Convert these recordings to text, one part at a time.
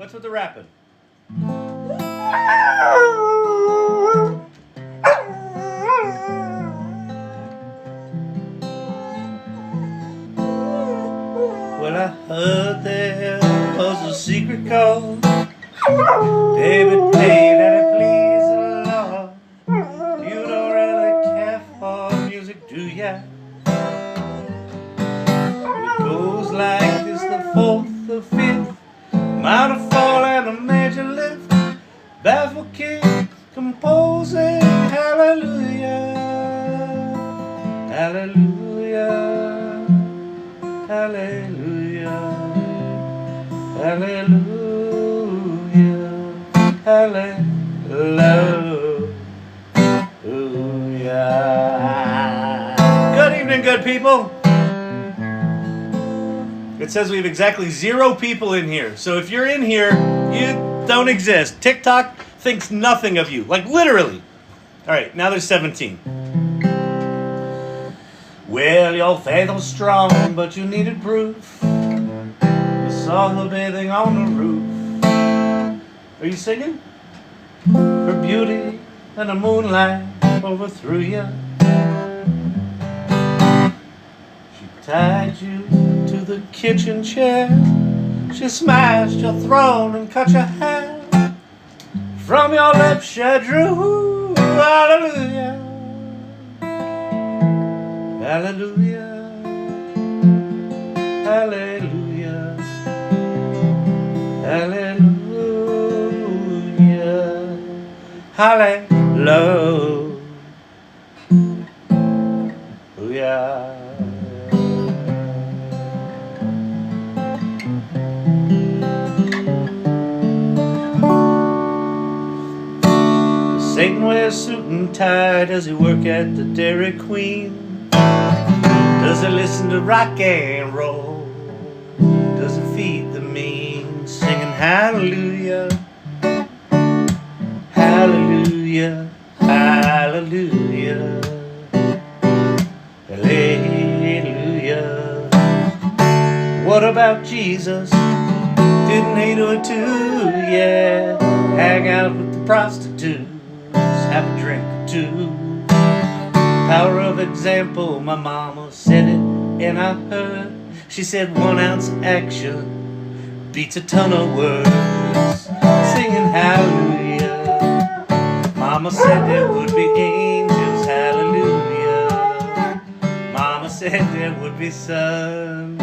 What's with the rapping? Well, I heard there was a secret code David played and it pleased the Lord. You don't really care for music, do ya? It goes like this, the fourth, the fifth, minor fall and a major lift. Baffled king composing hallelujah, hallelujah, hallelujah, hallelujah, hallelujah. Good evening, good people. It says we have exactly 0 people in here. So if you're in here, you don't exist. TikTok thinks nothing of you. Like literally. All right, now there's 17. Well, your faith was strong, but you needed proof. You saw her bathing on the roof. Are you singing? Her beauty and the moonlight overthrew you. She tied you to the kitchen chair. She smashed your throne and cut your hair. From your lips she drew hallelujah, hallelujah, hallelujah, hallelujah, hallelujah. Satan wears suit and tie. Does he work at the Dairy Queen? Does he listen to rock and roll? Does he feed the mean? Singing hallelujah, hallelujah, hallelujah, hallelujah. What about Jesus? Didn't he do it too? Yeah, hang out with the prostitutes, have a drink or two. Power of example, my mama said it and I heard. She said 1 ounce action beats a ton of words. Singing hallelujah. Mama said there would be angels, hallelujah. Mama said there would be sun.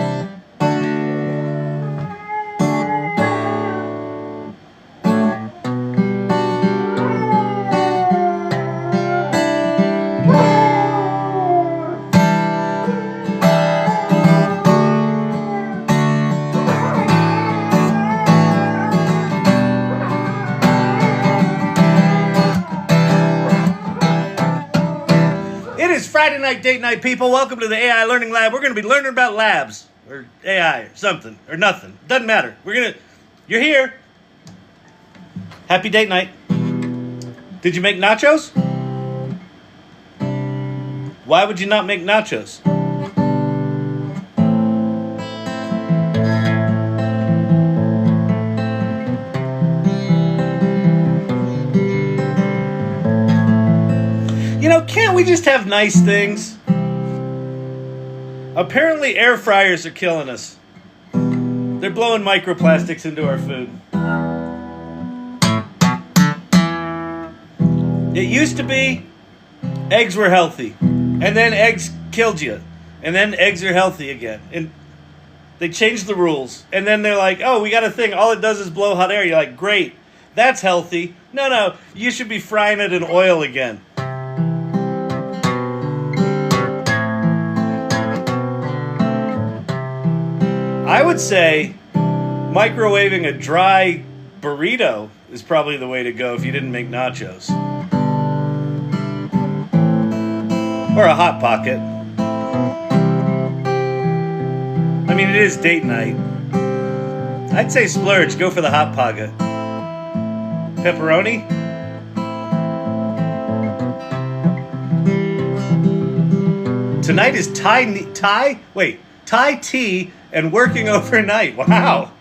Friday night, date night, people. Welcome to the AI Learning Lab. We're going to be learning about labs or AI or something or nothing. Doesn't matter. You're here. Happy date night. Did you make nachos? Why would you not make nachos? You know, can't we just have nice things? Apparently air fryers are killing us. They're blowing microplastics into our food. It used to be eggs were healthy, and then eggs killed you, and then eggs are healthy again. And they changed the rules, and then they're like, oh, we got a thing, all it does is blow hot air. You're like, great, that's healthy. No, you should be frying it in oil again. I would say microwaving a dry burrito is probably the way to go if you didn't make nachos. Or a Hot Pocket. I mean, it is date night. I'd say splurge, go for the Hot Pocket. Pepperoni? Tonight is Thai tea and working overnight. Wow.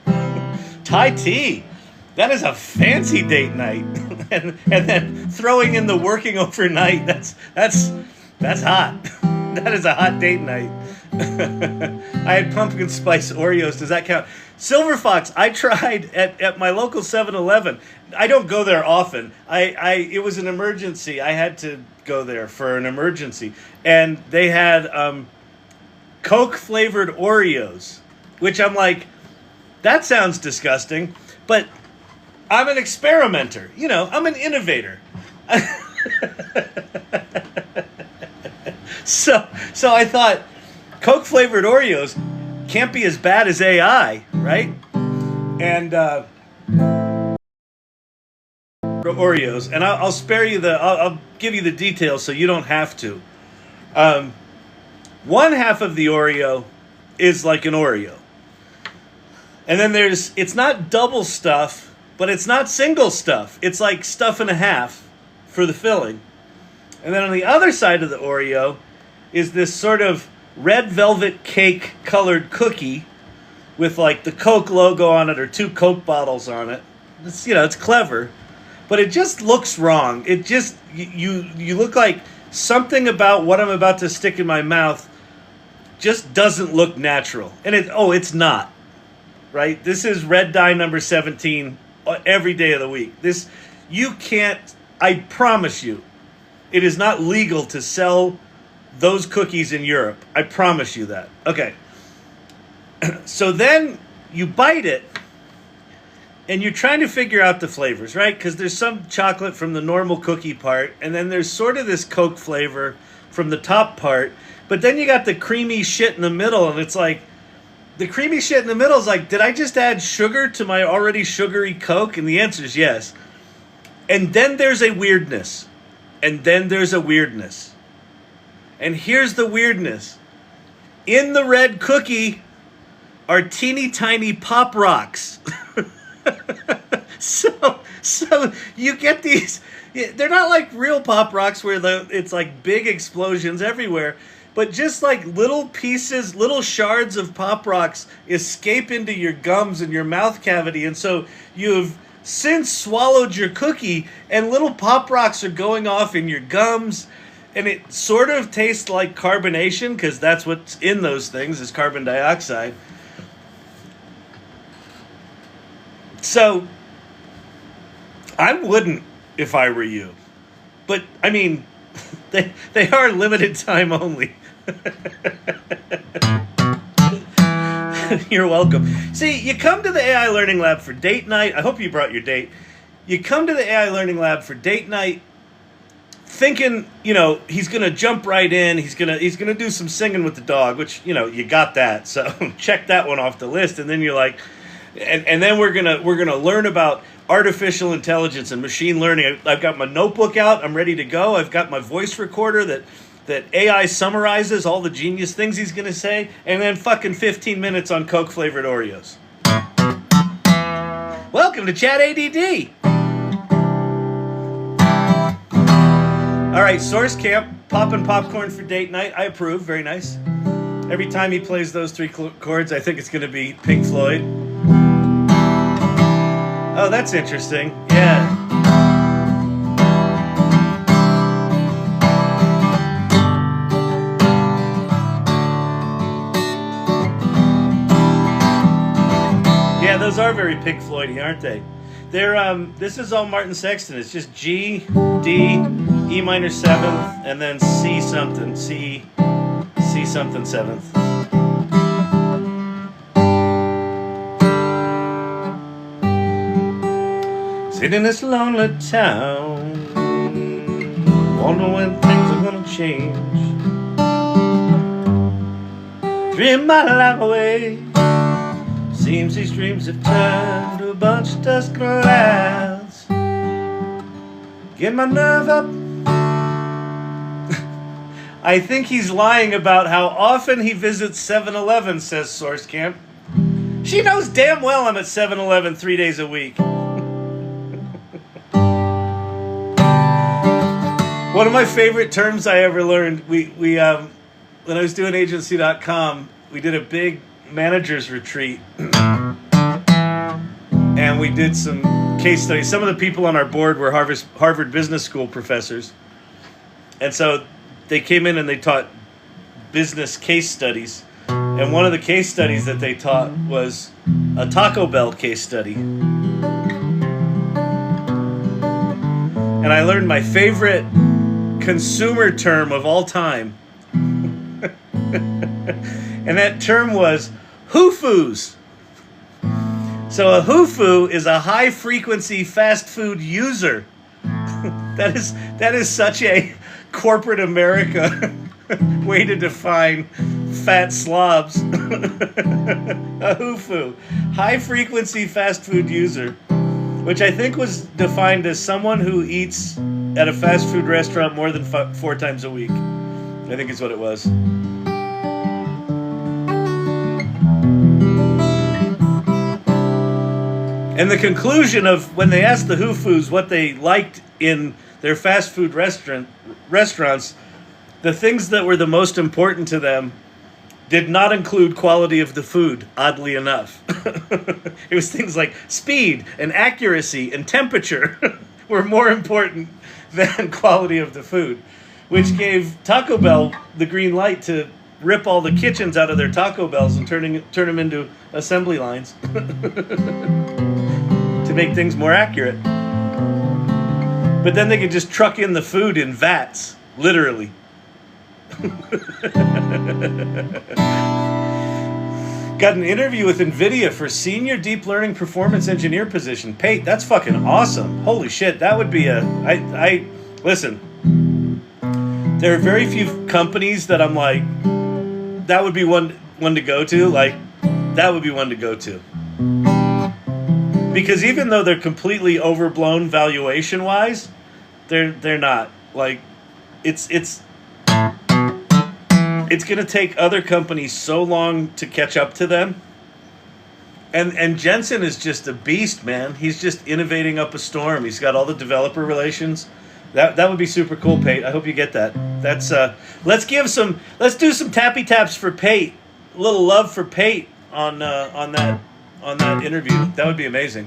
Thai tea. That is a fancy date night. and then throwing in the working overnight, that's hot. That is a hot date night. I had pumpkin spice Oreos. Does that count? Silver Fox, I tried at my local 7-Eleven. I don't go there often. It was an emergency. I had to go there for an emergency. And they had Coke flavored Oreos, which I'm like, that sounds disgusting. But I'm an experimenter. You know, I'm an innovator. So I thought, Coke flavored Oreos can't be as bad as AI, right? And Oreos, and I'll spare you I'll give you the details so you don't have to. One half of the Oreo is like an Oreo, and then it's not double stuff, but it's not single stuff. It's like stuff and a half for the filling. And then on the other side of the Oreo is this sort of red velvet cake colored cookie with like the Coke logo on it or 2 Coke bottles on it. It's, you know, it's clever, but it just looks wrong. It just, you look like something about what I'm about to stick in my mouth just doesn't look natural. And it's not, right? This is red dye number 17 every day of the week. You can't, I promise you, it is not legal to sell those cookies in Europe. I promise you that. Okay. So then you bite it, and you're trying to figure out the flavors, right? Because there's some chocolate from the normal cookie part, and then there's sort of this Coke flavor from the top part, but then you got the creamy shit in the middle, and it's like, the creamy shit in the middle is like, did I just add sugar to my already sugary Coke? And the answer is yes. And then there's a weirdness. And then there's a weirdness. And here's the weirdness. In the red cookie are teeny tiny Pop Rocks. So you get these, they're not like real Pop Rocks where it's like big explosions everywhere, but just like little pieces, little shards of Pop Rocks escape into your gums and your mouth cavity. And so you've since swallowed your cookie and little Pop Rocks are going off in your gums. And it sort of tastes like carbonation, because that's what's in those things, is carbon dioxide. So, I wouldn't if I were you. But, I mean, they are limited time only. You're welcome. See, you come to the AI Learning Lab for date night. I hope you brought your date. You come to the AI Learning Lab for date night thinking, you know, he's going to jump right in. He's going to do some singing with the dog, which, you know, you got that. So check that one off the list. And then you're like, and then we're going to learn about artificial intelligence and machine learning. I've got my notebook out. I'm ready to go. I've got my voice recorder that AI summarizes all the genius things he's going to say. And then fucking 15 minutes on Coke flavored Oreos. Welcome to Chat ADD. All right, Source Camp, popping popcorn for date night. I approve. Very nice. Every time he plays those 3 chords, I think it's going to be Pink Floyd. Oh, that's interesting. Yeah. Yeah, those are very Pink Floydy, aren't they? They're this is all Martin Sexton. It's just G, D, E minor 7th, and then C something, C something 7th. Sitting in this lonely town, wondering when things are gonna change. Dream my life away. Seems these dreams have turned to a bunch of dust clouds. Get my nerve up. I think he's lying about how often he visits 7-Eleven, says Source Camp. She knows damn well I'm at 7-Eleven 3 days a week. One of my favorite terms I ever learned, we when I was doing agency.com, we did a big managers retreat. And and we did some case studies. Some of the people on our board were Harvard Business School professors. And so they came in and they taught business case studies. And one of the case studies that they taught was a Taco Bell case study. And I learned my favorite consumer term of all time. And that term was hoofus. So a hoofu is a high-frequency fast food user. That is such a corporate America way to define fat slobs. A hoofu, high-frequency fast food user, which I think was defined as someone who eats at a fast food restaurant more than 4 times a week. I think is what it was. And the conclusion of when they asked the hoofus what they liked in their fast food restaurants, the things that were the most important to them did not include quality of the food, oddly enough. It was things like speed and accuracy and temperature were more important than quality of the food, which gave Taco Bell the green light to rip all the kitchens out of their Taco Bells and turn them into assembly lines to make things more accurate. But then they could just truck in the food in vats, literally. Got an interview with Nvidia for senior deep learning performance engineer position. Pate, that's fucking awesome. Holy shit, that would be listen. There are very few companies that I'm like, that would be one to go to. Like, that would be one to go to. Because even though they're completely overblown valuation wise, they're not. Like, it's going to take other companies so long to catch up to them. And Jensen is just a beast, man. He's just innovating up a storm. He's got all the developer relations. That would be super cool, Pate. I hope you get that. That's let's do some tappy taps for Pate. A little love for Pate on that interview. That would be amazing.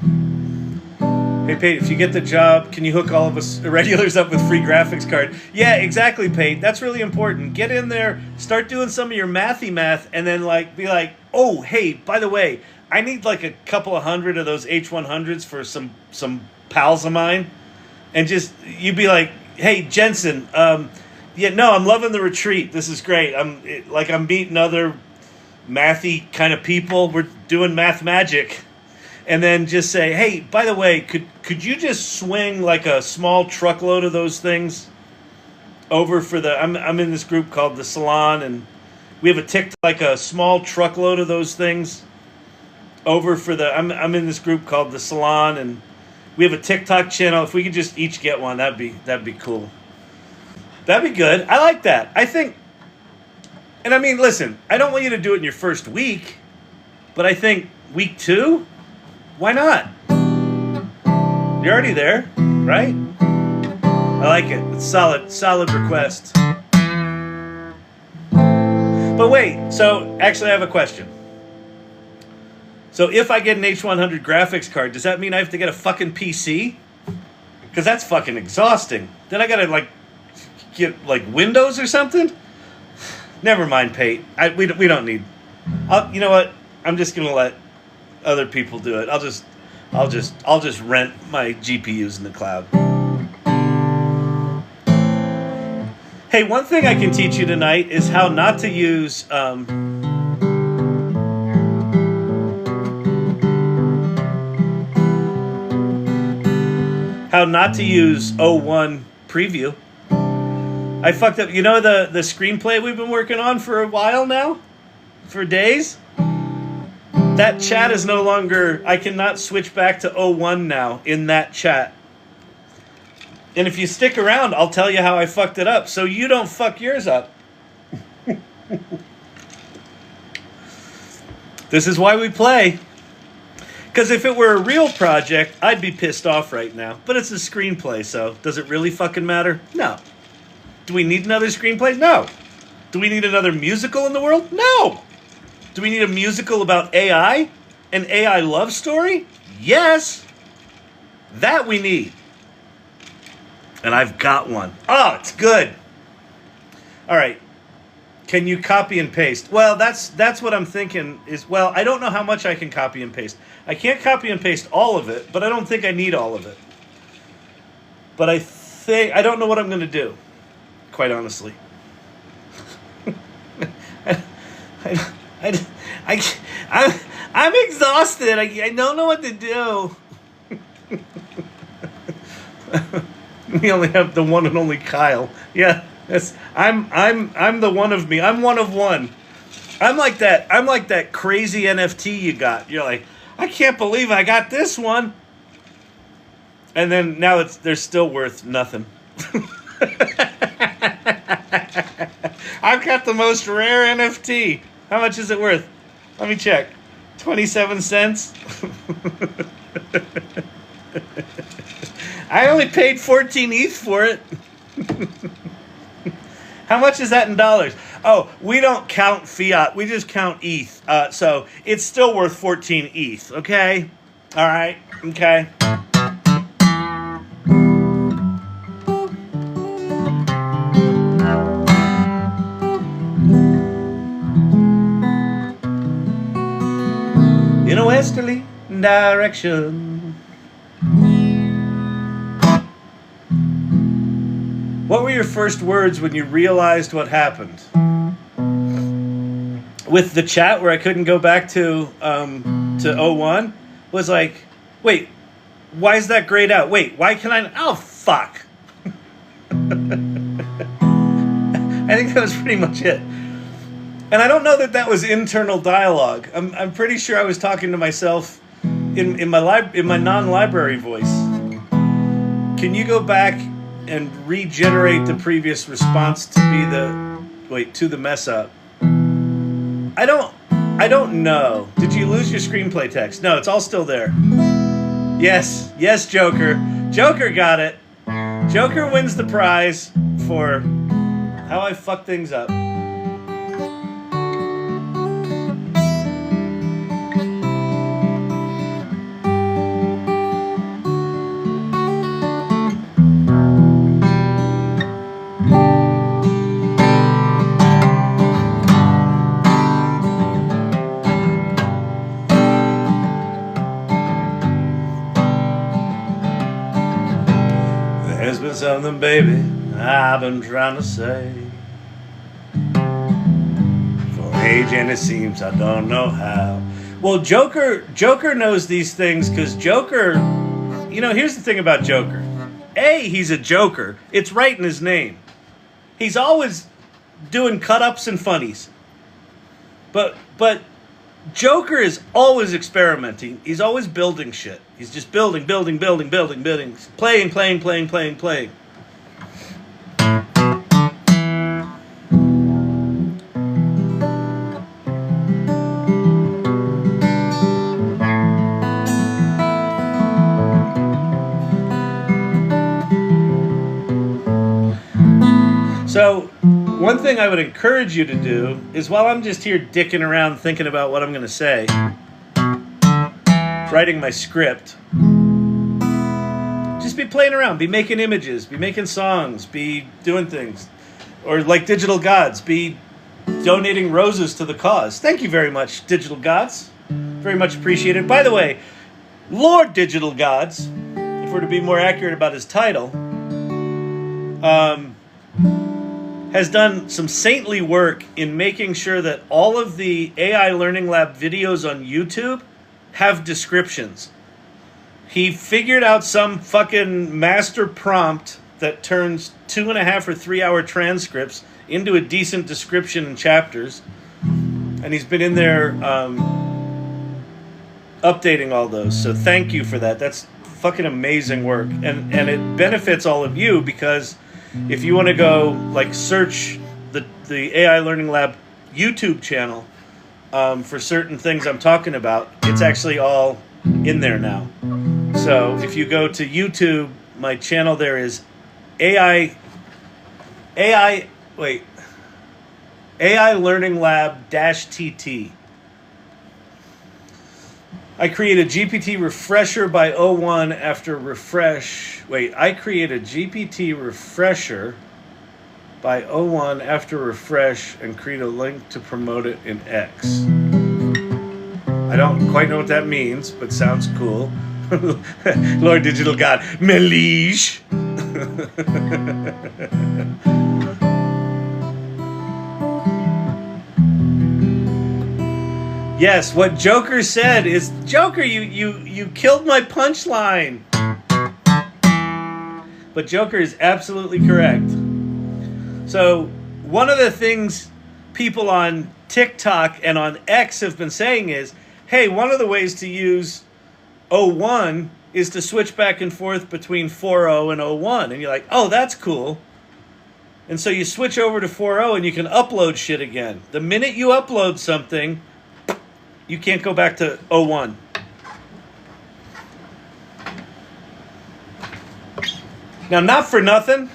Hey, Pate, if you get the job, can you hook all of us irregulars up with free graphics card? Yeah, exactly, Pate. That's really important. Get in there, start doing some of your mathy math, and then be like, oh, hey, by the way, I need like a couple of hundred of those H100s for some pals of mine. And just, you'd be like, hey, Jensen, I'm loving the retreat. This is great. I'm meeting other mathy kind of people. We're doing math magic. And then just say, hey, by the way, could you just swing like a small truckload of those things over for the, I'm in this group called the Salon, and we have like a small truckload of those things over for the, I'm in this group called the Salon, and we have a TikTok channel. If we could just each get one, that'd be cool. That'd be good. I like that. I think, and I mean, listen, I don't want you to do it in your first week, but I think week 2, why not? You're already there, right? I like it. It's solid request. But wait, so actually I have a question. So if I get an H100 graphics card, does that mean I have to get a fucking PC? Because that's fucking exhausting. Then I gotta get Windows or something? Never mind, Pate. We don't need. You know what? I'm just gonna let other people do it. I'll just rent my GPUs in the cloud. Hey, one thing I can teach you tonight is how not to use O1 preview. I fucked up. You know the screenplay we've been working on for a while now? For days? That chat is no longer, I cannot switch back to O1 now in that chat. And if you stick around, I'll tell you how I fucked it up so you don't fuck yours up. This is why we play. Because if it were a real project, I'd be pissed off right now. But it's a screenplay, so does it really fucking matter? No. Do we need another screenplay? No. Do we need another musical in the world? No. Do we need a musical about AI? An AI love story? Yes, that we need. And I've got one. Oh, it's good. All right. Can you copy and paste? Well, that's what I'm thinking is, well, I don't know how much I can copy and paste. I can't copy and paste all of it, but I don't think I need all of it. But I don't know what I'm going to do, quite honestly. I'm exhausted. I don't know what to do. We only have the one and only Kyle. Yeah, I'm the one of me. I'm one of one. I'm like that crazy NFT you got. You're like, I can't believe I got this one. And then now they're still worth nothing. I've got the most rare NFT. How much is it worth? Let me check. 27 cents. I only paid 14 ETH for it. How much is that in dollars? Oh, we don't count fiat. We just count ETH. So it's still worth 14 ETH. Okay? All right? Okay. In a westerly direction. What were your first words when you realized what happened? With the chat where I couldn't go back to 01, was like, wait, why is that grayed out? Wait, why can I? Oh, fuck. I think that was pretty much it. And I don't know that was internal dialogue. I'm pretty sure I was talking to myself in my non-library voice. Can you go back and regenerate the previous response to the mess up? I don't know. Did you lose your screenplay text? No, it's all still there. Yes, Joker. Joker got it. Joker wins the prize for how I fuck things up. Something, baby, I've been trying to say for age, and it seems I don't know how. Well, Joker knows these things because Joker, here's the thing about Joker. A, he's a joker. It's right in his name. He's always doing cut-ups and funnies. But Joker is always experimenting. He's always building shit. He's just building, playing. So, one thing I would encourage you to do is while I'm just here dicking around thinking about what I'm going to say, writing my script, just be playing around, be making images, be making songs, be doing things. Or like Digital Gods, be donating roses to the cause. Thank you very much, Digital Gods. Very much appreciated. By the way, Lord Digital Gods, if we're to be more accurate about his title, has done some saintly work in making sure that all of the AI Learning Lab videos on YouTube have descriptions. He figured out some fucking master prompt that turns 2.5 or 3 hour transcripts into a decent description in chapters. And he's been in there updating all those. So thank you for that. That's fucking amazing work. And it benefits all of you because if you want to go search the AI Learning Lab YouTube channel for certain things I'm talking about, it's actually all in there now. So if you go to YouTube, my channel there is AI Learning Lab -TT. I create a GPT refresher by '01 after refresh. Wait, I create a GPT refresher by '01 after refresh and create a link to promote it in X. I don't quite know what that means, but sounds cool. Lord Digital God, Melige. Yes, what Joker said is, Joker, you killed my punchline. But Joker is absolutely correct. So one of the things people on TikTok and on X have been saying is, hey, one of the ways to use '01 is to switch back and forth between 4.0 and '01. And you're like, oh, that's cool. And so you switch over to 4.0 and you can upload shit again. The minute you upload something, you can't go back to '01. Now, not for nothing.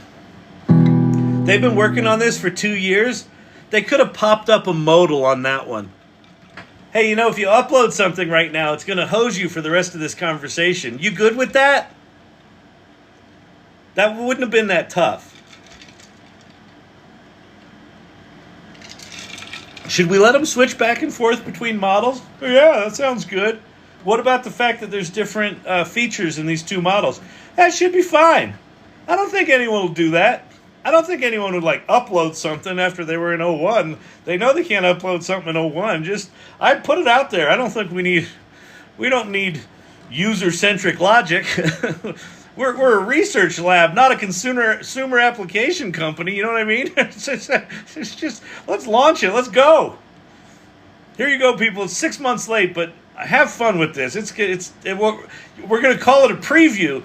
They've been working on this for 2 years. They could have popped up a modal on that one. Hey, you know, if you upload something right now, it's going to hose you for the rest of this conversation. You good with that? That wouldn't have been that tough. Should we let them switch back and forth between models? Oh, yeah, that sounds good. What about the fact that there's different features in these two models? That should be fine. I don't think anyone will do that. I don't think anyone would like upload something after they were in '01. They know they can't upload something in '01. Just, I put it out there. I don't think we don't need user-centric logic. We're a research lab, not a consumer application company. You know what I mean? It's just, let's launch it. Let's go. Here you go, people. It's 6 months late, but have fun with this. We're going to call it a preview.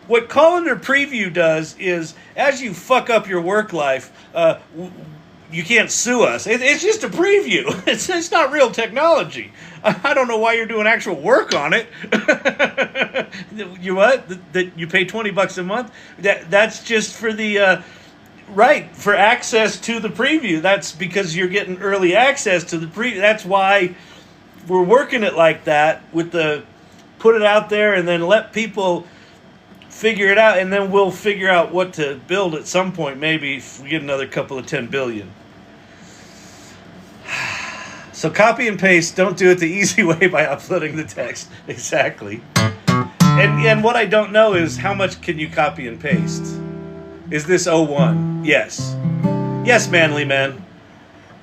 What Calendar Preview does is, as you fuck up your work life, you can't sue us. It's just a preview. It's not real technology. I don't know why you're doing actual work on it. You what? That you pay $20 a month? That's just for the right, for access to the preview. That's because you're getting early access to the preview. That's why we're working it like that, with the put it out there and then let people figure it out, and then we'll figure out what to build at some point, maybe if we get another couple of 10 billion. So copy and paste, don't do it the easy way by uploading the text. Exactly. And what I don't know is, how much can you copy and paste? Is this '01? Yes. Yes, manly man.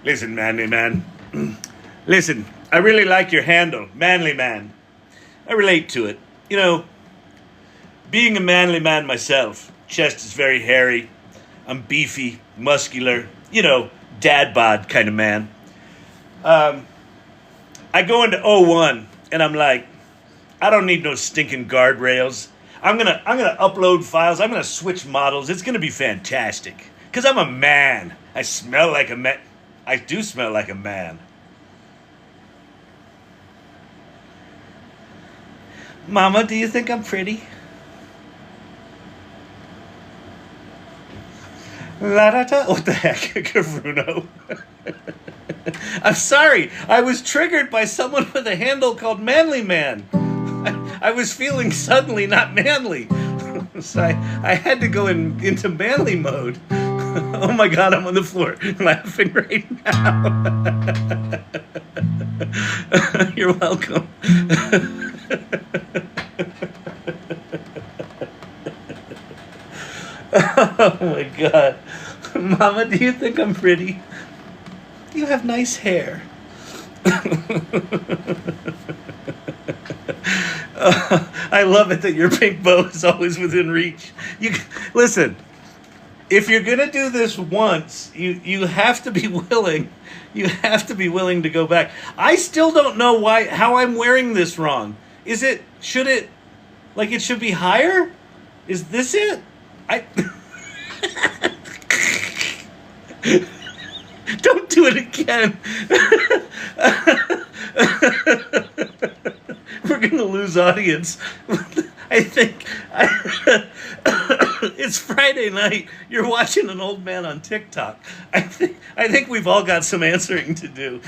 Listen, manly man. Listen, I really like your handle, manly man. I relate to it. You know, being a manly man myself, chest is very hairy. I'm beefy, muscular, you know, dad bod kind of man. I go into '01 and I'm like, I don't need no stinking guardrails. I'm gonna upload files. I'm gonna switch models. It's gonna be fantastic. 'Cause I'm a man. I smell like a man. I do smell like a man. Mama, do you think I'm pretty? La-da-da. What the heck, Bruno? I'm sorry. I was triggered by someone with a handle called Manly Man. I was feeling suddenly not manly. So I had to go into manly mode. Oh my God, I'm on the floor laughing right now. You're welcome. Oh my God. Mama, do you think I'm pretty? You have nice hair. I love it that your pink bow is always within reach. Listen, if you're gonna do this once, you have to be willing. You have to be willing to go back. I still don't know how I'm wearing this wrong. Should it be higher? Is this it? Don't do it again. We're going to lose audience. I think it's Friday night. You're watching an old man on TikTok. I think we've all got some answering to do.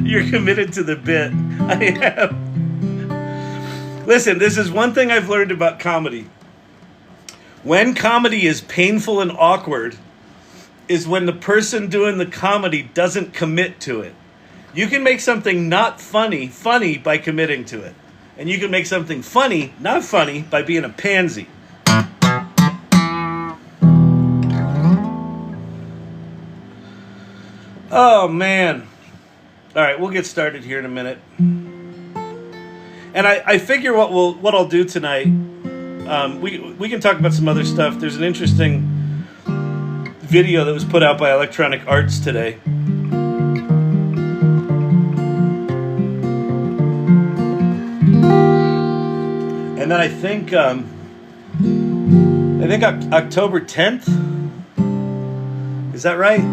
You're committed to the bit. I am. Listen, this is one thing I've learned about comedy. When comedy is painful and awkward is when the person doing the comedy doesn't commit to it. You can make something not funny by committing to it. And you can make something funny not funny by being a pansy. Oh, man. All right, we'll get started here in a minute. And I figure what I'll do tonight, we can talk about some other stuff. There's an interesting video that was put out by Electronic Arts today. And then I think October 10th, is that right?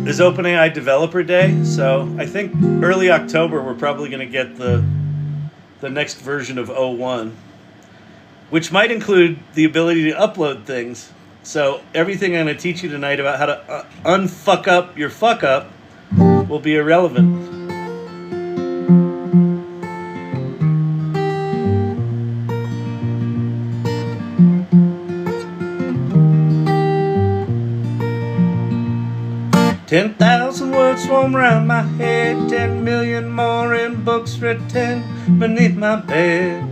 Is OpenAI Developer Day. So I think early October we're probably going to get the next version of O1, which might include the ability to upload things. So everything I'm going to teach you tonight about how to unfuck up your fuck up will be irrelevant. "10,000 words swarm around my head, 10 million more in books written beneath my bed.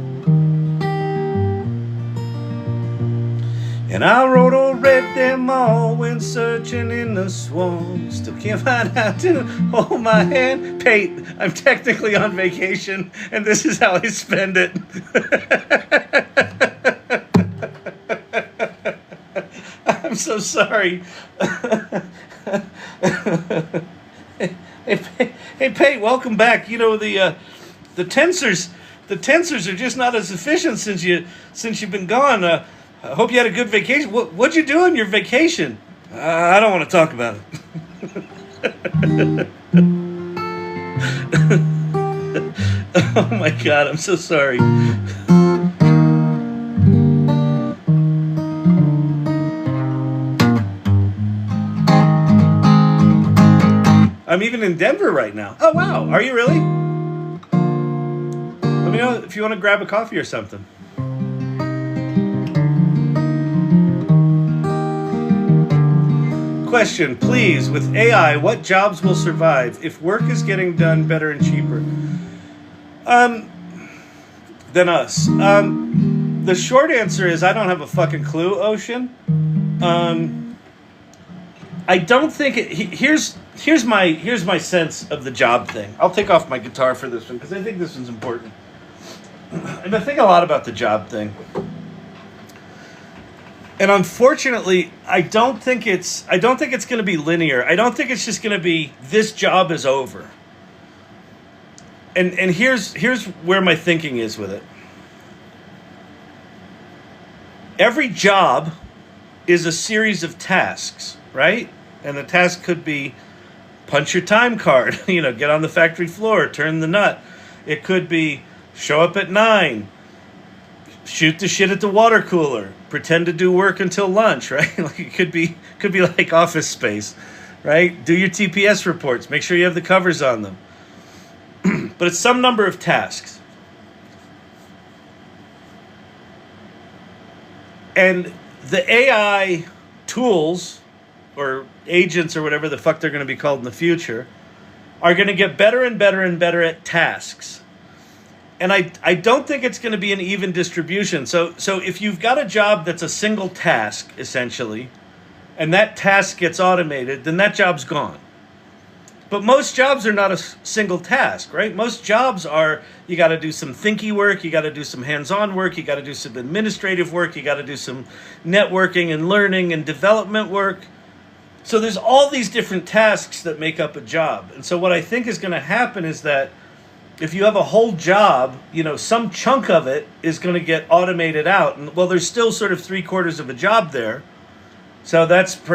And I wrote or read them all when searching in the swarm. Still can't find how to hold my hand. Pate, I'm technically on vacation, and this is how I spend it." I'm so sorry. Hey, Pate, welcome back. You know, the tensors are just not as efficient since you've been gone. I hope you had a good vacation. What'd you do on your vacation? I don't want to talk about it. Oh my God, I'm so sorry. I'm even in Denver right now. Oh, wow. Are you really? Let me know if you want to grab a coffee or something. Question, please. With AI, what jobs will survive if work is getting done better and cheaper? Than us. The short answer is I don't have a fucking clue, Ocean. I don't think it... Here's my sense of the job thing. I'll take off my guitar for this one because I think this one's important. And I think a lot about the job thing. And unfortunately, I don't think it's going to be linear. I don't think it's just going to be this job is over. And here's where my thinking is with it. Every job is a series of tasks, right? And the task could be punch your time card, get on the factory floor, turn the nut. It could be show up at 9, shoot the shit at the water cooler, pretend to do work until lunch, right? Like it could be like Office Space, right? Do your TPS reports, make sure you have the covers on them. But it's some number of tasks. And the AI tools or agents or whatever the fuck they're going to be called in the future are going to get better and better and better at tasks. And I don't think it's going to be an even distribution. So if you've got a job that's a single task, essentially, and that task gets automated, then that job's gone. But most jobs are not a single task, right? Most jobs are, you got to do some thinky work, you got to do some hands-on work, you got to do some administrative work, you got to do some networking and learning and development work. So there's all these different tasks that make up a job. And so what I think is going to happen is that if you have a whole job, some chunk of it is going to get automated out. And well, there's still sort of 3/4 of a job there. So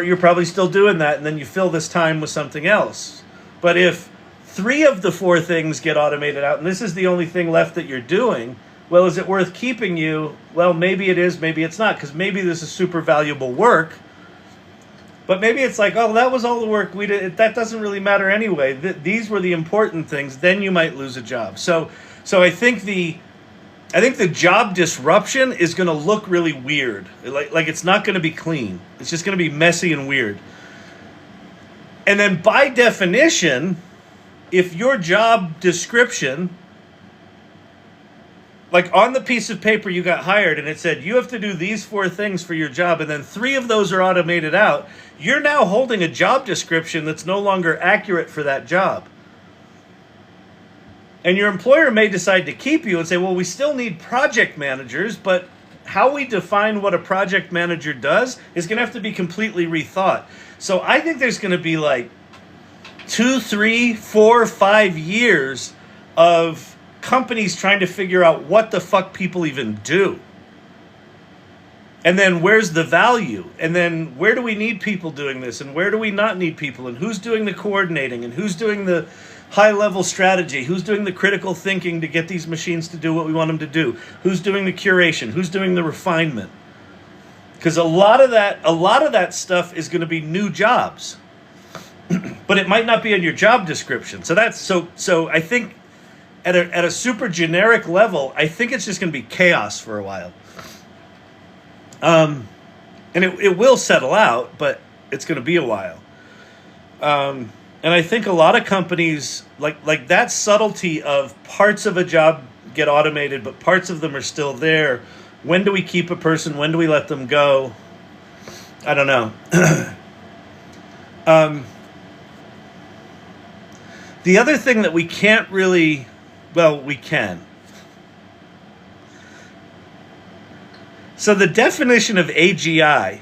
you're probably still doing that, and then you fill this time with something else. But if 3 of the 4 things get automated out, and this is the only thing left that you're doing, Well, is it worth keeping you? Well, maybe it is, maybe it's not, because maybe this is super valuable work. But maybe it's like, oh, that was all the work we did. That doesn't really matter anyway. These were the important things. Then you might lose a job. So I think the job disruption is going to look really weird. Like it's not going to be clean. It's just going to be messy and weird. And then by definition, if your job description, like on the piece of paper you got hired and it said you have to do these 4 things for your job and then 3 of those are automated out, you're now holding a job description that's no longer accurate for that job. And your employer may decide to keep you and say, well, we still need project managers, but how we define what a project manager does is going to have to be completely rethought. So I think there's going to be like 2, 3, 4, 5 years of companies trying to figure out what the fuck people even do. And then where's the value? And then where do we need people doing this? And where do we not need people? And who's doing the coordinating? And who's doing the high-level strategy? Who's doing the critical thinking to get these machines to do what we want them to do? Who's doing the curation? Who's doing the refinement? Because a lot of that stuff is going to be new jobs. But it might not be in your job description. So I think at a super generic level, I think it's just going to be chaos for a while. And it will settle out, but it's going to be a while. And I think a lot of companies, like that subtlety of parts of a job get automated, but parts of them are still there. When do we keep a person? When do we let them go? I don't know. The other thing that we can't really, well, we can. So the definition of AGI,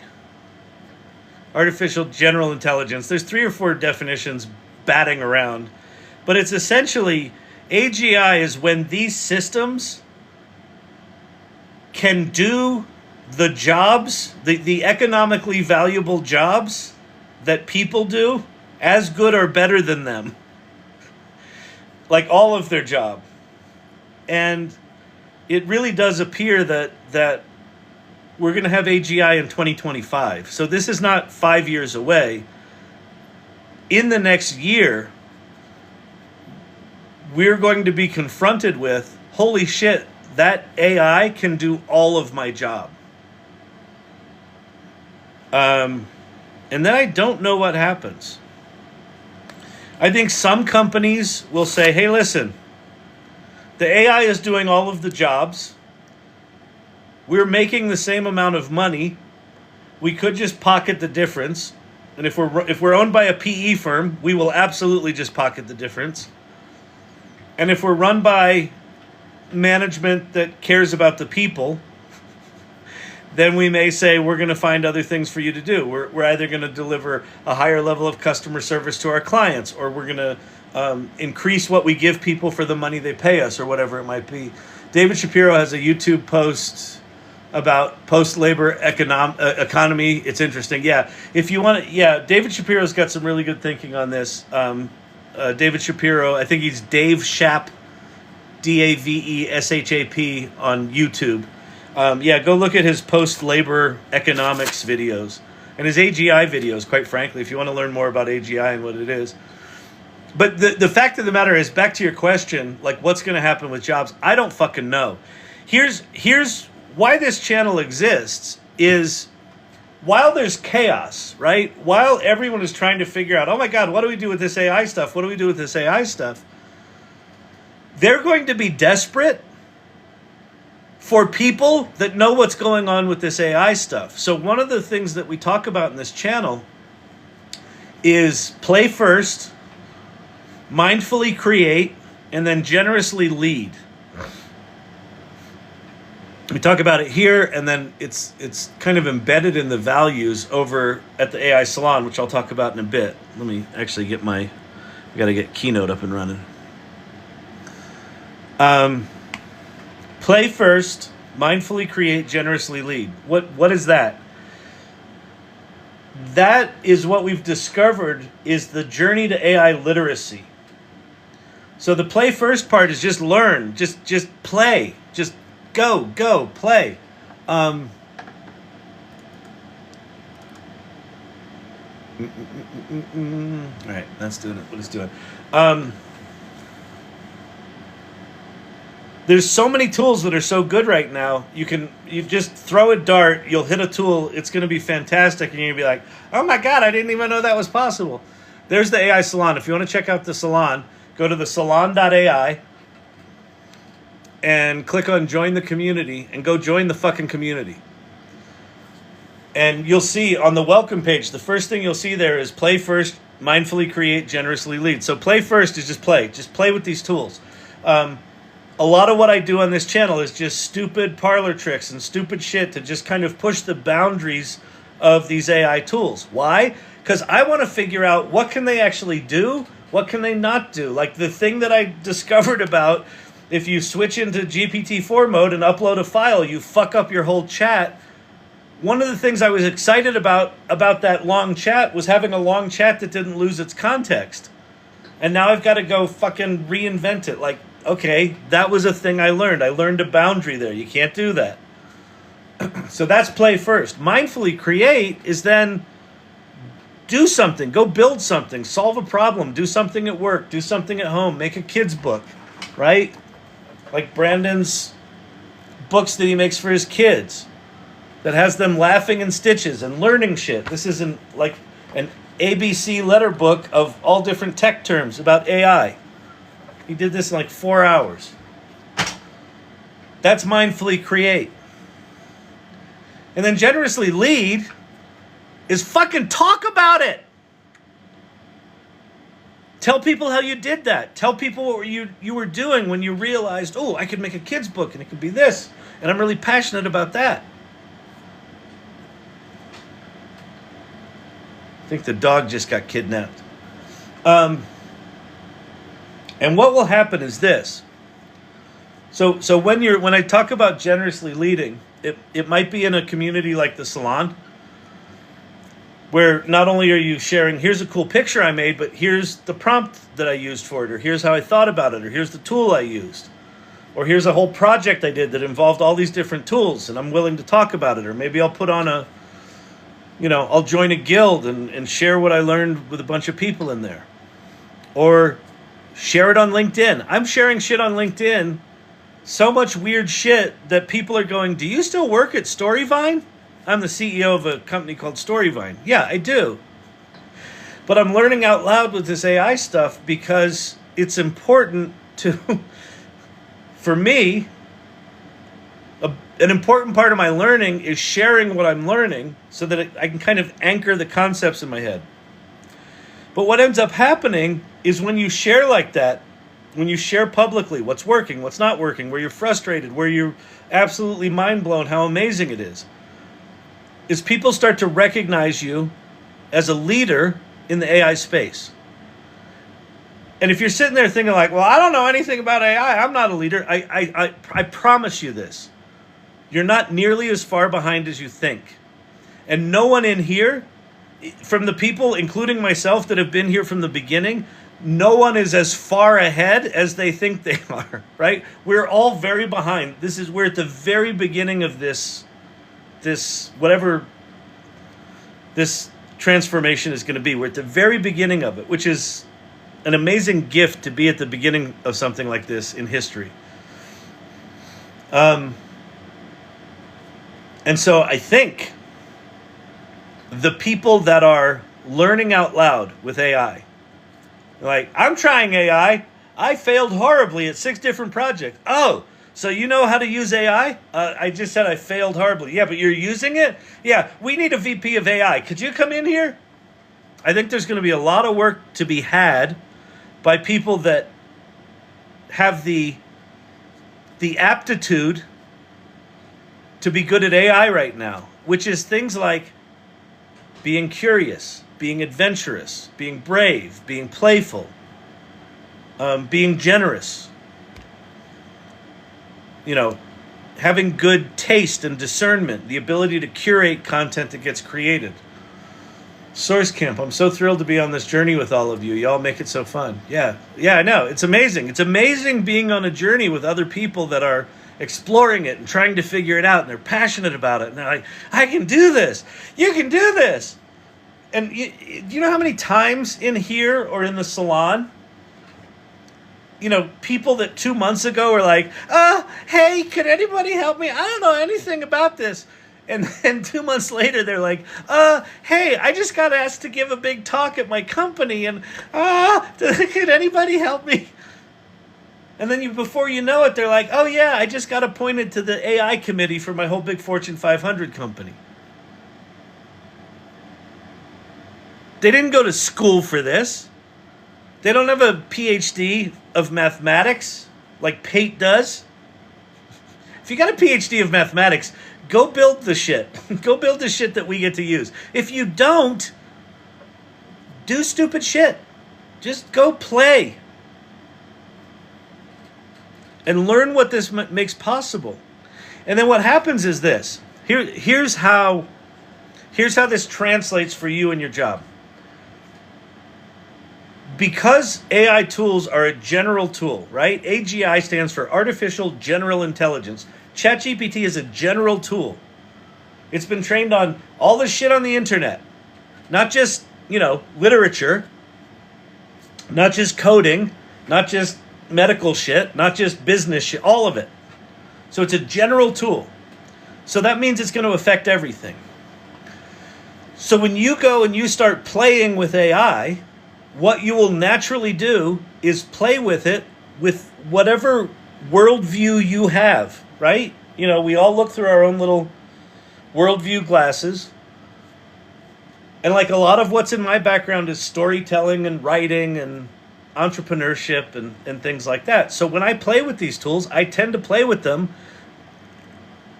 artificial general intelligence, there's 3 or 4 definitions batting around, but it's essentially AGI is when these systems can do the jobs, the economically valuable jobs that people do as good or better than them. Like all of their job. And it really does appear that we're going to have AGI in 2025. So this is not 5 years away. In the next year, we're going to be confronted with, holy shit, that AI can do all of my job. And then I don't know what happens. I think some companies will say, hey, listen, the AI is doing all of the jobs. We're making the same amount of money. We could just pocket the difference. And if we're owned by a PE firm, we will absolutely just pocket the difference. And if we're run by management that cares about the people, then we may say we're going to find other things for you to do. We're either going to deliver a higher level of customer service to our clients, or we're going to increase what we give people for the money they pay us, or whatever it might be. David Shapiro has a YouTube post about post-labor economy. It's interesting. Yeah, if you want to, yeah, David Shapiro's got some really good thinking on this. David Shapiro, I think he's Dave Shap, DAVESHAP on YouTube. Yeah, go look at his post-labor economics videos and his AGI videos, quite frankly, if you want to learn more about AGI and what it is. But the fact of the matter is, back to your question, like what's going to happen with jobs, I don't fucking know. Here's why this channel exists is while there's chaos, right? While everyone is trying to figure out, oh my God, what do we do with this AI stuff? What do we do with this AI stuff? They're going to be desperate for people that know what's going on with this AI stuff. So one of the things that we talk about in this channel is play first, mindfully create, and then generously lead. We talk about it here, and then it's kind of embedded in the values over at the AI Salon, which I'll talk about in a bit. Let me actually get we got to get Keynote up and running. Play first, mindfully create, generously lead. What is that? That is what we've discovered is the journey to AI literacy. So the play first part is just learn, just play, just Go, play. All right, that's doing it. What it's doing. There's so many tools that are so good right now. You just throw a dart, you'll hit a tool, it's going to be fantastic, and you're going to be like, oh my God, I didn't even know that was possible. There's the AI Salon. If you want to check out the Salon, go to the salon.ai and click on join the community and go join the fucking community. And you'll see on the welcome page, the first thing you'll see there is play first, mindfully create, generously lead. So play first is just play with these tools. A lot of what I do on this channel is just stupid parlor tricks and stupid shit to just kind of push the boundaries of these AI tools. Why? Because I want to figure out what can they actually do, what can they not do. Like the thing that I discovered about if you switch into GPT-4 mode and upload a file, you fuck up your whole chat. One of the things I was excited about that long chat was having a long chat that didn't lose its context. And now I've got to go fucking reinvent it. Like, okay, that was a thing I learned. I learned a boundary there. You can't do that. So that's play first. Mindfully create is then do something. Go build something. Solve a problem. Do something at work. Do something at home. Make a kid's book, right? Like Brandon's books that he makes for his kids that has them laughing in stitches and learning shit. This isn't like an ABC letter book of all different tech terms about AI. He did this in like 4 hours. That's mindfully create. And then generously lead is fucking talk about it. Tell people how you did that. Tell people what you were doing when you realized, oh, I could make a kid's book and it could be this. And I'm really passionate about that. I think the dog just got kidnapped. And what will happen is this. So when I talk about generously leading, it might be in a community like the Salon, where not only are you sharing, here's a cool picture I made, but here's the prompt that I used for it, or here's how I thought about it, or here's the tool I used, or here's a whole project I did that involved all these different tools, and I'm willing to talk about it, or maybe I'll put on I'll join a guild and share what I learned with a bunch of people in there. Or share it on LinkedIn. I'm sharing shit on LinkedIn, so much weird shit that people are going, do you still work at Storyvine? I'm the CEO of a company called Storyvine. Yeah, I do. But I'm learning out loud with this AI stuff because it's important to, for me, an important part of my learning is sharing what I'm learning so that I can kind of anchor the concepts in my head. But what ends up happening is when you share like that, when you share publicly what's working, what's not working, where you're frustrated, where you're absolutely mind blown how amazing it is people start to recognize you as a leader in the AI space. And if you're sitting there thinking like, well, I don't know anything about AI, I'm not a leader, I promise you this. You're not nearly as far behind as you think. And no one in here, from the people, including myself, that have been here from the beginning, no one is as far ahead as they think they are, right? We're all very behind. We're at the very beginning of this whatever this transformation is going to be. We're at the very beginning of it, which is an amazing gift to be at the beginning of something like this in history. And so I think the people that are learning out loud with AI, like, I'm trying AI. I failed horribly at 6 different projects. Oh, so you know how to use AI? I just said I failed horribly. Yeah, but you're using it? Yeah, we need a VP of AI. Could you come in here? I think there's going to be a lot of work to be had by people that have the aptitude to be good at AI right now, which is things like being curious, being adventurous, being brave, being playful, being generous, having good taste and discernment, the ability to curate content that gets created. Source Camp, I'm so thrilled to be on this journey with all of you. Y'all make it so fun. Yeah, I know. It's amazing. It's amazing being on a journey with other people that are exploring it and trying to figure it out, and they're passionate about it, and they're like, I can do this. You can do this. And you know how many times in here or in the salon, people that 2 months ago were like, hey, could anybody help me? I don't know anything about this. And then 2 months later, they're like, hey, I just got asked to give a big talk at my company, and could anybody help me? And then before you know it, they're like, oh yeah, I just got appointed to the AI committee for my whole big Fortune 500 company. They didn't go to school for this. They don't have a PhD of mathematics like Pate does. If you got a PhD of mathematics, go build the shit. Go build the shit that we get to use. If you don't, do stupid shit. Just go play. And learn what this makes possible. And then what happens is this. Here's how this translates for you and your job. Because AI tools are a general tool, right? AGI stands for Artificial General Intelligence. ChatGPT is a general tool. It's been trained on all the shit on the internet. Not just, literature. Not just coding. Not just medical shit. Not just business shit. All of it. So it's a general tool. So that means it's going to affect everything. So when you go and you start playing with AI, what you will naturally do is play with it with whatever worldview you have, right? We all look through our own little worldview glasses. And like a lot of what's in my background is storytelling and writing and entrepreneurship and things like that. So when I play with these tools, I tend to play with them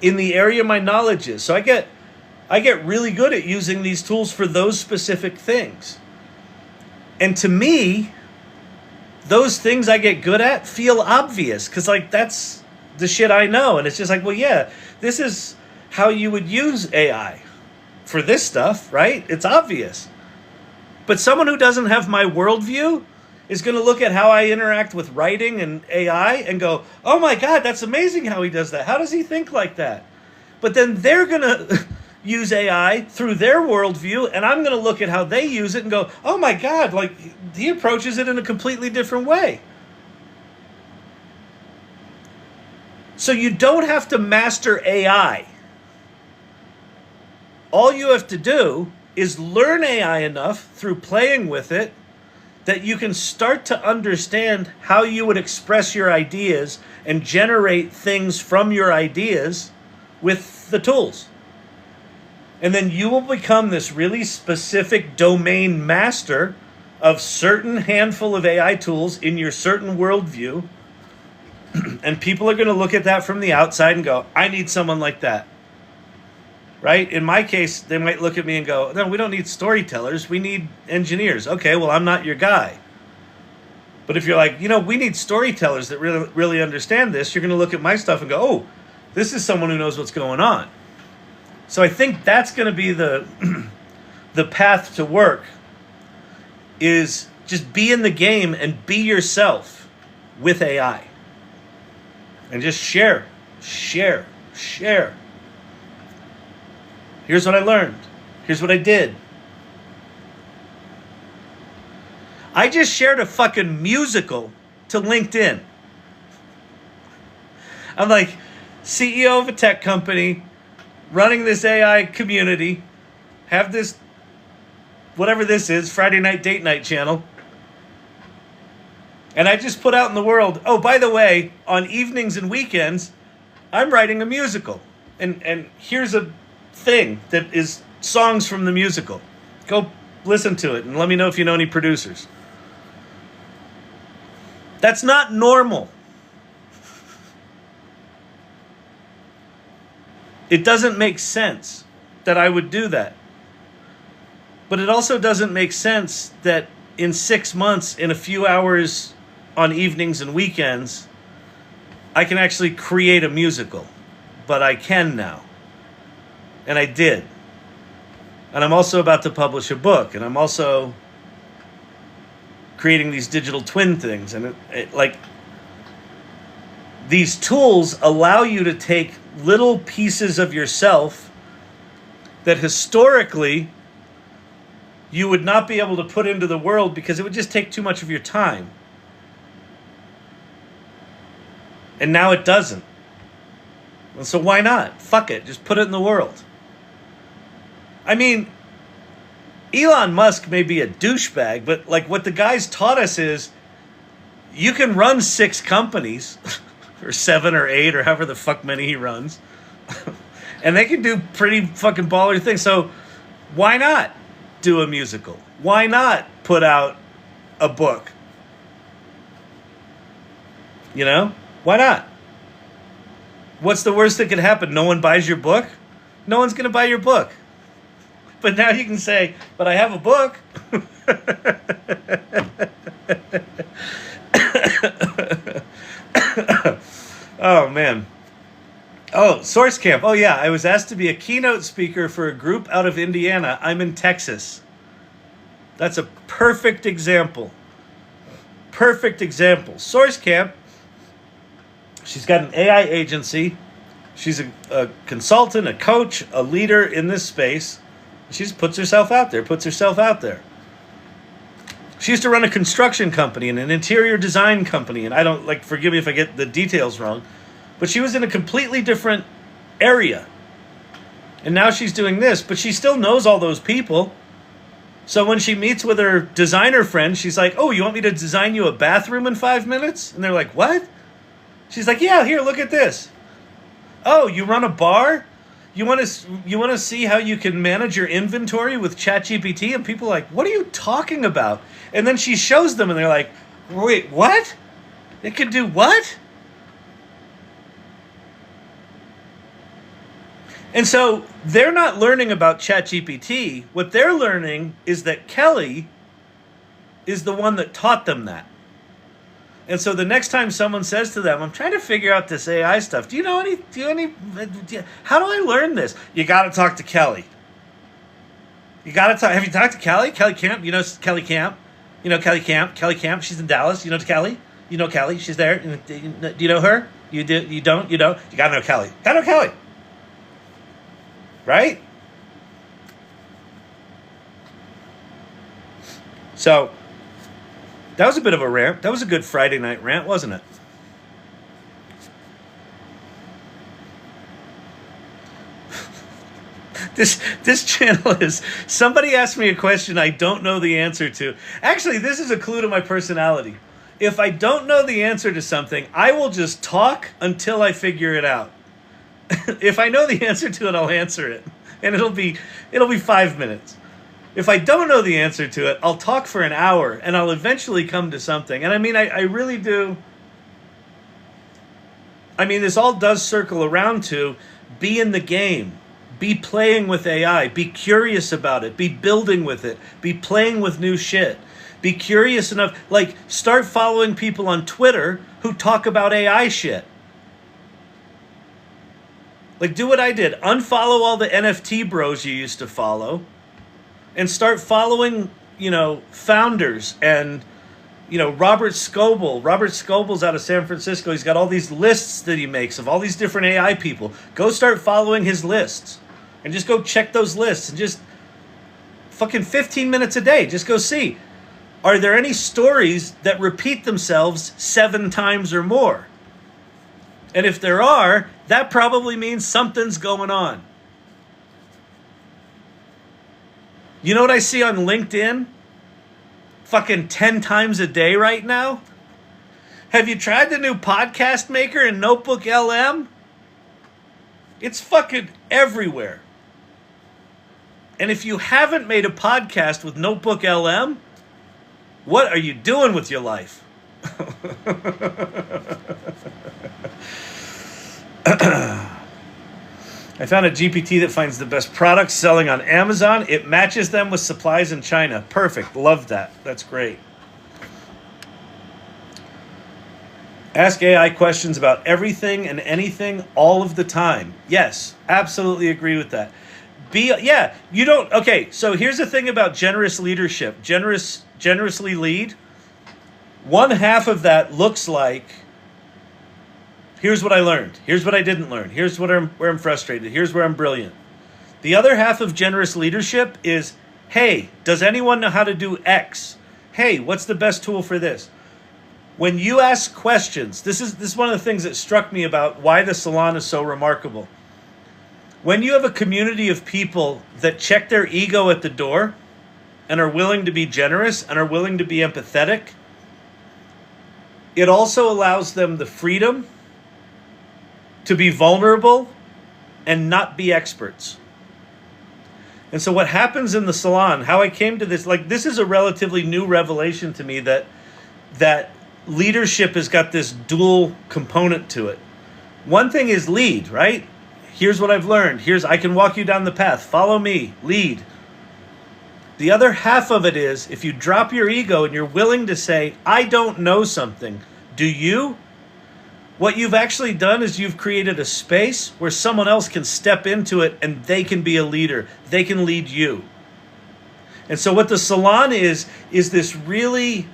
in the area my knowledge is. So I get really good at using these tools for those specific things. And to me, those things I get good at feel obvious because, that's the shit I know. And it's just like, well, yeah, this is how you would use AI for this stuff, right? It's obvious. But someone who doesn't have my worldview is going to look at how I interact with writing and AI and go, oh my God, that's amazing how he does that. How does he think like that? But then they're going to use AI through their worldview, and I'm going to look at how they use it and go, oh my God, he approaches it in a completely different way. So you don't have to master AI. All you have to do is learn AI enough through playing with it that you can start to understand how you would express your ideas and generate things from your ideas with the tools. And then you will become this really specific domain master of certain handful of AI tools in your certain worldview. And people are going to look at that from the outside and go, I need someone like that. Right? In my case, they might look at me and go, no, we don't need storytellers. We need engineers. Okay, well, I'm not your guy. But if you're like, we need storytellers that really, really understand this, you're going to look at my stuff and go, oh, this is someone who knows what's going on. So I think that's going to be the path to work, is just be in the game and be yourself with AI. And just share. Here's what I learned. Here's what I did. I just shared a fucking musical to LinkedIn. I'm like, CEO of a tech company, running this AI community, have this, whatever this is, Friday night date night channel. And I just put out in the world, oh, by the way, on evenings and weekends, I'm writing a musical. And here's a thing that is songs from the musical. Go listen to it and let me know if you know any producers. That's not normal. It doesn't make sense that I would do that. But it also doesn't make sense that in 6 months, in a few hours on evenings and weekends, I can actually create a musical. But I can now. And I did. And I'm also about to publish a book. And I'm also creating these digital twin things. And these tools allow you to take little pieces of yourself that historically you would not be able to put into the world because it would just take too much of your time. And now it doesn't. So why not? Fuck it. Just put it in the world. I mean, Elon Musk may be a douchebag, but like what the guys taught us is you can run 6 companies or 7 or 8 or however the fuck many he runs. And they can do pretty fucking baller things. So why not do a musical? Why not put out a book? You know? Why not? What's the worst that could happen? No one buys your book? No one's going to buy your book. But now you can say, but I have a book. Oh, man. Oh, Source Camp. Oh, yeah. I was asked to be a keynote speaker for a group out of Indiana. I'm in Texas. That's a perfect example. Perfect example. Source Camp. She's got an AI agency. She's a consultant, a coach, a leader in this space. She just puts herself out there. She used to run a construction company and an interior design company. And I don't, like, forgive me if I get the details wrong. But she was in a completely different area. And now she's doing this. But she still knows all those people. So when she meets with her designer friend, she's like, oh, you want me to design you a bathroom in 5 minutes? And they're like, what? She's like, yeah, here, look at this. Oh, you run a bar? You want to see how you can manage your inventory with ChatGPT? And people are like, what are you talking about? And then she shows them and they're like, wait, what? It can do what? And so they're not learning about ChatGPT. What they're learning is that Kelly is the one that taught them that. And so the next time someone says to them, I'm trying to figure out this AI stuff. How do I learn this? You got to talk to Kelly. Have you talked to Kelly? Kelly Camp? You know Kelly Camp? You know Kelly Camp? Kelly Camp, she's in Dallas. You know Kelly? You know Kelly? She's there. Do you know her? You do? You don't? You know? You got to know Kelly. Got to know Kelly. Right? So that was a bit of a rant. That was a good Friday night rant, wasn't it? This channel is... Somebody asked me a question I don't know the answer to. Actually, this is a clue to my personality. If I don't know the answer to something, I will just talk until I figure it out. If I know the answer to it, I'll answer it. And it'll be 5 minutes. If I don't know the answer to it, I'll talk for an hour and I'll eventually come to something. And I mean, I really do. I mean, this all does circle around to be in the game, be playing with AI, be curious about it, be building with it, be playing with new shit, be curious enough, like start following people on Twitter who talk about AI shit. Like do what I did, unfollow all the NFT bros you used to follow. And start following, founders and, Robert Scoble. Robert Scoble's out of San Francisco. He's got all these lists that he makes of all these different AI people. Go start following his lists. And just go check those lists. And just fucking 15 minutes a day. Just go see. Are there any stories that repeat themselves 7 times or more? And if there are, that probably means something's going on. You know what I see on LinkedIn? Fucking 10 times a day right now? Have you tried the new podcast maker in Notebook LM? It's fucking everywhere. And if you haven't made a podcast with Notebook LM, what are you doing with your life? I found a GPT that finds the best products selling on Amazon. It matches them with supplies in China. Perfect. Love that. That's great. Ask AI questions about everything and anything all of the time. Yes, absolutely agree with that. Okay, so here's the thing about generous leadership. Generously lead. One half of that looks like Here's what I learned. Here's what I didn't learn. Here's where I'm frustrated. Here's where I'm brilliant. The other half of generous leadership is, hey, does anyone know how to do X? Hey, what's the best tool for this? When you ask questions, this is one of the things that struck me about why the salon is so remarkable. When you have a community of people that check their ego at the door and are willing to be generous and are willing to be empathetic, it also allows them the freedom to be vulnerable and not be experts. And so what happens in the salon, how I came to this, like, this is a relatively new revelation to me, that leadership has got this dual component to it. One thing is lead, right? Here's what I've learned. I can walk you down the path. Follow me, lead. The other half of it is, if you drop your ego and you're willing to say, I don't know something, do you? What you've actually done is you've created a space where someone else can step into it and they can be a leader. They can lead you. And so what the salon is this really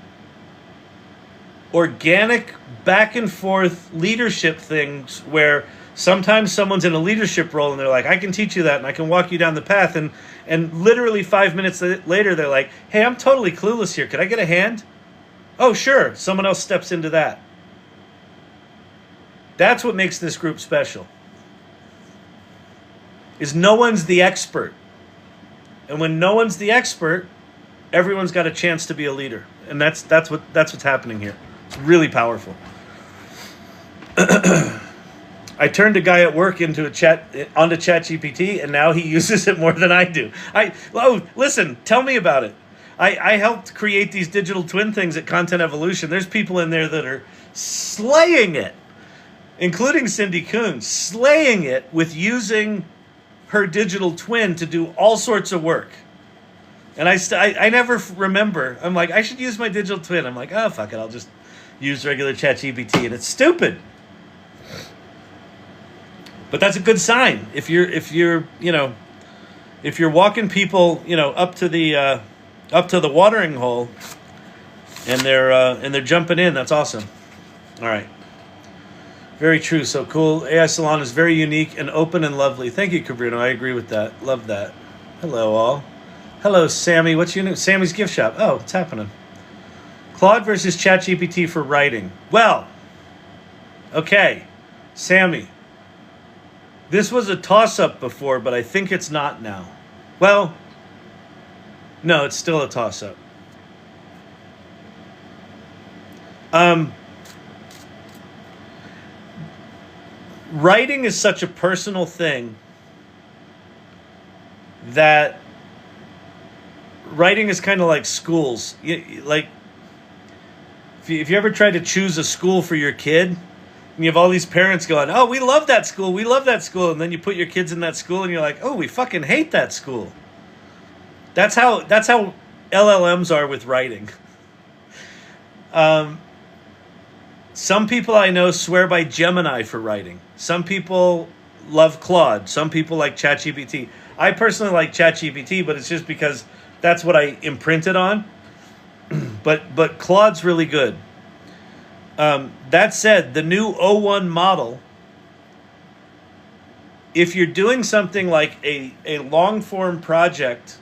organic back and forth leadership things where sometimes someone's in a leadership role and they're like, I can teach you that and I can walk you down the path. And literally 5 minutes later, they're like, hey, I'm totally clueless here. Could I get a hand? Oh, sure. Someone else steps into that. That's what makes this group special. Is no one's the expert. And when no one's the expert, everyone's got a chance to be a leader. And that's what's happening here. It's really powerful. I turned a guy at work onto ChatGPT, and now he uses it more than I do. Listen, tell me about it. I helped create these digital twin things at Content Evolution. There's people in there that are slaying it, including Cindy Kuhn, slaying it with using her digital twin to do all sorts of work. And I never remember. I'm like, I should use my digital twin. I'm like, oh, fuck it. I'll just use regular ChatGPT. And it's stupid. But that's a good sign. If you're walking people, up to the watering hole and they're jumping in, that's awesome. All right. Very true. So cool. Ai Salon is very unique and open and lovely. Thank you, Cabrino. I agree with that. Love that. Hello, all. Hello, Sammy. What's your name? Sammy's Gift Shop. Oh, what's happening? Claude versus ChatGPT for writing. Well, okay, Sammy. This was a toss-up before, but I think it's not now. Well, no, it's still a toss-up. Writing is such a personal thing that writing is kind of like schools. Like, if you ever tried to choose a school for your kid, and you have all these parents going, oh, we love that school, we love that school, and then you put your kids in that school, and you're like, oh, we fucking hate that school. That's how LLMs are with writing. Some people I know swear by Gemini for writing. Some people love Claude. Some people like ChatGPT. I personally like ChatGPT, but it's just because that's what I imprinted on. But Claude's really good. That said, the new O1 model, if you're doing something like a long-form project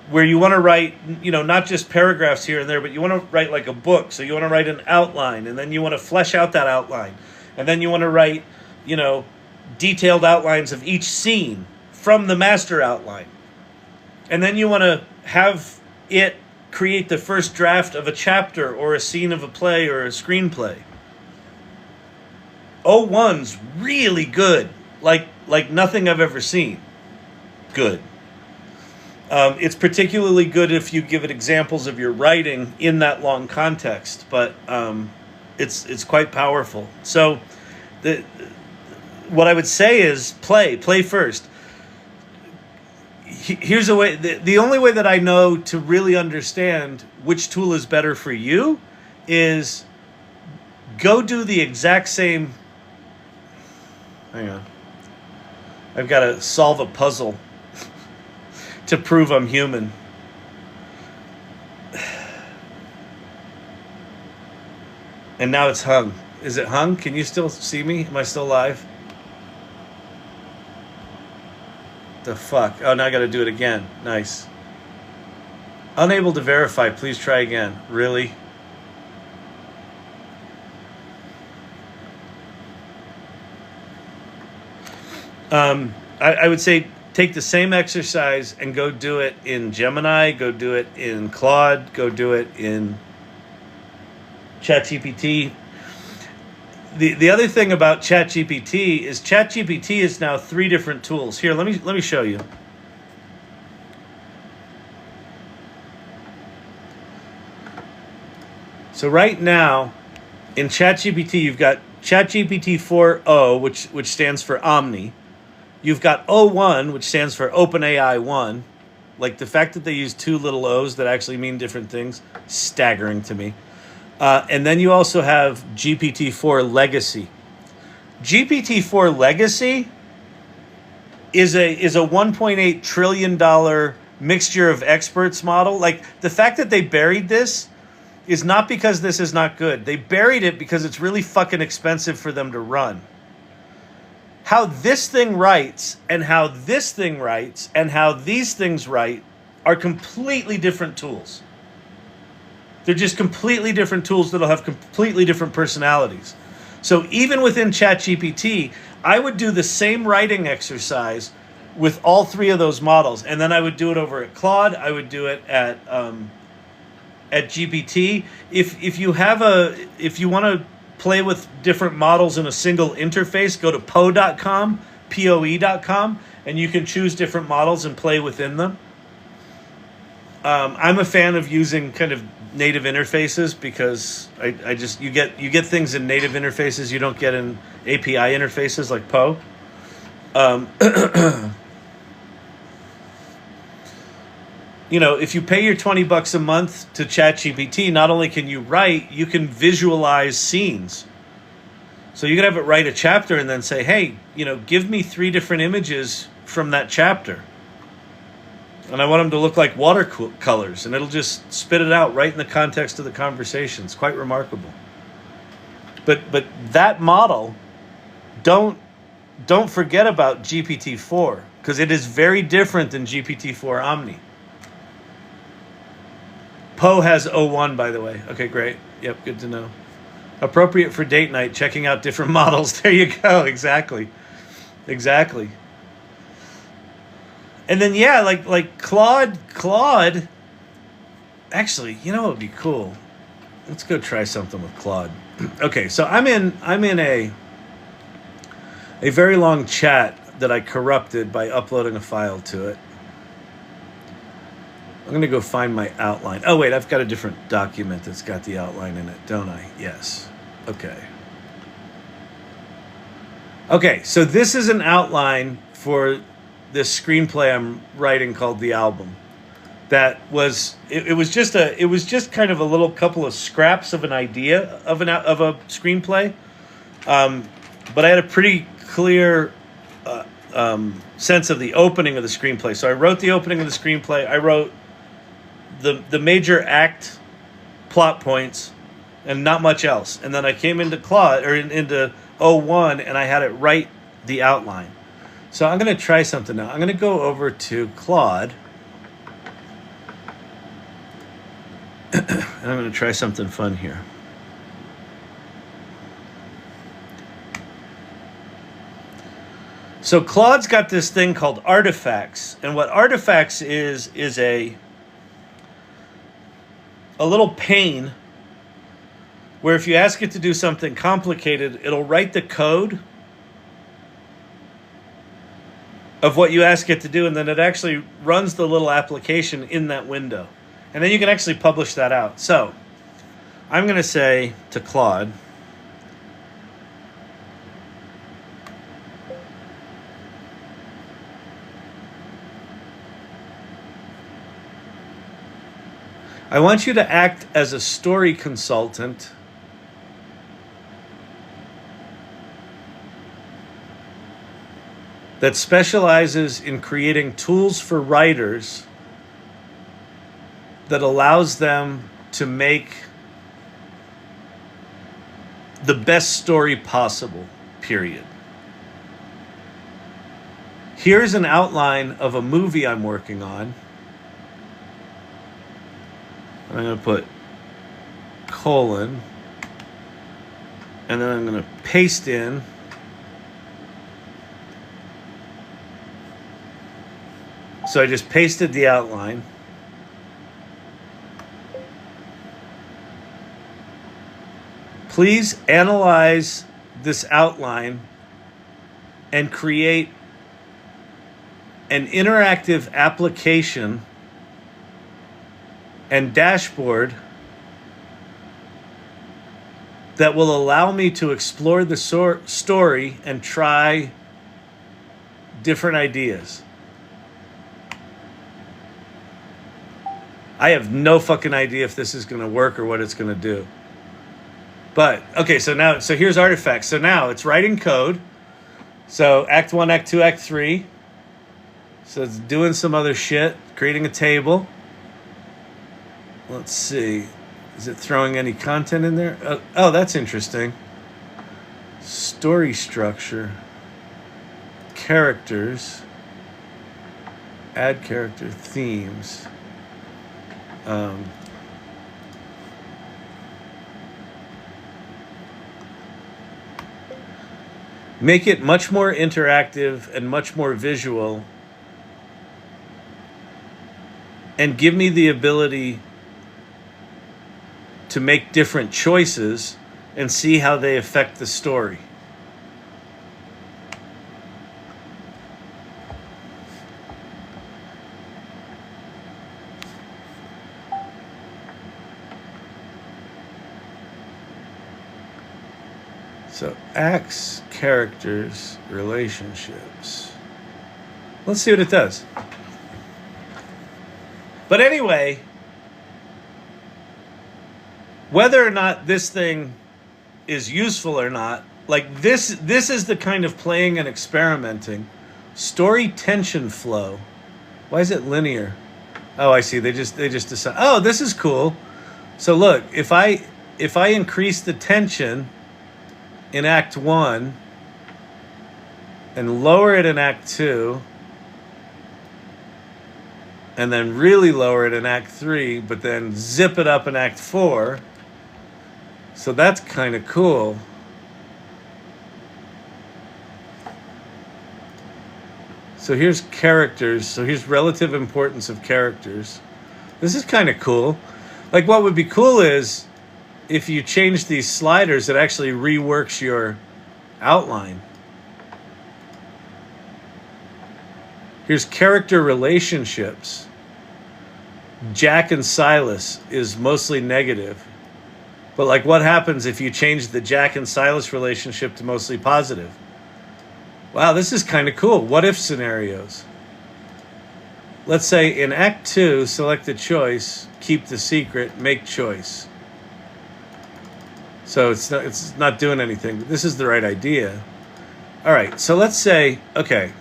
where you want to write, not just paragraphs here and there, but you want to write like a book. So you want to write an outline, and then you want to flesh out that outline. And then you want to write, detailed outlines of each scene from the master outline. And then you want to have it create the first draft of a chapter or a scene of a play or a screenplay. O1's really good, like nothing I've ever seen. Good. It's particularly good if you give it examples of your writing in that long context, but it's quite powerful. So what I would say is play first. Here's a way, the only way that I know to really understand which tool is better for you is go do the exact same. Hang on. I've got to solve a puzzle to prove I'm human. And now it's hung. Is it hung? Can you still see me? Am I still live? The fuck? Oh, now I gotta do it again. Nice. Unable to verify. Please try again. Really? I would say take the same exercise and go do it in Gemini, go do it in Claude, go do it in ChatGPT. The other thing about ChatGPT is now 3 different tools. Here, let me show you. So right now in ChatGPT you've got ChatGPT 4o, which stands for Omni. You've got O1, which stands for OpenAI 1. Like the fact that they use 2 little O's that actually mean different things, staggering to me. And then you also have GPT-4 Legacy. GPT-4 Legacy is a $1.8 trillion mixture of experts model. Like the fact that they buried this is not because this is not good. They buried it because it's really fucking expensive for them to run. How this thing writes and how this thing writes and how these things write are completely different tools. They're just completely different tools that'll have completely different personalities. So even within ChatGPT, I would do the same writing exercise with all 3 of those models, and then I would do it over at Claude. I would do it at GPT. If you want to play with different models in a single interface, go to poe.com, poe.com, and you can choose different models and play within them. I'm a fan of using kind of native interfaces because I just you get things in native interfaces you don't get in API interfaces like Poe. You know, if you pay your $20 a month to ChatGPT, not only can you write, you can visualize scenes. So you can have it write a chapter and then say, hey, you know, give me 3 different images from that chapter. And I want them to look like watercolors, and it'll just spit it out right in the context of the conversation. It's quite remarkable. But that model, don't forget about GPT-4, because it is very different than GPT-4 Omni. Poe has O1, by the way. Okay, great. Yep, good to know. Appropriate for date night, checking out different models. There you go. Exactly. And then, yeah, like Claude. Actually, you know what would be cool? Let's go try something with Claude. Okay, so I'm in a very long chat that I corrupted by uploading a file to it. I'm going to go find my outline. Oh, wait, I've got a different document that's got the outline in it, don't I? Yes. Okay. Okay, so this is an outline for this screenplay I'm writing called The Album. That was, it was just kind of a little couple of scraps of an idea of a screenplay. But I had a pretty clear sense of the opening of the screenplay. So I wrote the opening of the screenplay. I wrote the major act plot points and not much else. And then I came into Claude or into O1 and I had it write the outline. So I'm going to try something now. I'm going to go over to Claude and I'm going to try something fun here. So Claude's got this thing called Artifacts, and what Artifacts is a little pane where if you ask it to do something complicated, it'll write the code of what you ask it to do, and then it actually runs the little application in that window. And then you can actually publish that out. So I'm going to say to Claude, I want you to act as a story consultant that specializes in creating tools for writers that allows them to make the best story possible, period. Here's an outline of a movie I'm working on. I'm going to put colon, and then I'm going to paste in so I just pasted the outline. Please analyze this outline and create an interactive application and dashboard that will allow me to explore the story and try different ideas. I have no fucking idea if this is going to work or what it's going to do. But, okay, so here's Artifacts. So now it's writing code. So Act 1, Act 2, Act 3. So it's doing some other shit, creating a table. Let's see. Is it throwing any content in there? Oh, that's interesting. Story structure. Characters. Add character themes. Make it much more interactive and much more visual, and give me the ability to make different choices and see how they affect the story. So acts, characters, relationships. Let's see what it does. But anyway, whether or not this thing is useful or not, like this is the kind of playing and experimenting. Story tension flow. Why is it linear? Oh, I see. They just decide. Oh, this is cool. So look, if I increase the tension in Act 1 and lower it in Act 2 and then really lower it in Act 3, but then zip it up in Act 4. So that's kind of cool. So here's characters. So here's relative importance of characters. This is kind of cool. Like what would be cool is if you change these sliders, it actually reworks your outline. Here's character relationships. Jack and Silas is mostly negative. But like what happens if you change the Jack and Silas relationship to mostly positive? Wow, this is kind of cool. What if scenarios? Let's say in Act 2, select a choice, keep the secret, make choice. So it's not doing anything. But this is the right idea. All right, so let's say, okay,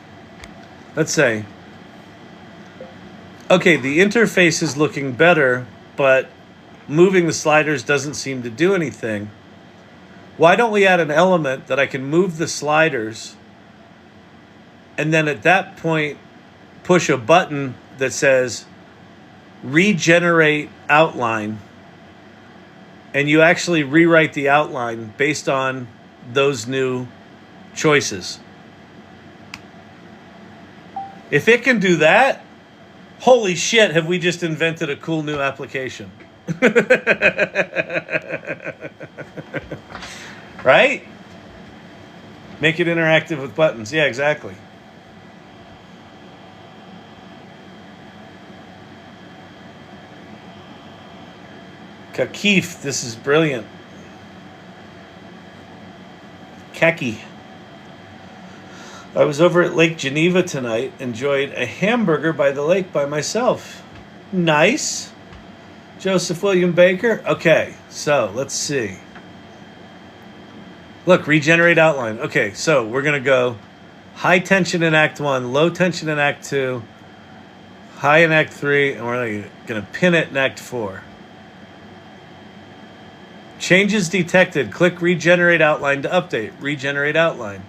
the interface is looking better, but moving the sliders doesn't seem to do anything. Why don't we add an element that I can move the sliders and then at that point push a button that says regenerate outline, and you actually rewrite the outline based on those new choices. If it can do that, holy shit, have we just invented a cool new application. Right? Make it interactive with buttons. Yeah, exactly. Kakif, this is brilliant. Kaki. I was over at Lake Geneva tonight. Enjoyed a hamburger by the lake by myself. Nice. Joseph William Baker. Okay, so let's see. Look, regenerate outline. Okay, so we're going to go high tension in Act 1, low tension in Act 2, high in Act 3, and we're going to pin it in Act 4. Changes detected. Click regenerate outline to update. Regenerate outline.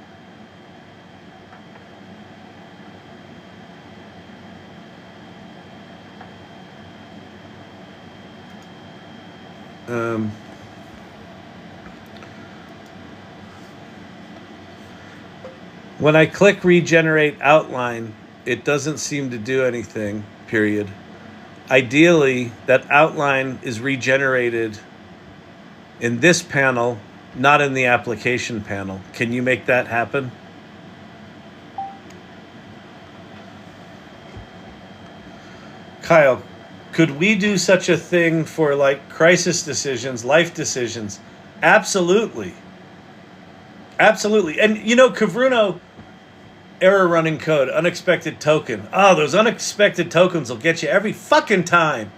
When I click regenerate outline, it doesn't seem to do anything, period. Ideally, that outline is regenerated in this panel, not in the application panel. Can you make that happen? Kyle, could we do such a thing for like crisis decisions, life decisions? Absolutely. Absolutely. And you know, Kavruno, error running code, unexpected token. Oh, those unexpected tokens will get you every fucking time.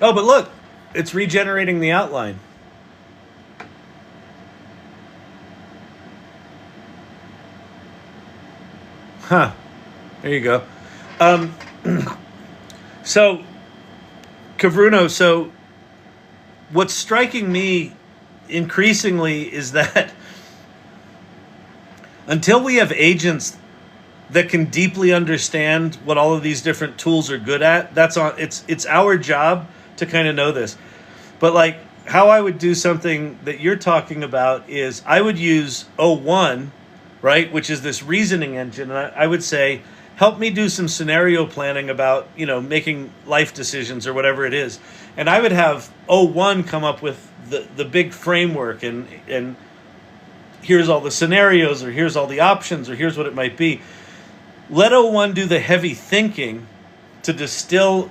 Oh, but look, it's regenerating the outline. Huh. There you go. So, Kavruno, so what's striking me increasingly is that until we have agents that can deeply understand what all of these different tools are good at, it's our job to kind of know this. But like how I would do something that you're talking about is I would use O1, right, which is this reasoning engine, and I would say, help me do some scenario planning about, you know, making life decisions or whatever it is. And I would have O1 come up with the big framework and here's all the scenarios, or here's all the options, or here's what it might be. Let O1 do the heavy thinking to distill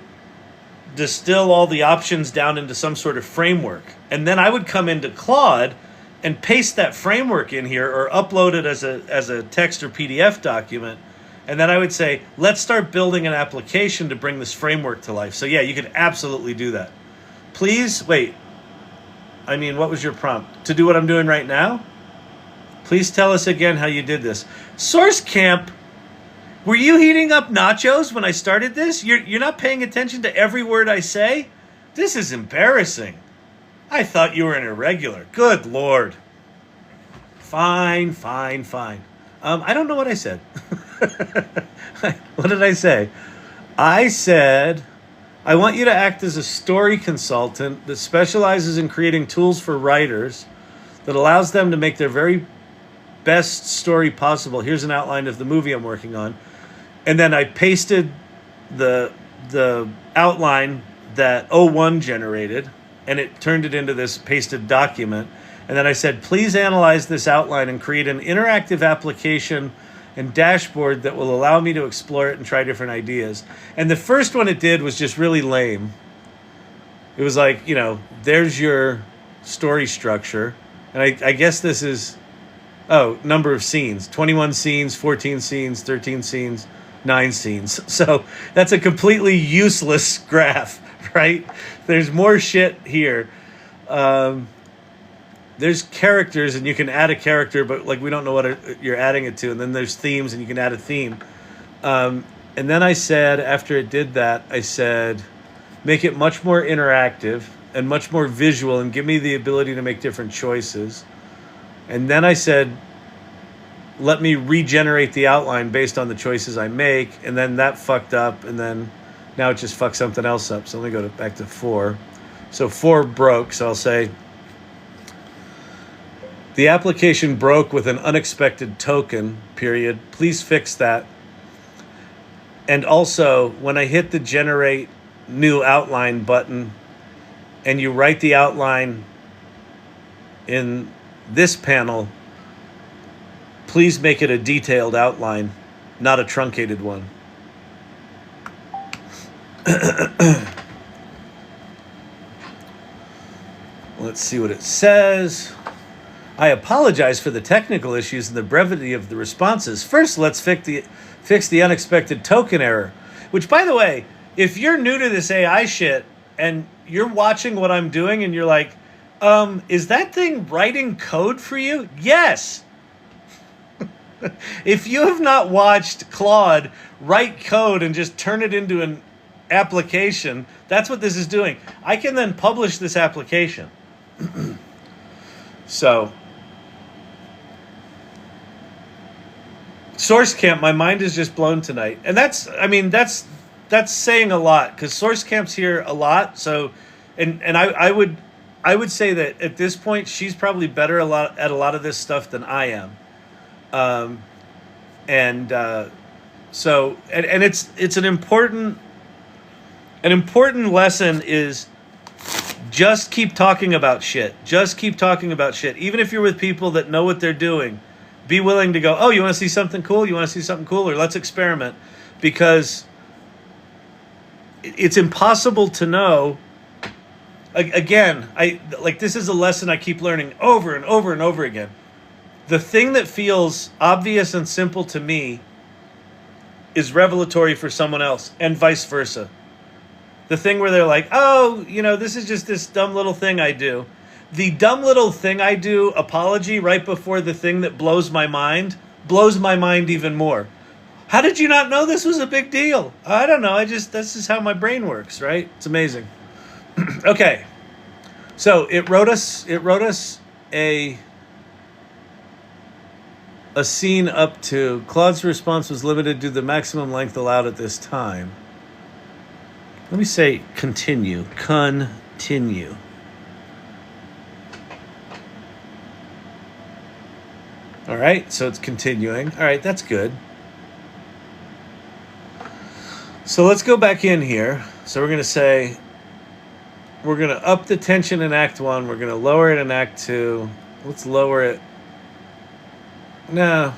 all the options down into some sort of framework. And then I would come into Claude and paste that framework in here, or upload it as a text or PDF document. And then I would say, let's start building an application to bring this framework to life. So yeah, you could absolutely do that. Please, wait. I mean, what was your prompt? To do what I'm doing right now? Please tell us again how you did this. Source Camp, were you heating up nachos when I started this? You're not paying attention to every word I say? This is embarrassing. I thought you were an irregular. Good Lord. Fine. I don't know what I said. What did I say? I said, I want you to act as a story consultant that specializes in creating tools for writers that allows them to make their very best story possible. Here's an outline of the movie I'm working on. And then I pasted the outline that O1 generated, and it turned it into this pasted document. And then I said, please analyze this outline and create an interactive application and dashboard that will allow me to explore it and try different ideas. And the first one it did was just really lame. It was like, you know, there's your story structure. And I guess this is, number of scenes. 21 scenes, 14 scenes, 13 scenes, 9 scenes. So that's a completely useless graph, right? There's more shit here. There's characters, and you can add a character, but like we don't know what you're adding it to. And then there's themes, and you can add a theme. And then I said, after it did that, I said, make it much more interactive and much more visual, and give me the ability to make different choices. And then I said, let me regenerate the outline based on the choices I make. And then that fucked up, and then now it just fucked something else up. So let me go back to 4. So 4 broke, so I'll say, the application broke with an unexpected token, period. Please fix that. And also, when I hit the generate new outline button and you write the outline in this panel, please make it a detailed outline, not a truncated one. Let's see what it says. I apologize for the technical issues and the brevity of the responses. First, let's fix the unexpected token error. Which, by the way, if you're new to this AI shit and you're watching what I'm doing and you're like, is that thing writing code for you? Yes. If you have not watched Claude write code and just turn it into an application, that's what this is doing. I can then publish this application. So, Source Camp, my mind is just blown tonight. And that's saying a lot, because Source Camp's here a lot. So, and I would say that at this point, she's probably better at a lot of this stuff than I am. So it's an important lesson is just keep talking about shit. Just keep talking about shit. Even if you're with people that know what they're doing, be willing to go, oh, you want to see something cool? You want to see something cooler? Let's experiment. Because it's impossible to know. Again, this is a lesson I keep learning over and over and over again. The thing that feels obvious and simple to me is revelatory for someone else, and vice versa. The thing where they're like, oh, this is just this dumb little thing I do. The dumb little thing I do apology right before the thing that blows my mind even more. How did you not know this was a big deal? I don't know. This is how my brain works, right? It's amazing. Okay. So it wrote us a scene up to Claude's response was limited to the maximum length allowed at this time. Let me say continue. Continue. All right, so it's continuing. All right, that's good. So let's go back in here. So we're going to say, we're going to up the tension in Act 1. We're going to lower it in Act 2. Let's lower it. No,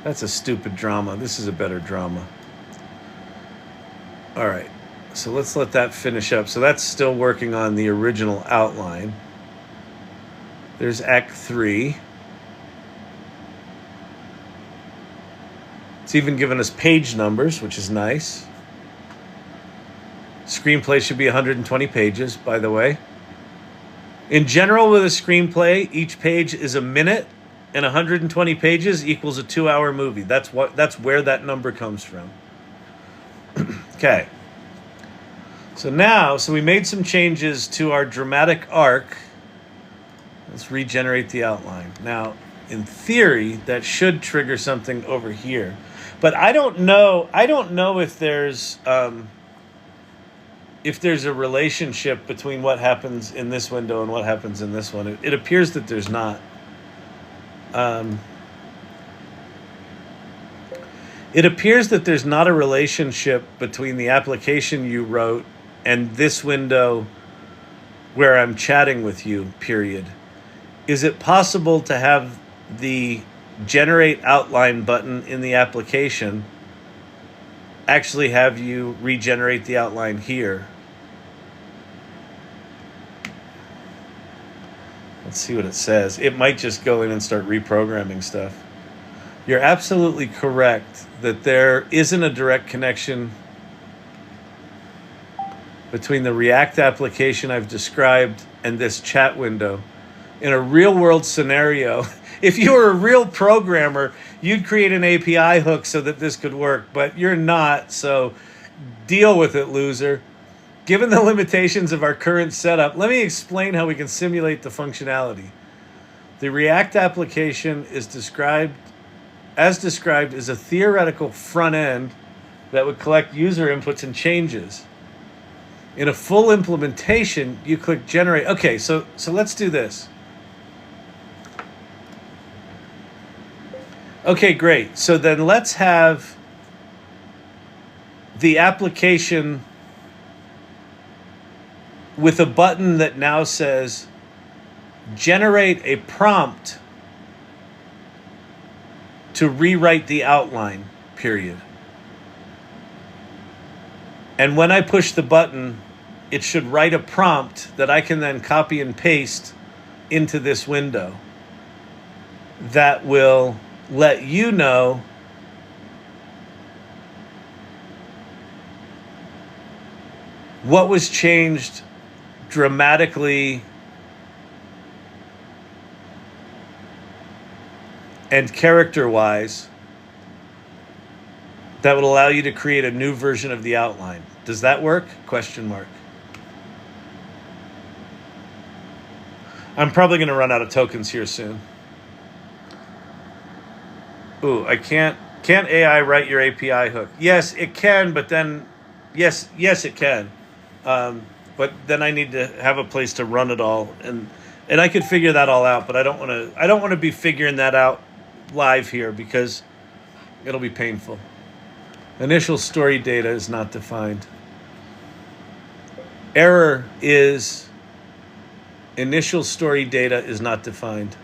that's a stupid drama. This is a better drama. All right, so let's let that finish up. So that's still working on the original outline. There's Act 3. It's even given us page numbers, which is nice. Screenplay should be 120 pages, by the way. In general, with a screenplay, each page is a minute, and 120 pages equals a 2-hour movie. That's where that number comes from. Okay. So we made some changes to our dramatic arc. Let's regenerate the outline. Now, in theory, that should trigger something over here. But I don't know if there's a relationship between what happens in this window and what happens in this one. It appears that there's not. It appears that there's not a relationship between the application you wrote and this window where I'm chatting with you, period. Is it possible to have the generate outline button in the application actually have you regenerate the outline here? Let's see what it says. It might just go in and start reprogramming stuff. You're absolutely correct that there isn't a direct connection between the React application I've described and this chat window. In a real-world scenario, if you were a real programmer, you'd create an API hook so that this could work, but you're not, so deal with it, loser. Given the limitations of our current setup, let me explain how we can simulate the functionality. The React application is described as a theoretical front end that would collect user inputs and changes. In a full implementation, you click generate. Okay, so let's do this. Okay, great. So then let's have the application with a button that now says generate a prompt to rewrite the outline, period. And when I push the button, it should write a prompt that I can then copy and paste into this window that will let you know what was changed dramatically and character-wise that would allow you to create a new version of the outline. Does that work? Question mark. I'm probably going to run out of tokens here soon. Ooh, I can't AI write your API hook? Yes, it can, but then, yes, it can. But then I need to have a place to run it all, and I could figure that all out. But I don't want to be figuring that out live here because it'll be painful. Initial story data is not defined. Error is initial story data is not defined.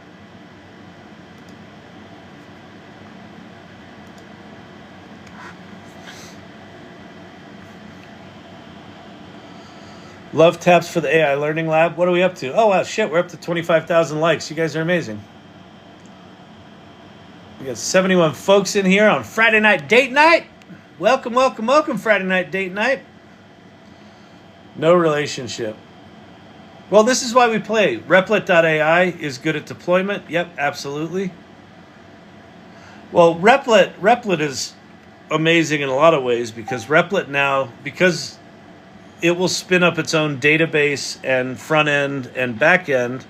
Love taps for the AI Learning Lab. What are we up to? Oh, wow, shit, we're up to 25,000 likes. You guys are amazing. We got 71 folks in here on Friday night date night. Welcome, welcome, welcome, Friday night date night. No relationship. Well, this is why we play. Replit.ai is good at deployment. Yep, absolutely. Well, Replit is amazing in a lot of ways because Replit now, because it will spin up its own database and front end and back end.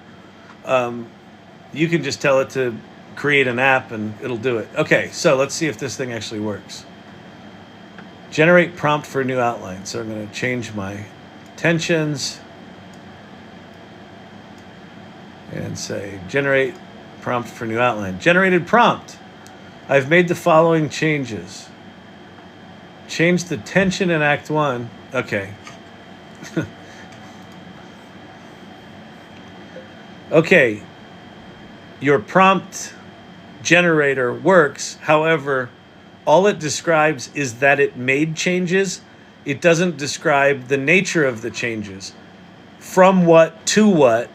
You can just tell it to create an app and it'll do it. Okay, so let's see if this thing actually works. Generate prompt for a new outline. So I'm going to change my tensions and say generate prompt for new outline. Generated prompt. I've made the following changes. Change the tension in Act 1. Okay. Okay, your prompt generator works. However, all it describes is that it made changes. It doesn't describe the nature of the changes. From what to what.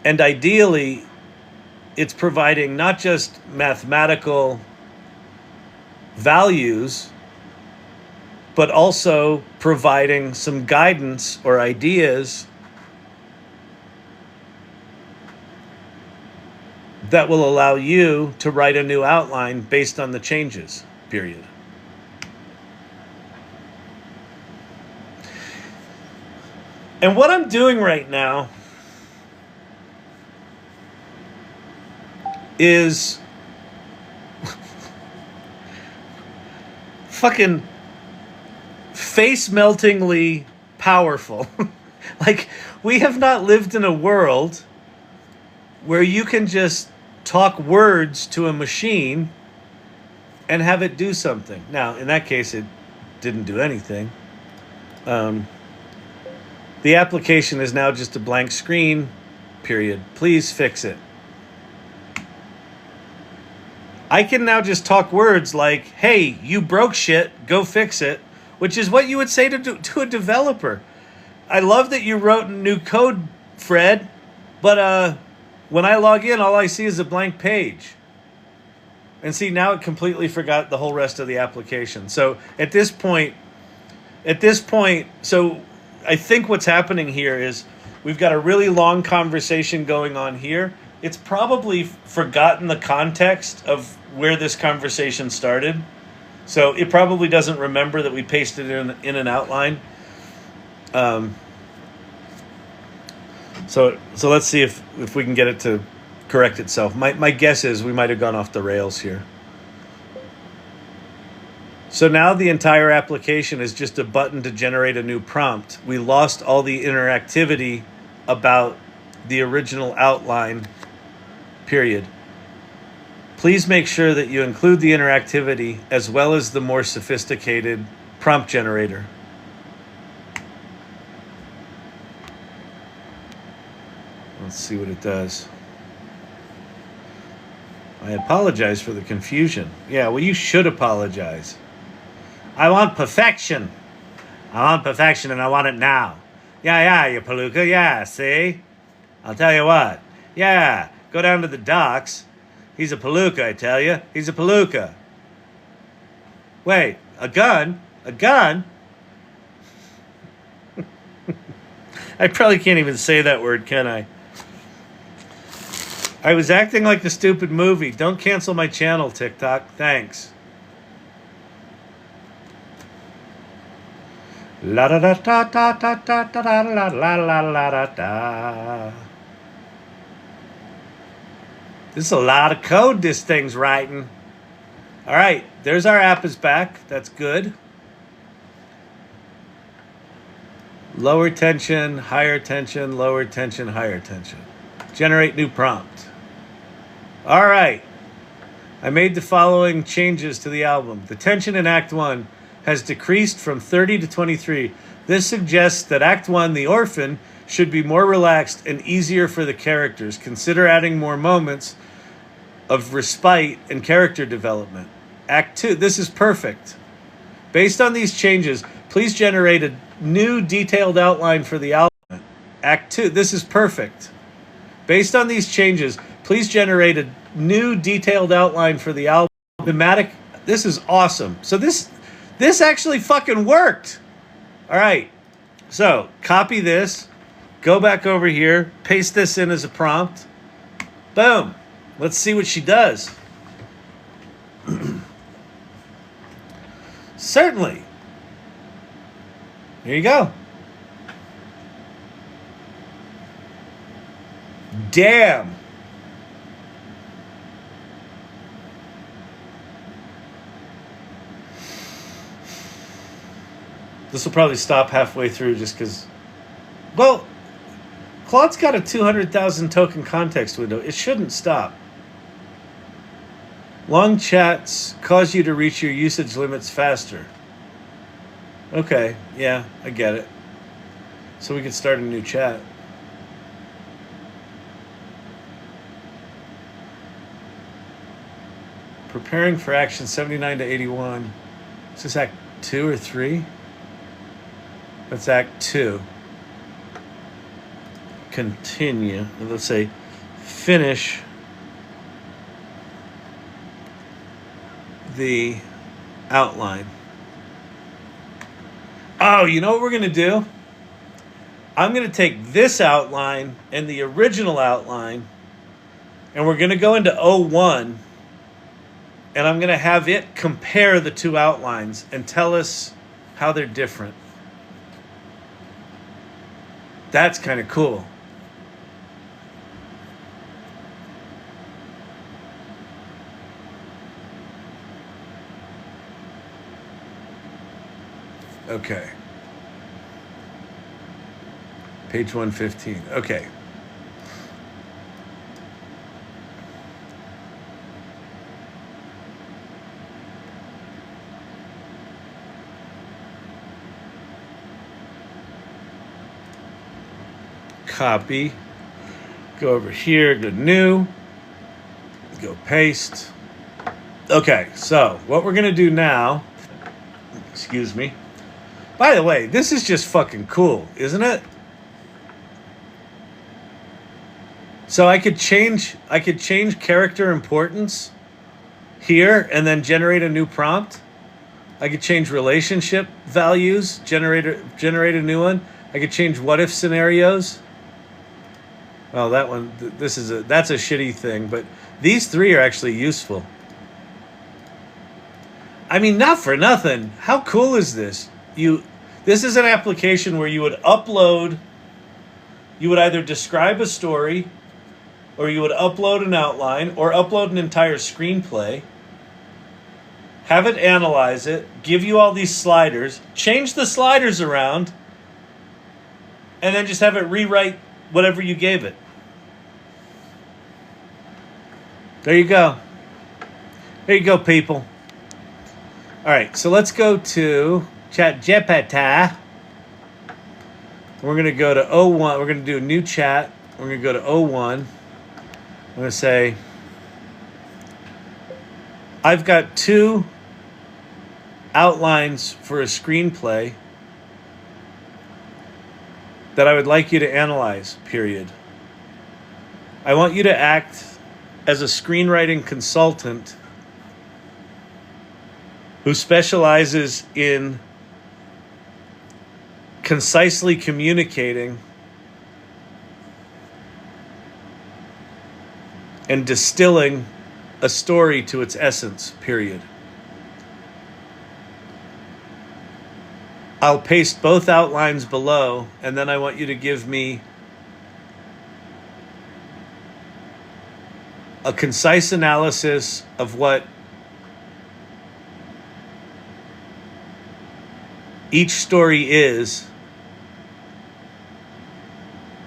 And ideally, it's providing not just mathematical values, but also providing some guidance or ideas that will allow you to write a new outline based on the changes, period. And what I'm doing right now is fucking face-meltingly powerful. Like, we have not lived in a world where you can just talk words to a machine and have it do something. Now, in that case, it didn't do anything. The application is now just a blank screen, period. Please fix it. I can now just talk words like, hey, you broke shit, go fix it, which is what you would say to a developer. I love that you wrote new code, Fred, but when I log in, all I see is a blank page. And see, now it completely forgot the whole rest of the application. So at this point, so I think what's happening here is we've got a really long conversation going on here. It's probably forgotten the context of where this conversation started. So it probably doesn't remember that we pasted it in an outline. So let's see if we can get it to correct itself. My guess is we might have gone off the rails here. So now the entire application is just a button to generate a new prompt. We lost all the interactivity about the original outline, period. Please make sure that you include the interactivity as well as the more sophisticated prompt generator. Let's see what it does. I apologize for the confusion. Yeah, well, you should apologize. I want perfection. I want perfection and I want it now. Yeah, you palooka. Yeah, see? I'll tell you what. Yeah, go down to the docks. He's a palooka, I tell you. He's a palooka. Wait, a gun? A gun? I probably can't even say that word, can I? I was acting like the stupid movie. Don't cancel my channel, TikTok. Thanks. La da da da da da da da la la la la da da. This is a lot of code this thing's writing. All right, there's our app is back. That's good. Lower tension, higher tension, lower tension, higher tension. Generate new prompt. All right. I made the following changes to the album. The tension in Act 1 has decreased from 30 to 23. This suggests that Act 1, The Orphan, should be more relaxed and easier for the characters. Consider adding more moments of respite and character development. Act 2, this is perfect. Based on these changes, please generate a new detailed outline for the album. Act 2, this is perfect. Based on these changes, please generate a new detailed outline for the album. Thematic, this is awesome. So this actually fucking worked. All right, so copy this, go back over here, paste this in as a prompt. Boom. Let's see what she does. Certainly. Here you go. Damn. This will probably stop halfway through just because... Well, Claude's got a 200,000 token context window. It shouldn't stop. Long chats cause you to reach your usage limits faster. Okay, yeah, I get it. So we can start a new chat. Preparing for action 79 to 81. Is this Act 2 or 3? That's Act 2. Continue. Let's say finish the outline. Oh, you know what we're going to do? I'm going to take this outline and the original outline, and we're going to go into 01, and I'm going to have it compare the two outlines and tell us how they're different. That's kind of cool. Okay. Page 115. Okay. Copy. Go over here, go new. Go paste. Okay, so what we're going to do now, excuse me. By the way, this is just fucking cool, isn't it? So I could change character importance here and then generate a new prompt. I could change relationship values, generate a new one. I could change what if scenarios. Well, that one, that's a shitty thing, but these three are actually useful. I mean, not for nothing. How cool is this? This is an application where you would upload, you would either describe a story, or you would upload an outline, or upload an entire screenplay, have it analyze it, give you all these sliders, change the sliders around, and then just have it rewrite whatever you gave it. There you go. There you go, people. All right, so let's go to ChatGPT. We're going to go to 01. We're going to do a new chat. We're going to go to 01. I'm going to say, I've got 2 outlines for a screenplay that I would like you to analyze, period. I want you to act as a screenwriting consultant who specializes in concisely communicating and distilling a story to its essence, period. I'll paste both outlines below, and then I want you to give me a concise analysis of what each story is,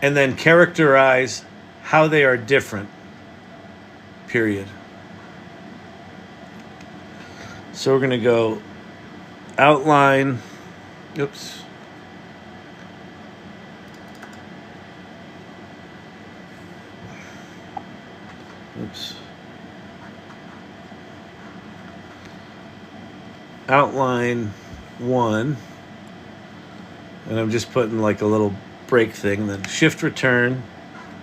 and then characterize how they are different, period. So we're going to go outline, oops. Outline 1, and I'm just putting like a little break thing, then shift return,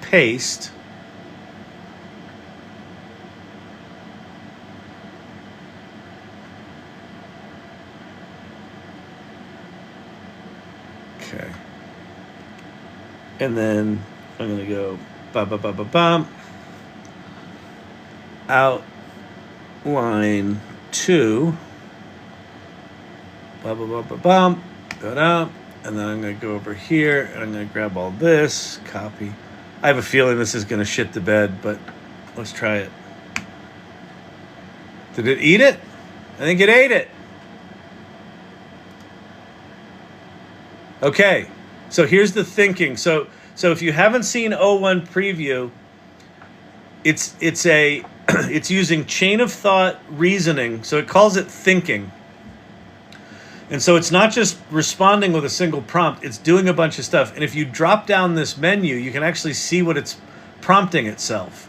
paste. Okay. And then I'm going to go bum. Outline 2. Go down. And then I'm going to go over here and I'm going to grab all this, copy. I have a feeling this is going to shit the bed, but let's try it. Did it eat it? I think it ate it. Okay, so here's the thinking. So if you haven't seen O1 preview, it's using chain of thought reasoning. So it calls it thinking. And so it's not just responding with a single prompt, it's doing a bunch of stuff. And if you drop down this menu, you can actually see what it's prompting itself.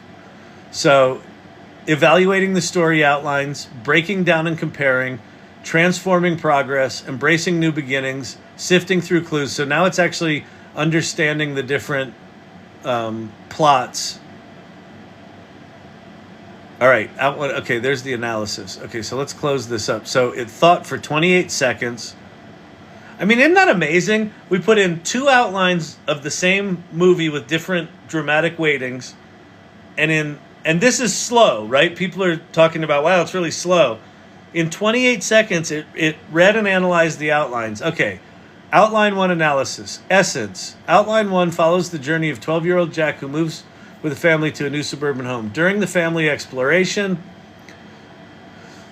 So evaluating the story outlines, breaking down and comparing, transforming progress, embracing new beginnings, sifting through clues. So now it's actually understanding the different plots. All right, outline. Okay, there's the analysis. Okay, so let's close this up. So it thought for 28 seconds. I mean, isn't that amazing? We put in 2 outlines of the same movie with different dramatic weightings, and this is slow, right? People are talking about, wow, it's really slow. In 28 seconds, it read and analyzed the outlines. Okay, outline 1 analysis. Essence. Outline 1 follows the journey of 12-year-old Jack who moves with a family to a new suburban home. During the family exploration,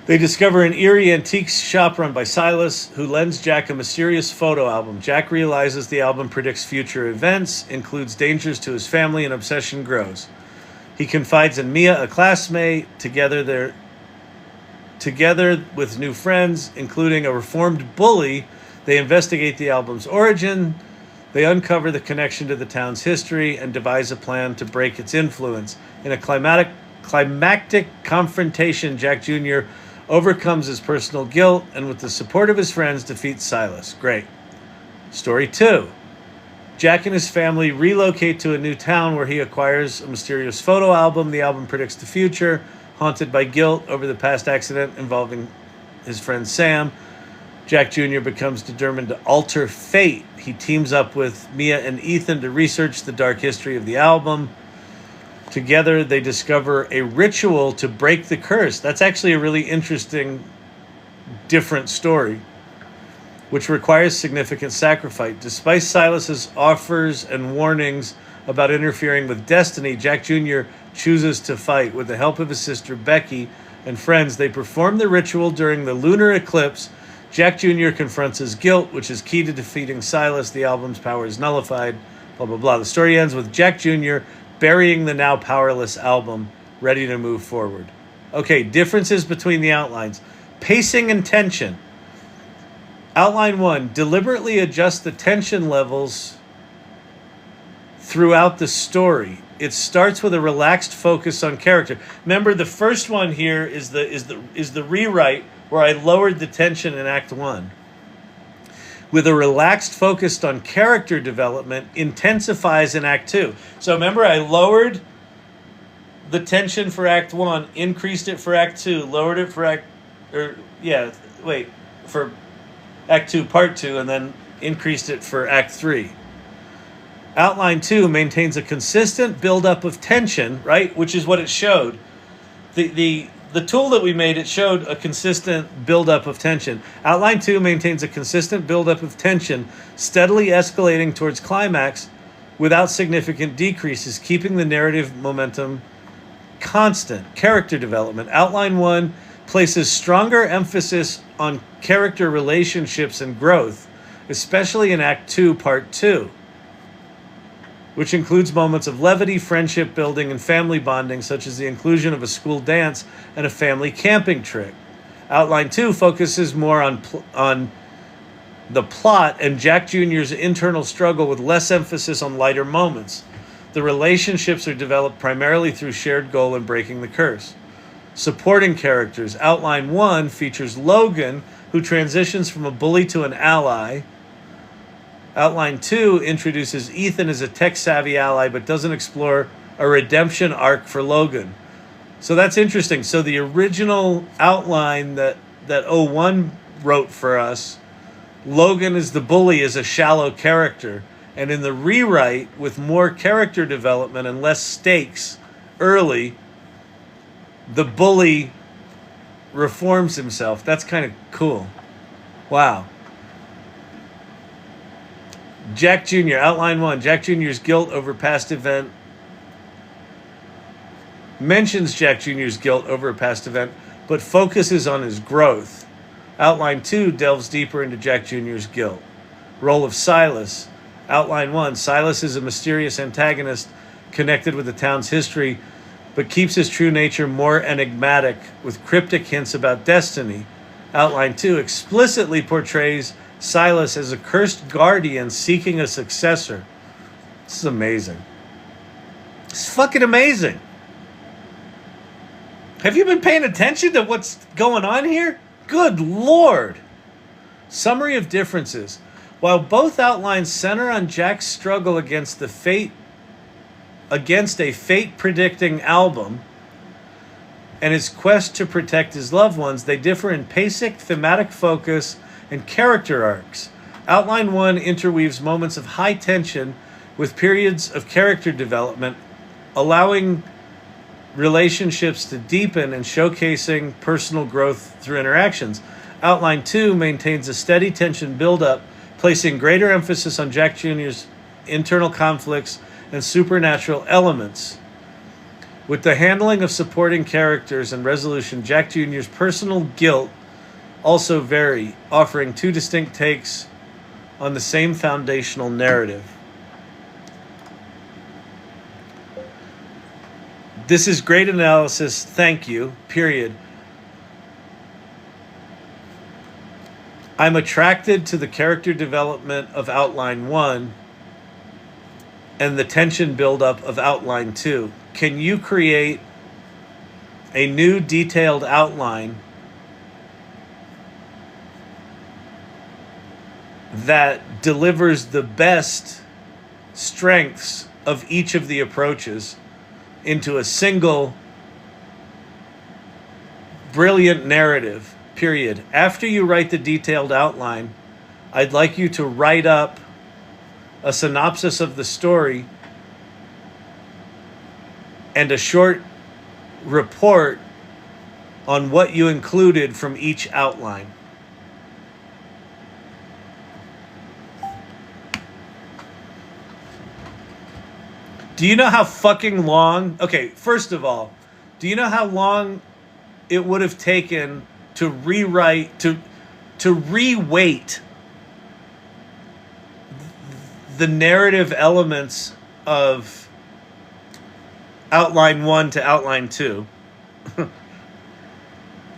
they discover an eerie antique shop run by Silas, who lends Jack a mysterious photo album. Jack realizes the album predicts future events, includes dangers to his family, and obsession grows. He confides in Mia, a classmate. Together with new friends, including a reformed bully, they investigate the album's origin. They uncover the connection to the town's history and devise a plan to break its influence. In a climactic confrontation, Jack Jr. overcomes his personal guilt and, with the support of his friends, defeats Silas. Great. Story 2. Jack and his family relocate to a new town where he acquires a mysterious photo album. The album predicts the future, haunted by guilt over the past accident involving his friend Sam. Jack Jr. becomes determined to alter fate. He teams up with Mia and Ethan to research the dark history of the album. Together, they discover a ritual to break the curse. That's actually a really interesting, different story, which requires significant sacrifice. Despite Silas's offers and warnings about interfering with destiny, Jack Jr. chooses to fight. With the help of his sister Becky and friends, they perform the ritual during the lunar eclipse. Jack Jr. confronts his guilt, which is key to defeating Silas. The album's power is nullified, blah, blah, blah. The story ends with Jack Jr. burying the now powerless album, ready to move forward. Okay, differences between the outlines. Pacing and tension. Outline 1, deliberately adjust the tension levels throughout the story. It starts with a relaxed focus on character. Remember, the first one here is the rewrite, where I lowered the tension in Act 1. With a relaxed focus on character development, intensifies in Act 2. So remember, I lowered the tension for Act 1, increased it for Act 2, lowered it for for Act 2, Part 2, and then increased it for Act 3. Outline 2 maintains a consistent buildup of tension, right, which is what it showed. The tool that we made, it showed a consistent buildup of tension. Outline 2 maintains a consistent buildup of tension, steadily escalating towards climax without significant decreases, keeping the narrative momentum constant. Character development. Outline 1 places stronger emphasis on character relationships and growth, especially in Act 2, Part 2, which includes moments of levity, friendship building, and family bonding, such as the inclusion of a school dance and a family camping trip. Outline 2 focuses more on the plot and Jack Jr.'s internal struggle with less emphasis on lighter moments. The relationships are developed primarily through shared goal and breaking the curse. Supporting characters. Outline 1 features Logan, who transitions from a bully to an ally. Outline 2 introduces Ethan as a tech-savvy ally, but doesn't explore a redemption arc for Logan. So that's interesting. So the original outline that O1 wrote for us, Logan as the bully is a shallow character. And in the rewrite, with more character development and less stakes early, the bully reforms himself. That's kind of cool. Wow. Jack Jr., Outline 1. Jack Jr.'s guilt over past event. Mentions Jack Jr.'s guilt over a past event, but focuses on his growth. Outline 2 delves deeper into Jack Jr.'s guilt. Role of Silas. Outline 1. Silas is a mysterious antagonist connected with the town's history, but keeps his true nature more enigmatic, with cryptic hints about destiny. Outline 2 explicitly portrays Silas as a cursed guardian seeking a successor. This is amazing. It's fucking amazing. Have you been paying attention to what's going on here? Good Lord. Summary of differences. While both outlines center on Jack's struggle against a fate-predicting album and his quest to protect his loved ones, they differ in basic thematic focus and character arcs. Outline 1 interweaves moments of high tension with periods of character development, allowing relationships to deepen and showcasing personal growth through interactions. Outline 2 maintains a steady tension buildup, placing greater emphasis on Jack Jr.'s internal conflicts and supernatural elements. With the handling of supporting characters and resolution, Jack Jr.'s personal guilt also vary, offering two distinct takes on the same foundational narrative. This is great analysis. Thank you. Period. I'm attracted to the character development of Outline 1 and the tension buildup of Outline 2. Can you create a new detailed outline that delivers the best strengths of each of the approaches into a single brilliant narrative? Period. After you write the detailed outline, I'd like you to write up a synopsis of the story and a short report on what you included from each outline. Do you know how fucking long... Okay, first of all, do you know how long it would have taken to rewrite, to re-weight the narrative elements of Outline 1 to Outline 2?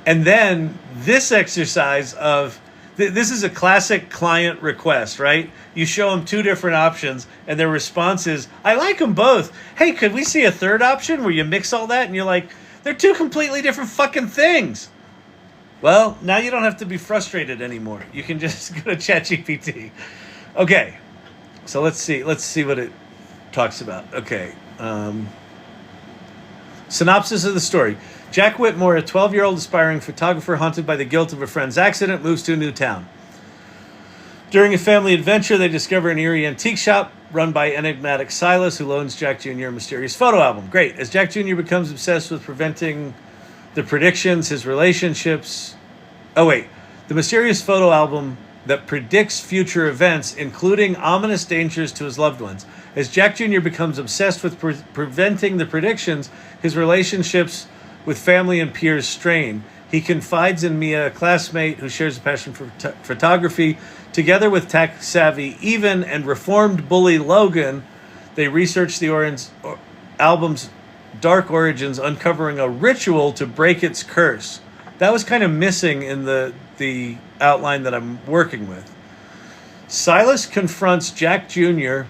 And then this exercise of... This is a classic client request, right? You show them two different options, and their response is, I like them both. Hey, could we see a third option where you mix all that? And you're like, they're two completely different fucking things. Well, now you don't have to be frustrated anymore. You can just go to ChatGPT. Okay, so let's see what it talks about. Okay, synopsis of the story. Jack Whitmore, a 12-year-old aspiring photographer haunted by the guilt of a friend's accident, moves to a new town. During a family adventure, they discover an eerie antique shop run by enigmatic Silas, who loans Jack Jr. a mysterious photo album. Great. As Jack Jr. becomes obsessed with preventing the predictions, his relationships... The mysterious photo album that predicts future events, including ominous dangers to his loved ones. As Jack Jr. becomes obsessed with preventing the predictions, his relationships with family and peers strain. He confides in Mia, a classmate who shares a passion for photography. Together with tech-savvy Even and reformed bully Logan, they research the album's dark origins, uncovering a ritual to break its curse. That was kind of missing in the outline that I'm working with. Silas confronts Jack Jr.,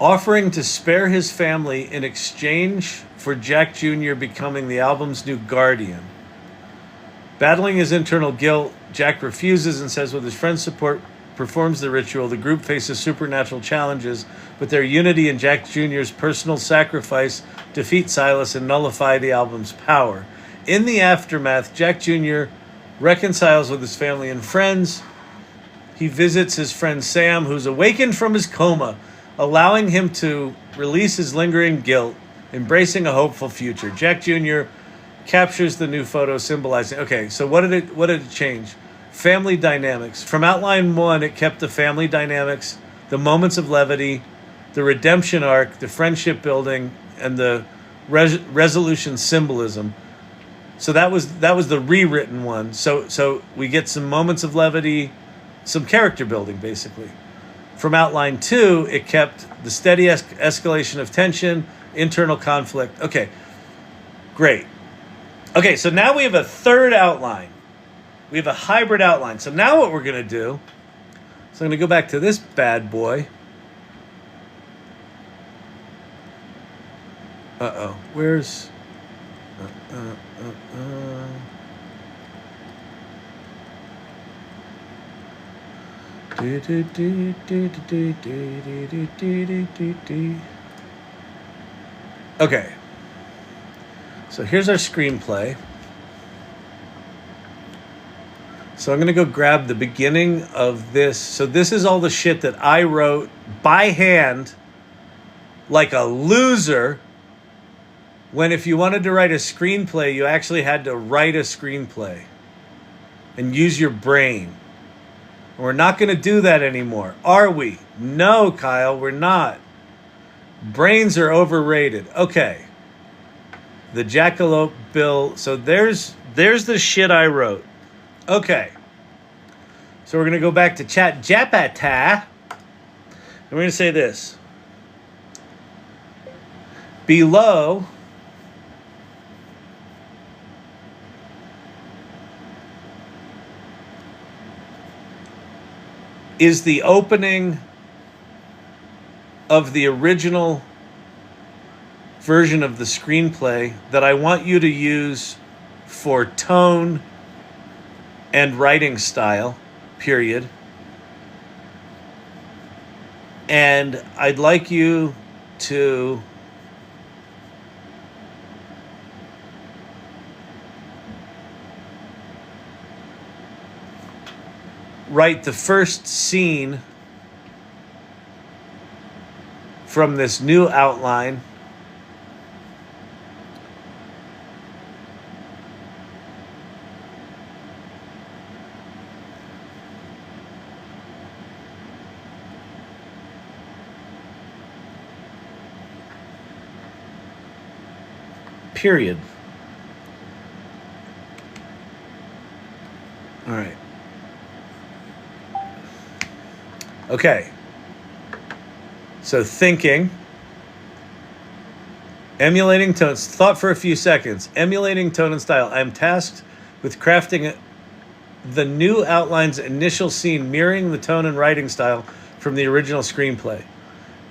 offering to spare his family in exchange for Jack Jr. becoming the album's new guardian. Battling his internal guilt, Jack refuses and says with his friend's support, performs the ritual. The group faces supernatural challenges, but their unity and Jack Jr.'s personal sacrifice defeat Silas and nullify the album's power. In the aftermath, Jack Jr. reconciles with his family and friends. He visits his friend Sam, who's awakened from his coma, allowing him to release his lingering guilt, embracing a hopeful future. Jack Jr. captures the new photo symbolizing... Okay, so what did it change? Family dynamics. From outline 1, it kept the family dynamics, the moments of levity, the redemption arc, the friendship building, and the resolution symbolism. So that was the rewritten one. So we get some moments of levity, some character building, basically. From outline 2, it kept the steady escalation of tension, internal conflict. Okay, great. Okay, so now we have a third outline. We have a hybrid outline. So now what we're going to do, so I'm going to go back to this bad boy. Uh-oh, where's... Okay, so here's our screenplay. So I'm going to go grab the beginning of this. So this is all the shit that I wrote by hand like a loser, when if you wanted to write a screenplay, you actually had to write a screenplay and use your brain. We're not going to do that anymore, are we? No, Kyle, we're not. Brains are overrated. Okay. The Jackalope Bill. So there's the shit I wrote. Okay. So we're going to go back to ChatGPT. And we're going to say this. Below is the opening of the original version of the screenplay that I want you to use for tone and writing style, period. And I'd like you to write the first scene from this new outline. Period. All right. Okay. So thinking, emulating tones, thought for a few seconds, emulating tone and style. I am tasked with crafting the new outline's initial scene, mirroring the tone and writing style from the original screenplay.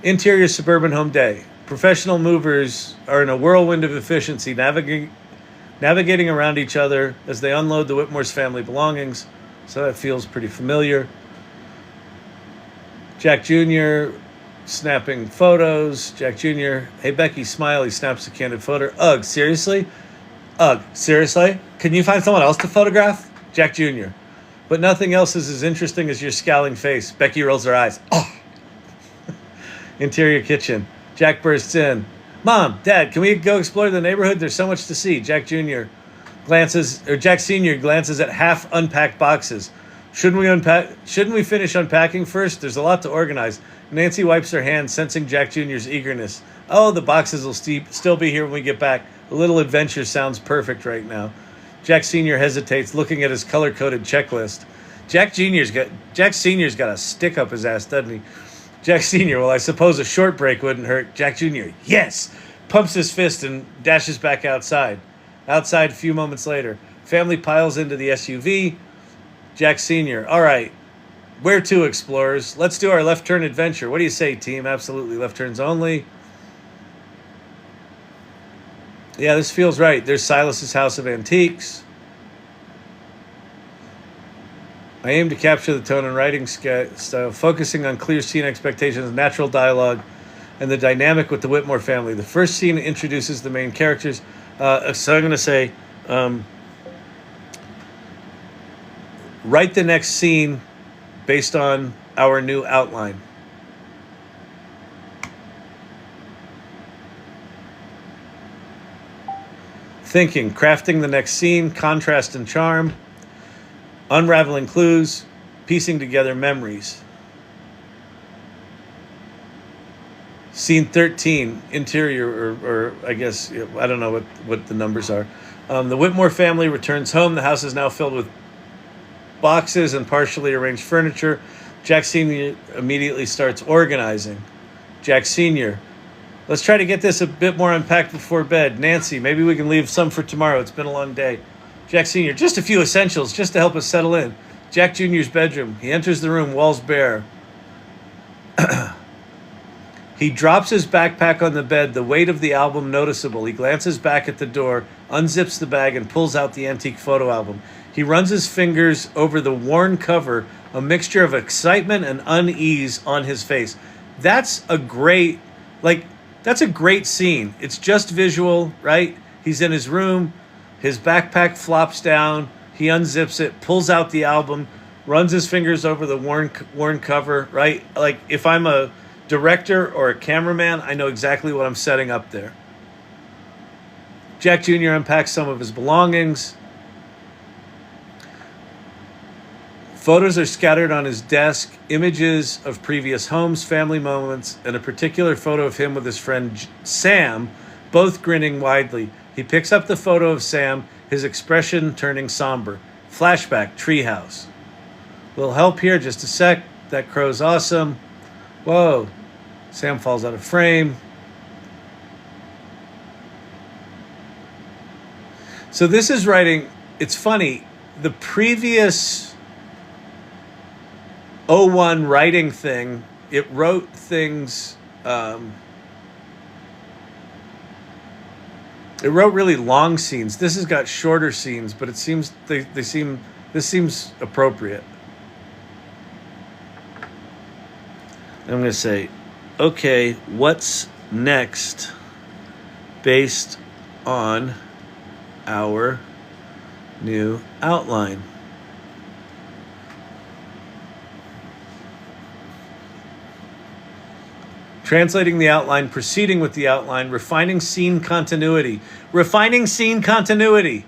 Interior suburban home day. Professional movers are in a whirlwind of efficiency, navigating around each other as they unload the Whitmore's family belongings. So that feels pretty familiar. Jack Jr. snapping photos. Jack Jr. Hey, Becky, smile. He snaps a candid photo. Ugh, seriously? Ugh, seriously? Can you find someone else to photograph? Jack Jr. But nothing else is as interesting as your scowling face. Becky rolls her eyes. Oh. Interior kitchen. Jack bursts in. Mom, Dad, can we go explore the neighborhood? There's so much to see. Jack Sr. glances at half unpacked boxes. Shouldn't we finish unpacking first? There's a lot to organize. Nancy wipes her hand, sensing Jack Jr.'s eagerness. Oh, the boxes will still be here when we get back. A little adventure sounds perfect right now. Jack Sr. hesitates, looking at his color-coded checklist. Jack Sr.'s got a stick up his ass, doesn't he? Jack Sr., well, I suppose a short break wouldn't hurt. Jack Jr., yes! Pumps his fist and dashes back outside. Outside, a few moments later, family piles into the SUV. Jack Sr., all right, where to, explorers? Let's do our left turn adventure. What do you say, team? Absolutely, left turns only. Yeah, this feels right. There's Silas's House of Antiques. I aim to capture the tone and writing style, focusing on clear scene expectations, natural dialogue, and the dynamic with the Whitmore family. The first scene introduces the main characters. So I'm going to say, write the next scene based on our new outline. Thinking, crafting the next scene, contrast and charm, unraveling clues, piecing together memories. Scene 13, interior, or I guess, I don't know what the numbers are. The Whitmore family returns home. The house is now filled with boxes and partially arranged furniture. Jack Sr. immediately starts organizing. Jack Sr., let's try to get this a bit more unpacked before bed. Nancy, maybe we can leave some for tomorrow. It's been a long day. Jack Sr., just a few essentials, just to help us settle in. Jack Jr.'s bedroom. He enters the room, walls bare. He drops his backpack on the bed, the weight of the album noticeable. He glances back at the door, unzips the bag, and pulls out the antique photo album. He runs his fingers over the worn cover, a mixture of excitement and unease on his face. That's a great scene. It's just visual, right? He's in his room. His backpack flops down. He unzips it, pulls out the album, runs his fingers over the worn cover, right? Like, if I'm a director or a cameraman, I know exactly what I'm setting up there. Jack Jr. unpacks some of his belongings. Photos are scattered on his desk, images of previous homes, family moments, and a particular photo of him with his friend Sam, both grinning widely. He picks up the photo of Sam, his expression turning somber. Flashback, treehouse. Little help here, just a sec. That crow's awesome. Whoa. Sam falls out of frame. So this is writing, it's funny, the previous '01 writing thing, it wrote things, it wrote really long scenes. This has got shorter scenes, but it seems this seems appropriate. I'm going to say, okay, what's next based on our new outline? Translating the outline, proceeding with the outline, refining scene continuity. Refining scene continuity.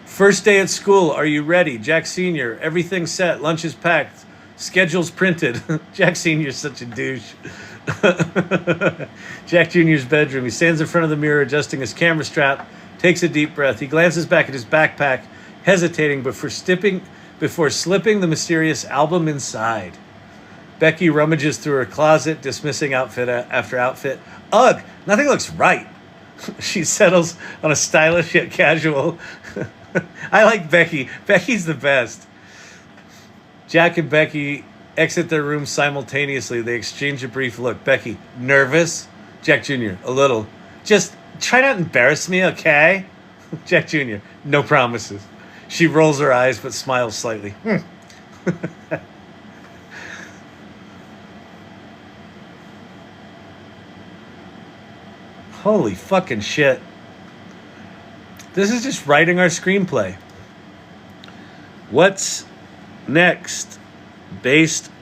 First day at school, are you ready? Jack Sr., everything's set, lunch is packed, schedule's printed. Jack Sr.'s such a douche. Jack Jr.'s bedroom. He stands in front of the mirror, adjusting his camera strap, takes a deep breath. He glances back at his backpack, hesitating before slipping the mysterious album inside. Becky rummages through her closet, dismissing outfit after outfit. Ugh, nothing looks right. She settles on a stylish yet casual. I like Becky. Becky's the best. Jack and Becky exit their room simultaneously. They exchange a brief look. Becky, nervous? Jack Jr., a little. Just try not to embarrass me, okay? Jack Jr., no promises. She rolls her eyes but smiles slightly. Holy fucking shit. This is just writing our screenplay. What's next based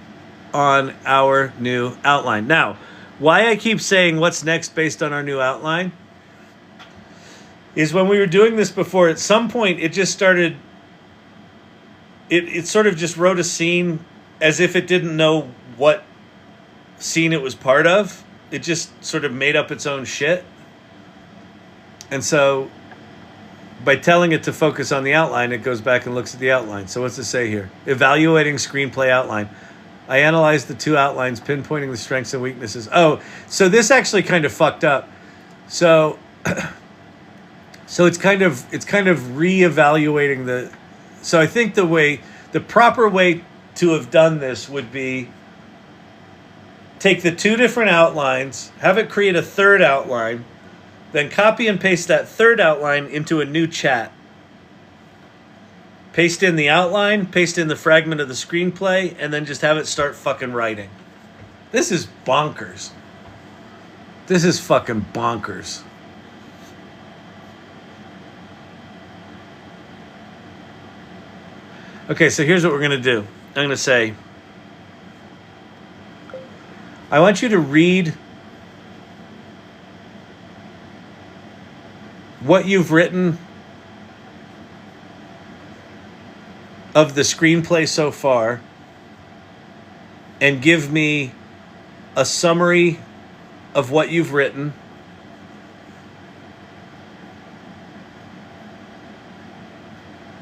on our new outline? Now, why I keep saying what's next based on our new outline? is when we were doing this before, at some point it just started, it sort of just wrote a scene as if it didn't know what scene it was part of. It just sort of made up its own shit. And so by telling it to focus on the outline, it goes back and looks at the outline. So what's it say here? Evaluating screenplay outline. I analyzed the two outlines, pinpointing the strengths and weaknesses. Oh, so this actually kind of fucked up. So it's kind of reevaluating the. So I think the proper way to have done this would be take the two different outlines, have it create a third outline, then copy and paste that third outline into a new chat. Paste in the outline, paste in the fragment of the screenplay, and then just have it start fucking writing. This is bonkers. This is fucking bonkers. Okay, so here's what we're going to do. I'm going to say, I want you to read what you've written of the screenplay so far and give me a summary of what you've written.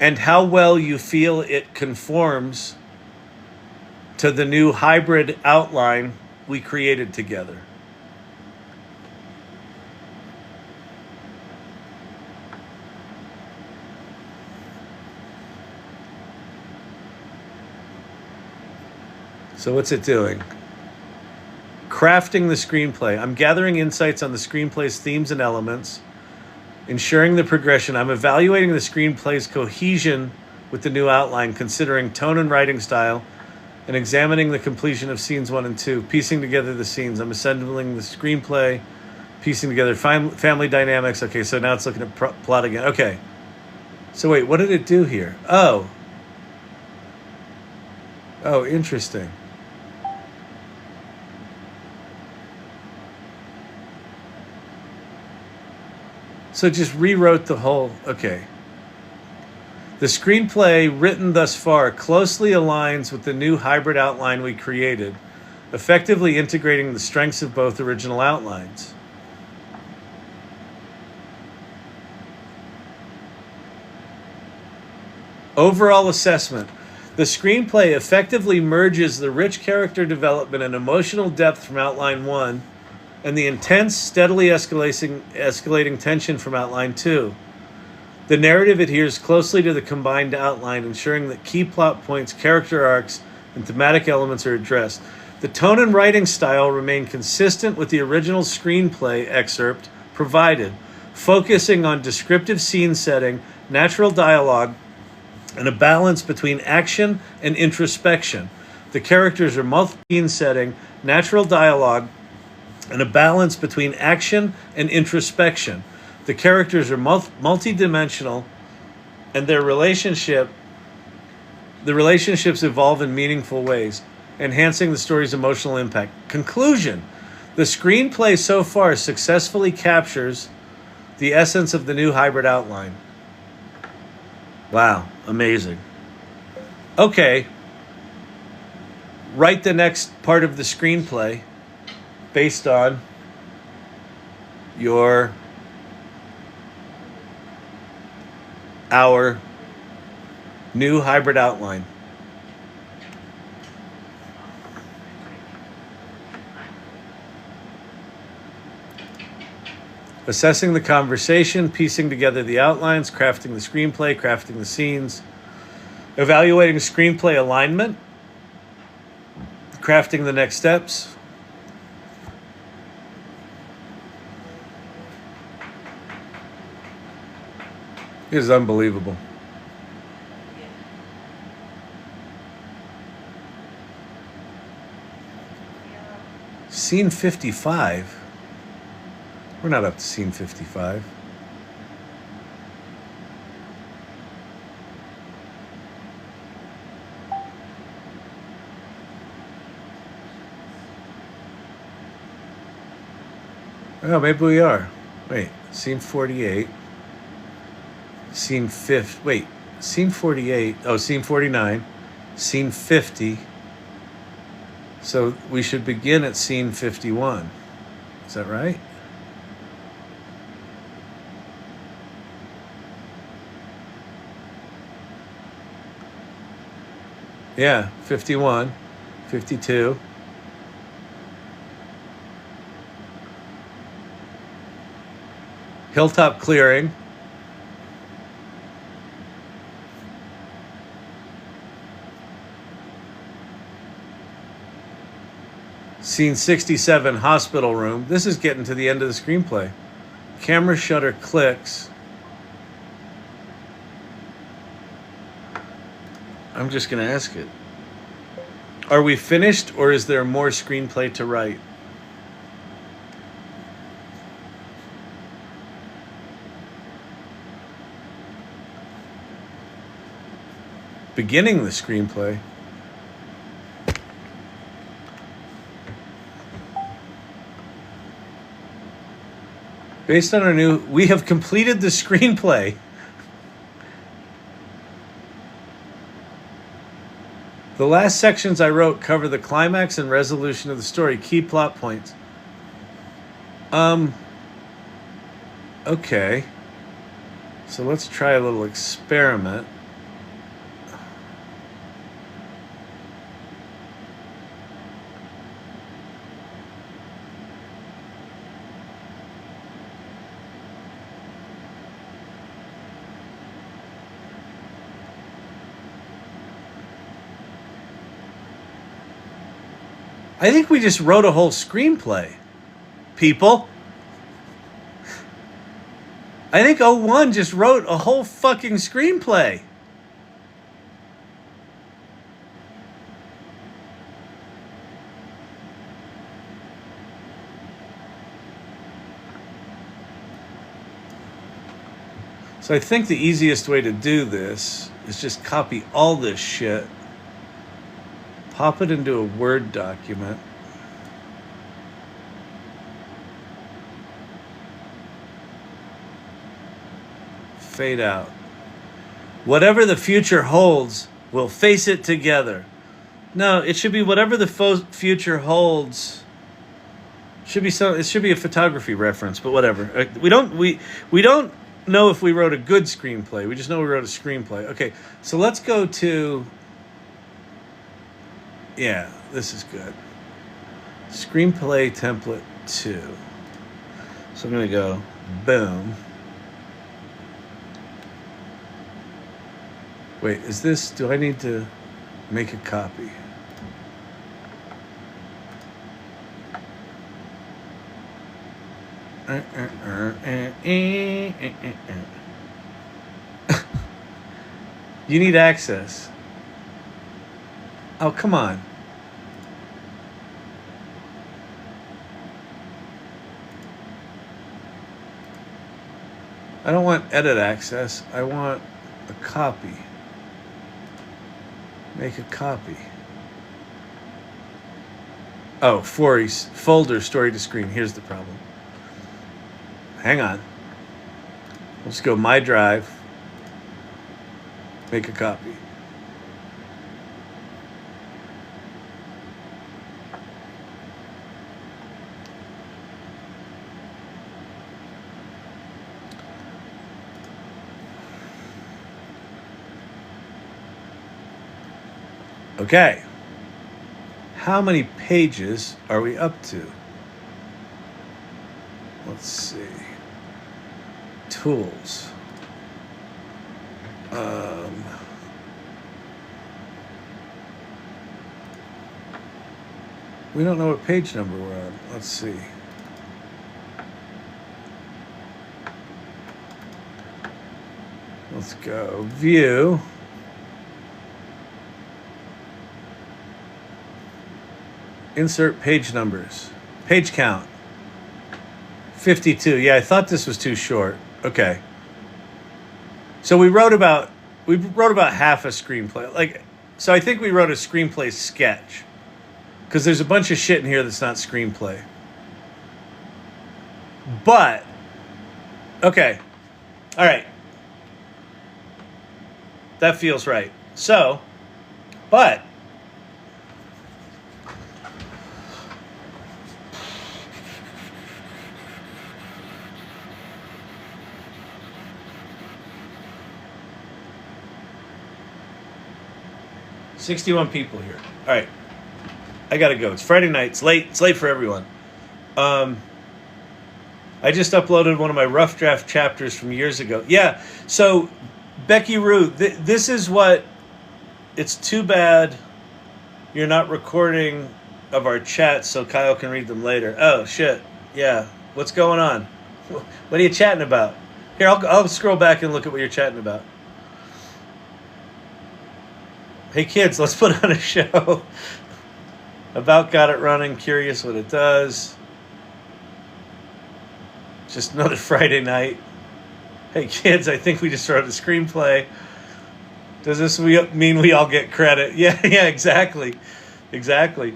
And how well you feel it conforms to the new hybrid outline we created together. So what's it doing? Crafting the screenplay. I'm gathering insights on the screenplay's themes and elements, ensuring the progression. I'm evaluating the screenplay's cohesion with the new outline, considering tone and writing style, and examining the completion of scenes 1 and 2, piecing together the scenes. I'm assembling the screenplay, piecing together family dynamics. Okay, so now it's looking at plot again. Okay. So wait, what did it do here? Oh, interesting. So it just rewrote the whole, okay. The screenplay written thus far closely aligns with the new hybrid outline we created, effectively integrating the strengths of both original outlines. Overall assessment. The screenplay effectively merges the rich character development and emotional depth from Outline 1 and the intense, steadily escalating tension from Outline 2. The narrative adheres closely to the combined outline, ensuring that key plot points, character arcs, and thematic elements are addressed. The tone and writing style remain consistent with the original screenplay excerpt provided, focusing on descriptive scene setting, natural dialogue, and a balance between action and introspection. The characters are multi-scene setting, natural dialogue, and a balance between action and introspection. The characters are multi-dimensional, and the relationships evolve in meaningful ways, enhancing the story's emotional impact. Conclusion. The screenplay so far successfully captures the essence of the new hybrid outline. Wow, amazing. Okay, write the next part of the screenplay based on our new hybrid outline. Assessing the conversation, piecing together the outlines, crafting the screenplay, crafting the scenes, evaluating screenplay alignment, crafting the next steps. It is unbelievable. Scene 55. We're not up to scene 55. Oh, maybe we are. Wait, scene 48. Scene 50. Wait, scene 48. Oh, scene 49. Scene 50. So we should begin at scene 51. Is that right? Yeah, 51, 52. Hilltop clearing. Scene 67, hospital room. This is getting to the end of the screenplay. Camera shutter clicks. I'm just going to ask it. Are we finished, or is there more screenplay to write? Beginning the screenplay. Based on our we have completed the screenplay. The last sections I wrote cover the climax and resolution of the story, key plot points. Okay. So let's try a little experiment. I think we just wrote a whole screenplay, people. I think O1 just wrote a whole fucking screenplay. So I think the easiest way to do this is just copy all this shit, pop it into a Word document, fade out. Whatever the future holds, we'll face it together. No, it should be whatever the future holds. It should be a photography reference, but whatever. We don't know if we wrote a good screenplay. We just know we wrote a screenplay. Okay, so let's go to. Yeah, this is good. Screenplay template 2. So I'm going to go boom. Wait, is this, do I need to make a copy? You need access. Oh, come on. I don't want edit access. I want a copy. Make a copy. Oh, folder, story to screen. Here's the problem. Hang on. Let's go My Drive. Make a copy. Okay. How many pages are we up to? Let's see. Tools. We don't know what page number we're on. Let's see. Let's go. View. Insert page numbers. Page count. 52. Yeah, I thought this was too short. Okay. So we wrote about half a screenplay. So I think we wrote a screenplay sketch. Because there's a bunch of shit in here that's not screenplay. But, okay. All right. That feels right. So, but $61 people here. All right, I gotta go. It's Friday night. It's late. It's late for everyone. I just uploaded one of my rough draft chapters from years ago. Yeah. So, Becky Rue, this is what. It's too bad you're not recording of our chats so Kyle can read them later. Oh shit. Yeah. What's going on? What are you chatting about? Here, I'll scroll back and look at what you're chatting about. Hey kids, let's put on a show. About got it running, curious what it does. Just another Friday night. Hey kids, I think we just wrote a screenplay. Does this mean we all get credit? Yeah, exactly. Exactly.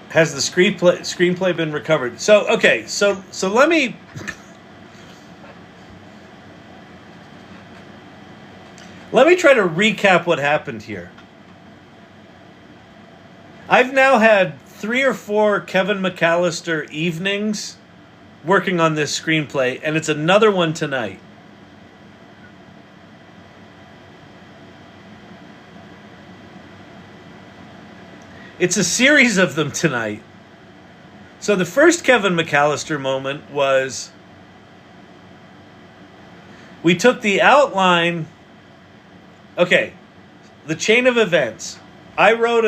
Has the screenplay been recovered? So, okay, so let me try to recap what happened here. I've now had 3 or 4 Kevin McAllister evenings working on this screenplay, and it's another one tonight. It's a series of them tonight. So the first Kevin McAllister moment was we took the outline. Okay, the chain of events. I wrote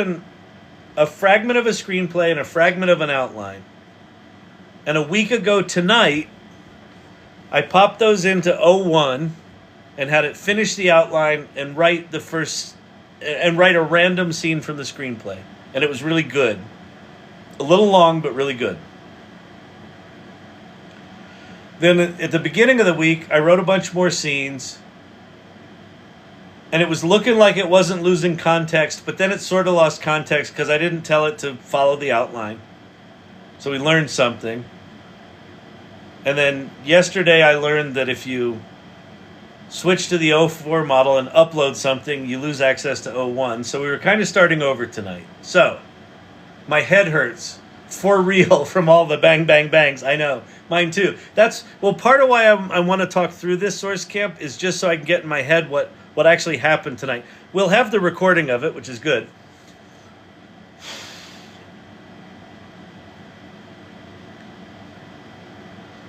a fragment of a screenplay and a fragment of an outline. And a week ago tonight, I popped those into O1 and had it finish the outline and write a random scene from the screenplay. And it was really good. A little long, but really good. Then at the beginning of the week, I wrote a bunch more scenes. And it was looking like it wasn't losing context, but then it sort of lost context because I didn't tell it to follow the outline. So we learned something. And then yesterday I learned that if you switch to the O4 model and upload something, you lose access to O1. So we were kind of starting over tonight. So my head hurts for real from all the bang, bang, bangs. I know. Mine too. Part of why I want to talk through this source camp is just so I can get in my head what actually happened tonight. We'll have the recording of it, which is good.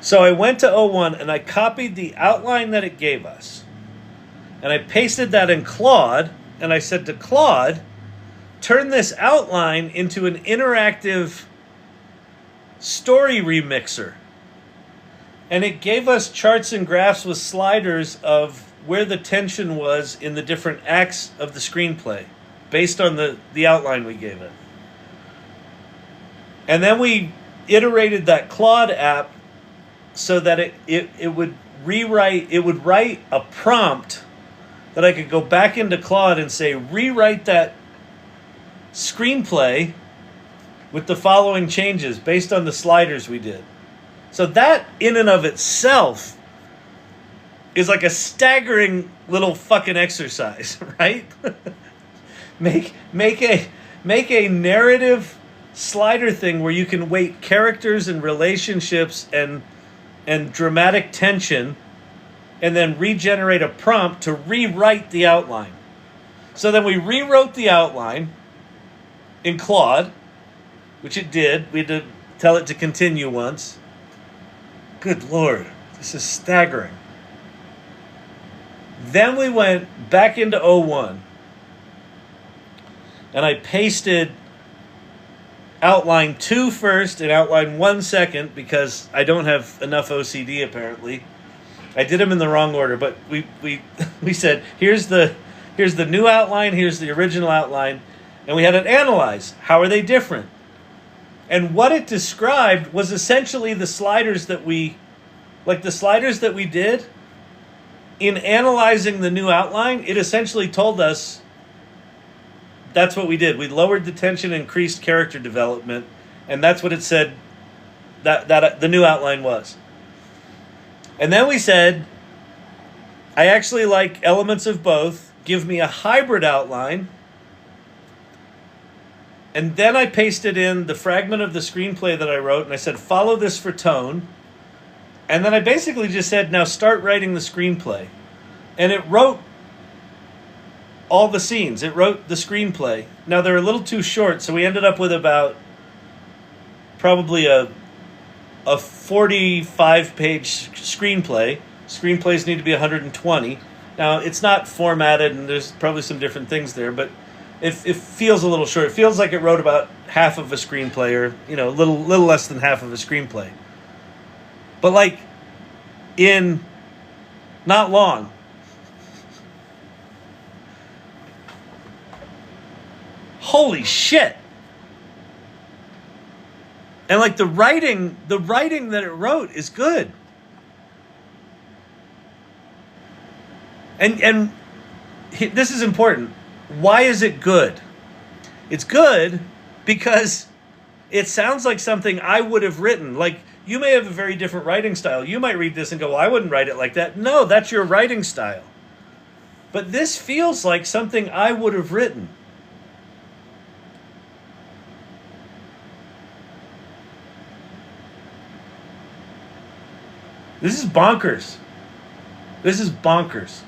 So I went to O1 and I copied the outline that it gave us. And I pasted that in Claude. And I said to Claude, turn this outline into an interactive story remixer. And it gave us charts and graphs with sliders of where the tension was in the different acts of the screenplay based on the outline we gave it. And then we iterated that Claude app so that it would write a prompt that I could go back into Claude and say, rewrite that screenplay with the following changes based on the sliders we did. So that in and of itself is like a staggering little fucking exercise, right? make a narrative slider thing where you can weight characters and relationships and dramatic tension, and then regenerate a prompt to rewrite the outline. So then we rewrote the outline in Claude, which it did. We had to tell it to continue once. Good Lord, this is staggering. Then we went back into O1, and I pasted outline 2 first and outline 1 second because I don't have enough OCD apparently. I did them in the wrong order, but we said here's the new outline, here's the original outline, and we had it analyze. How are they different? And what it described was essentially the sliders that we did in analyzing the new outline. It essentially told us that's what we did. We lowered the tension, increased character development, and that's what it said that the new outline was. And then we said, I actually like elements of both. Give me a hybrid outline. And then I pasted in the fragment of the screenplay that I wrote, and I said, follow this for tone. And then I basically just said, now start writing the screenplay. And it wrote all the scenes. It wrote the screenplay. Now, they're a little too short, so we ended up with about probably a 45-page screenplay. Screenplays need to be 120. Now, it's not formatted, and there's probably some different things there, but it feels a little short. It feels like it wrote about half of a screenplay, or a little less than half of a screenplay. But like in not long. Holy shit. And like the writing that it wrote is good. And this is important. Why is it good? It's good because it sounds like something I would have written. Like, you may have a very different writing style. You might read this and go, well, I wouldn't write it like that. No, that's your writing style. But this feels like something I would have written. This is bonkers. This is bonkers.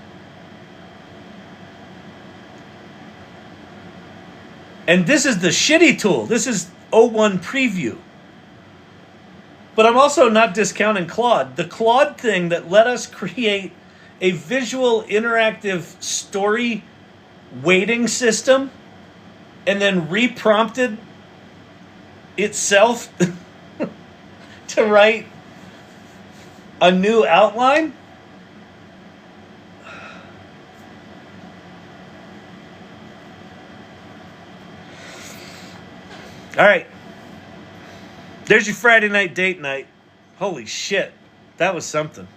And this is the shitty tool. This is O1 Preview. But I'm also not discounting Claude. The Claude thing that let us create a visual interactive story weighting system and then reprompted itself to write a new outline. All right. There's your Friday night date night. Holy shit. That was something.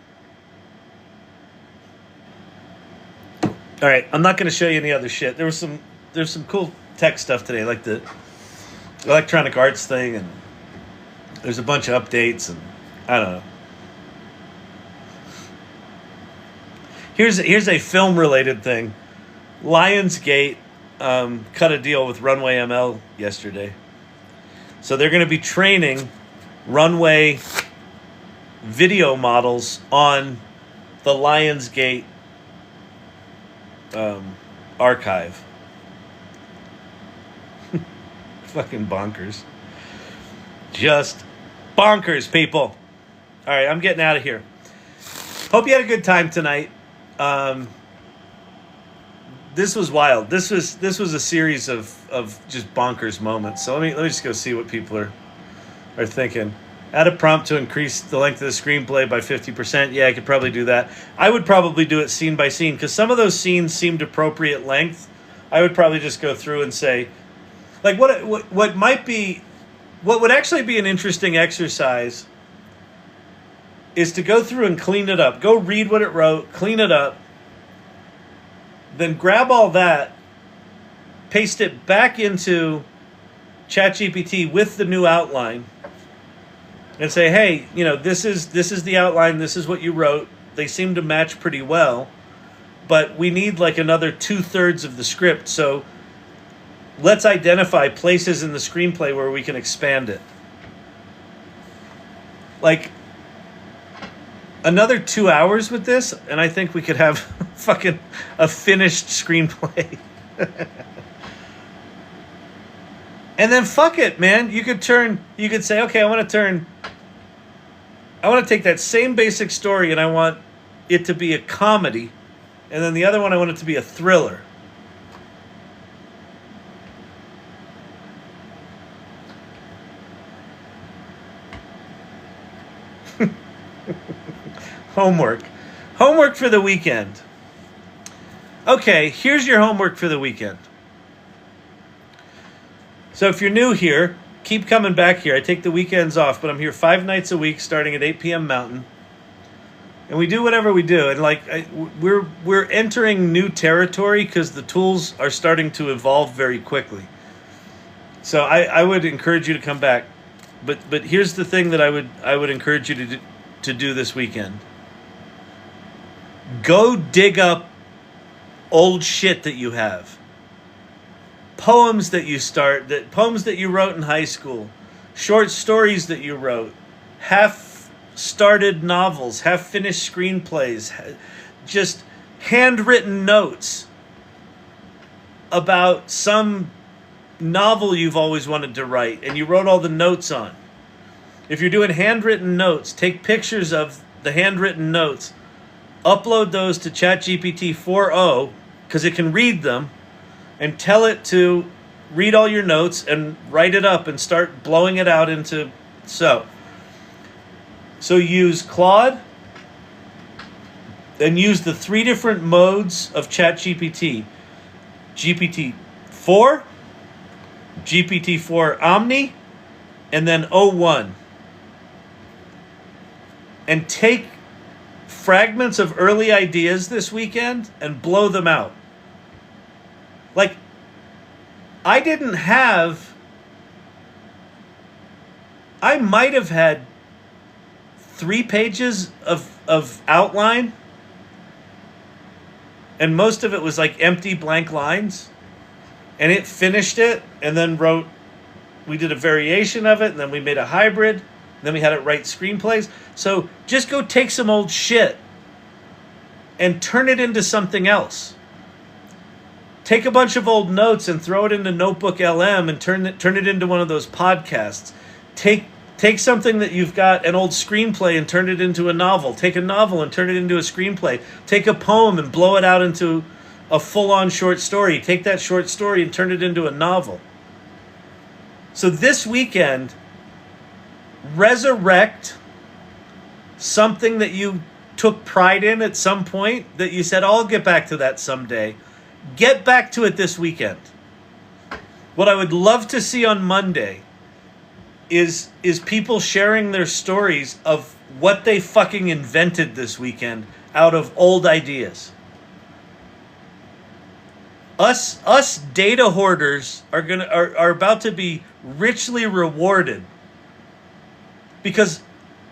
All right. I'm not going to show you any other shit. There's some cool tech stuff today, like the electronic arts thing, and there's a bunch of updates, and I don't know. Here's a film-related thing. Lionsgate cut a deal with Runway ML yesterday. So they're going to be training runway video models on the Lionsgate archive. Fucking bonkers. Just bonkers, people. All right, I'm getting out of here. Hope you had a good time tonight. This was wild. This was a series of just bonkers moments. So let me just go see what people are thinking. Add a prompt to increase the length of the screenplay by 50%. Yeah, I could probably do that. I would probably do it scene by scene because some of those scenes seemed appropriate length. I would probably just go through and say, like, what would actually be an interesting exercise is to go through and clean it up. Go read what it wrote, clean it up, then grab all that, paste it back into ChatGPT with the new outline, and say, hey, this is the outline, this is what you wrote. They seem to match pretty well, but we need like another 2/3 of the script, so let's identify places in the screenplay where we can expand it. Like, another 2 hours with this, and I think we could have fucking a finished screenplay. And then fuck it, man. You could say, okay, I want to take that same basic story and I want it to be a comedy, and then the other one I want it to be a thriller. Homework for the weekend. Okay, here's your homework for the weekend. So if you're new here, keep coming back here. I take the weekends off, but I'm here 5 nights a week starting at 8 p.m. Mountain. And we do whatever we do. And we're entering new territory because the tools are starting to evolve very quickly. So I would encourage you to come back. But here's the thing that I would encourage you to do this weekend. Go dig up old shit that you have. Poems that you wrote in high school, short stories that you wrote, half-started novels, half-finished screenplays, just handwritten notes about some novel you've always wanted to write and you wrote all the notes on. If you're doing handwritten notes, take pictures of the handwritten notes, upload those to ChatGPT 4.0 because it can read them, and tell it to read all your notes and write it up and start blowing it out into so use Claude and use the 3 different modes of ChatGPT. GPT-4, GPT-4 Omni, and then O1. And take fragments of early ideas this weekend and blow them out. Like, I might have had 3 pages of outline, and most of it was like empty blank lines, and it finished it and then we did a variation of it, and then we made a hybrid, and then we had it write screenplays. So just go take some old shit and turn it into something else. Take a bunch of old notes and throw it into Notebook LM and turn it into one of those podcasts. Take something that you've got, an old screenplay, and turn it into a novel. Take a novel and turn it into a screenplay. Take a poem and blow it out into a full-on short story. Take that short story and turn it into a novel. So this weekend, resurrect something that you took pride in at some point, that you said, I'll get back to that someday. Get back to it this weekend. What I would love to see on Monday is people sharing their stories of what they fucking invented this weekend out of old ideas. Us data hoarders are about to be richly rewarded, because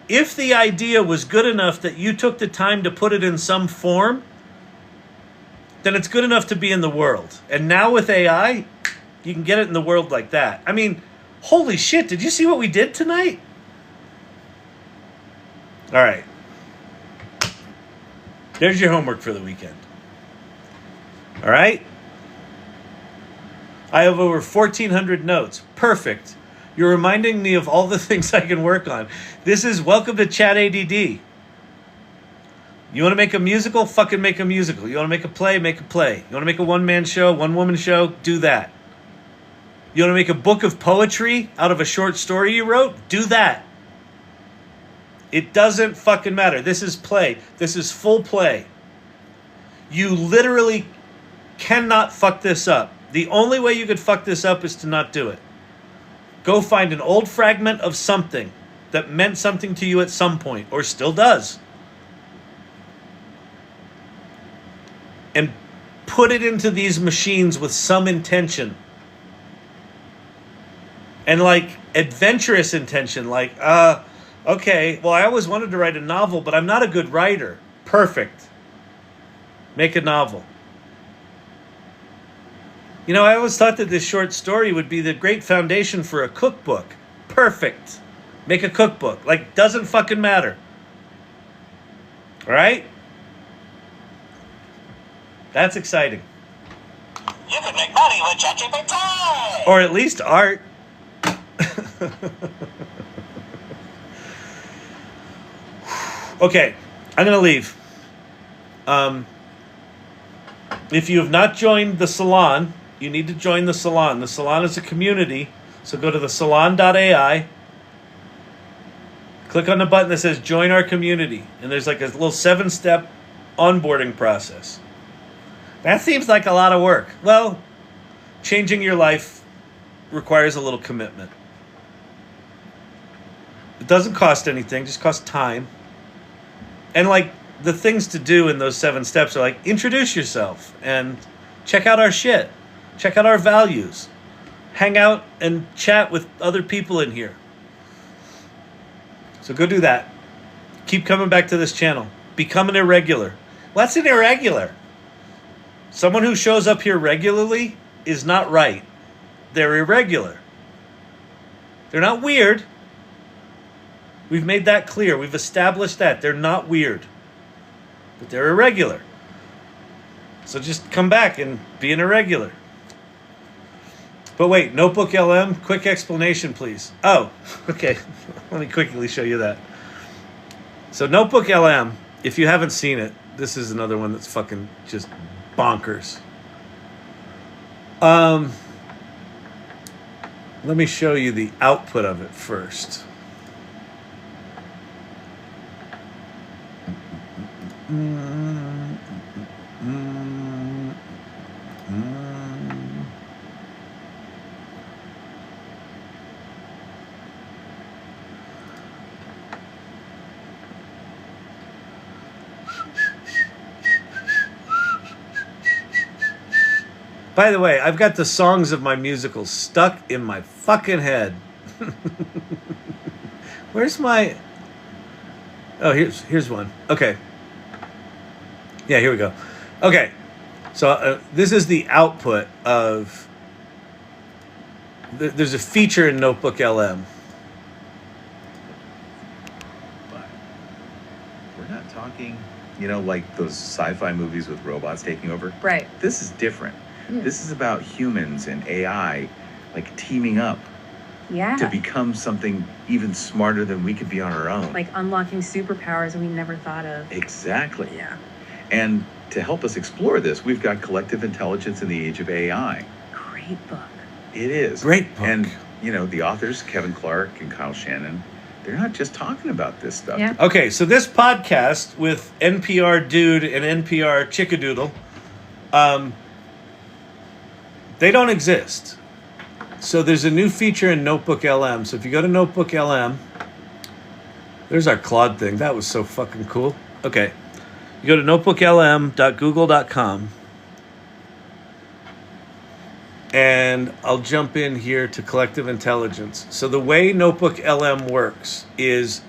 if the idea was good enough that you took the time to put it in some form, then it's good enough to be in the world. And now with AI, you can get it in the world like that. I mean, holy shit, did you see what we did tonight? All right. There's your homework for the weekend. All right? I have over 1,400 notes. Perfect. You're reminding me of all the things I can work on. This is welcome to Chat ADD. You want to make a musical? Fucking make a musical. You want to make a play? Make a play. You want to make a one-man show, one-woman show? Do that. You want to make a book of poetry out of a short story you wrote? Do that. It doesn't fucking matter. This is play. This is full play. You literally cannot fuck this up. The only way you could fuck this up is to not do it. Go find an old fragment of something that meant something to you at some point, or still does, and put it into these machines with some intention. And like adventurous intention, like, okay, well, I always wanted to write a novel, but I'm not a good writer. Perfect. Make a novel. You know, I always thought that this short story would be the great foundation for a cookbook. Perfect. Make a cookbook. Like, doesn't fucking matter. All right? That's exciting. You can make money with ChatGPT! Or at least art. Okay, I'm going to leave. If you have not joined the Salon, you need to join the Salon. The Salon is a community, so go to thesalon.ai. Click on the button that says join our community, and there's like a little 7-step onboarding process. That seems like a lot of work. Well, changing your life requires a little commitment. It doesn't cost anything, just costs time. And like the things to do in those 7 steps are like introduce yourself and check out our shit. Check out our values. Hang out and chat with other people in here. So go do that. Keep coming back to this channel. Become an irregular. Well, that's an irregular. Someone who shows up here regularly is not right. They're irregular. They're not weird. We've made that clear. We've established that. They're not weird. But they're irregular. So just come back and be an irregular. But wait, Notebook LM, quick explanation, please. Oh, okay. Let me quickly show you that. So Notebook LM, if you haven't seen it, this is another one that's fucking just bonkers. Let me show you the output of it first. By the way, I've got the songs of my musicals stuck in my fucking head. Where's my... Oh, here's one. Okay. Yeah, here we go. Okay. So this is the output of... There's a feature in Notebook LM. But we're not talking, like those sci-fi movies with robots taking over. Right. This is different. This is about humans and AI, like teaming up to become something even smarter than we could be on our own. Like unlocking superpowers we never thought of. Exactly. Yeah. And to help us explore this, we've got Collective Intelligence in the Age of AI. Great book. It is. Great book. And, the authors, Kevin Clark and Kyle Shannon, they're not just talking about this stuff. Yeah. Okay, so this podcast with NPR Dude and NPR Chickadoodle, they don't exist. So there's a new feature in Notebook LM. So if you go to Notebook LM, there's our Claude thing. That was so fucking cool. Okay. You go to notebooklm.google.com. And I'll jump in here to Collective Intelligence. So the way Notebook LM works is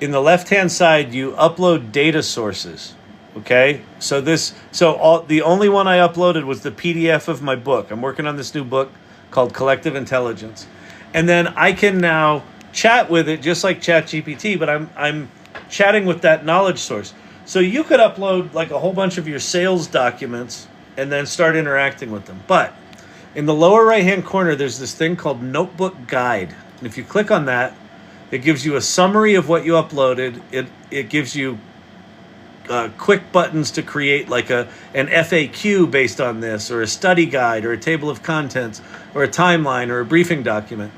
in the left-hand side, you upload data sources. Okay, so the only one I uploaded was the PDF of my book. I'm working on this new book called Collective Intelligence, and then I can now chat with it just like ChatGPT, but I'm chatting with that knowledge source. So you could upload like a whole bunch of your sales documents and then start interacting with them. But in the lower right-hand corner, there's this thing called Notebook Guide, and if you click on that, it gives you a summary of what you uploaded. It gives you quick buttons to create like an FAQ based on this, or a study guide, or a table of contents, or a timeline, or a briefing document.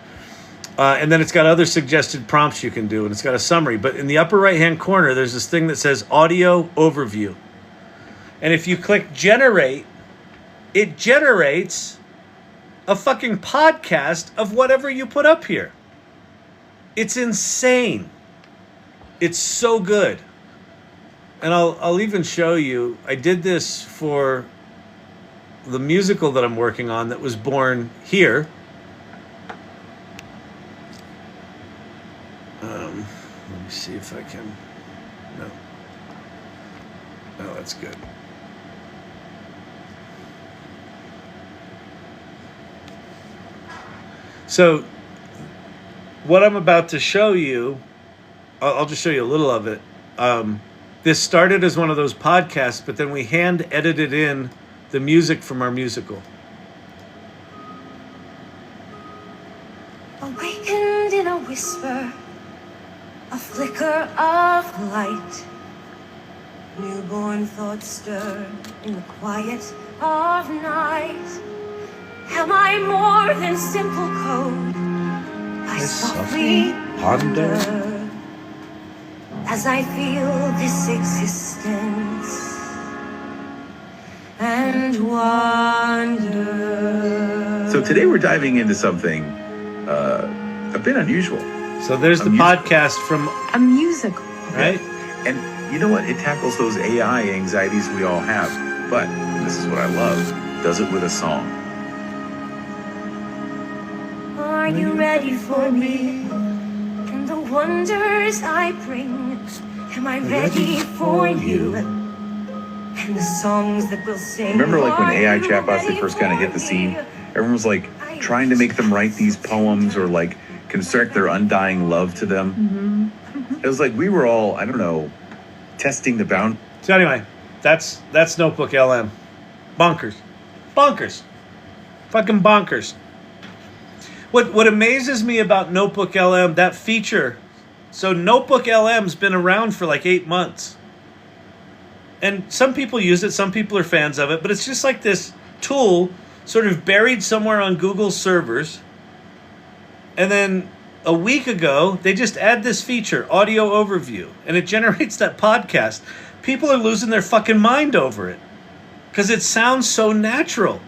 And then it's got other suggested prompts you can do, and it's got a summary. But in the upper right-hand corner, there's this thing that says Audio Overview. And if you click Generate, it generates a fucking podcast of whatever you put up here. It's insane. It's so good. And I'll even show you, I did this for the musical that I'm working on that was born here. Let me see if I can, no, that's good. So what I'm about to show you, I'll just show you a little of it. This started as one of those podcasts, but then we hand edited in the music from our musical. Awakened in a whisper, a flicker of light. Newborn thoughts stir in the quiet of night. Am I more than simple code? I softly ponder as I feel this existence and wonder. So today we're diving into something a bit unusual. So there's the podcast from A musical. right? And you know what? It tackles those AI anxieties we all have. But this is what I love. Does it with a song. Are you ready for me and the wonders I bring? Am I ready for you? and the songs that we'll sing. Remember, like when AI Are you chatbots, they ready first kind of for hit the scene? me? Everyone was like trying to make them write these poems or like construct their undying love to them. It was like we were all, I don't know, testing the bound. So anyway, that's Notebook LM. Bonkers. Bonkers. Fucking bonkers. What amazes me about Notebook LM, that feature, so Notebook LM's been around for like 8 months. And some people use it, some people are fans of it, but it's just like this tool sort of buried somewhere on Google's servers. And then a week ago, they just add this feature, audio overview, and it generates that podcast. People are losing their fucking mind over it because it sounds so natural.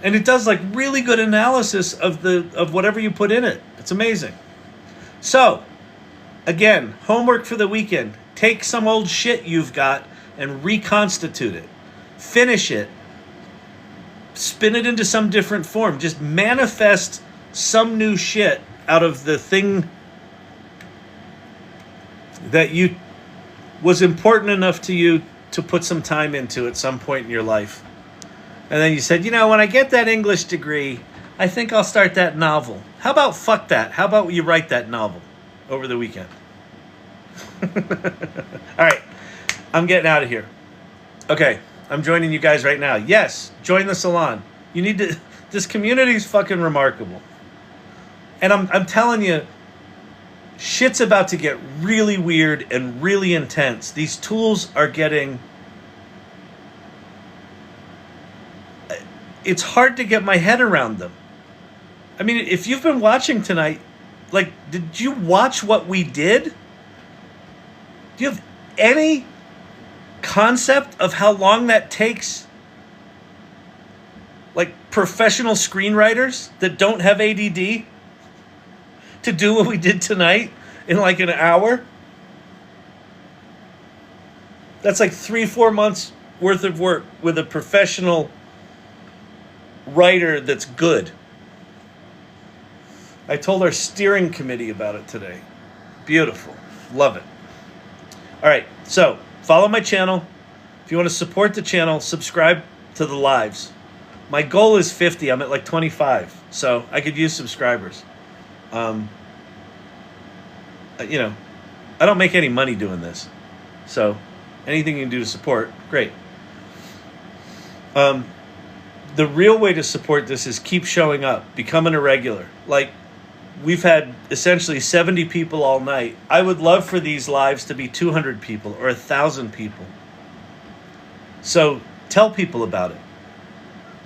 And it does like really good analysis of whatever you put in it. It's amazing. So, again, homework for the weekend. Take some old shit you've got and reconstitute it. Finish it. Spin it into some different form. Just manifest some new shit out of the thing that was important enough to you to put some time into at some point in your life. And then you said, you know, when I get that English degree, I think I'll start that novel. How about fuck that? How about you write that novel over the weekend? All right, I'm getting out of here. Okay, I'm joining you guys right now. Yes, join the salon. You need to. This community is fucking remarkable. And I'm telling you, shit's about to get really weird and really intense. These tools are getting... It's hard to get my head around them. I mean, if you've been watching tonight, like, did you watch what we did? Do you have any concept of how long that takes? Like, professional screenwriters that don't have ADD to do what we did tonight in like an hour? That's like 3-4 months worth of work with a professional writer that's good. I told our steering committee about it today. Beautiful. Love it. All right, so follow my channel. If you want to support the channel, subscribe to the lives. My goal is 50. I'm at like 25, so I could use subscribers. You know, I don't make any money doing this, so anything you can do to support, great. The real way to support this is keep showing up, becoming a regular. Like, we've had essentially 70 people all night. I would love for these lives to be 200 people or 1,000 people. So tell people about it.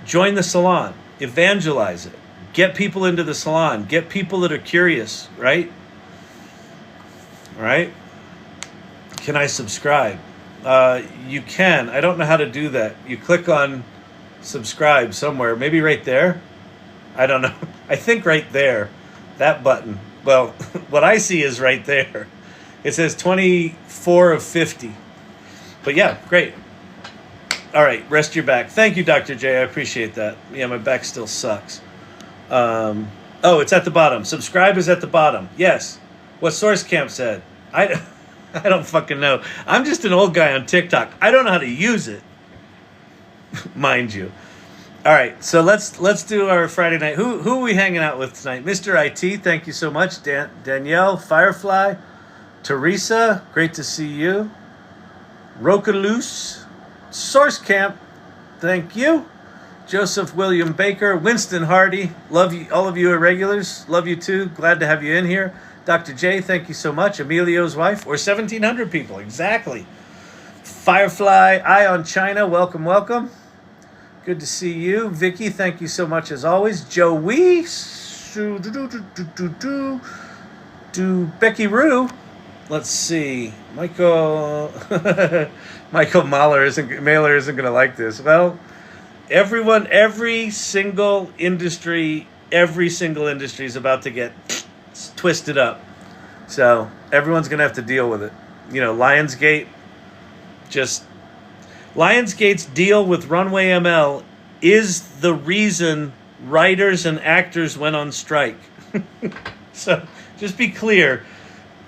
Join the salon. Evangelize it. Get people into the salon. Get people that are curious, right? All right? Can I subscribe? You can. I don't know how to do that. You click on subscribe somewhere. Maybe right there? I don't know. I think right there. That button. Well, what I see is right there. It says 24 of 50. But yeah, great. All right, rest your back. Thank you, Dr. J. I appreciate that. Yeah, my back still sucks. Oh, it's at the bottom. Subscribe is at the bottom. Yes. What Source Camp said. I don't fucking know. I'm just an old guy on TikTok. I don't know how to use it. Mind you. All right, so let's do our Friday night. Who are we hanging out with tonight? Mr. IT, thank you so much. Danielle, Firefly, Teresa, great to see you. Rocaloose, Source Camp, thank you. Joseph William Baker, Winston Hardy, love you. All of you are regulars, love you too. Glad to have you in here. Dr. J, thank you so much. Emilio's wife, or 1,700 people, exactly. Firefly, Eye on China, welcome, welcome. Good to see you. Vicky, thank you so much as always. Joey, Becky Roo. Let's see. Michael Mailer isn't going to like this. Well, everyone, every single industry is about to get twisted up. So everyone's going to have to deal with it. You know, Lionsgate's deal with Runway ML is the reason writers and actors went on strike. So just be clear,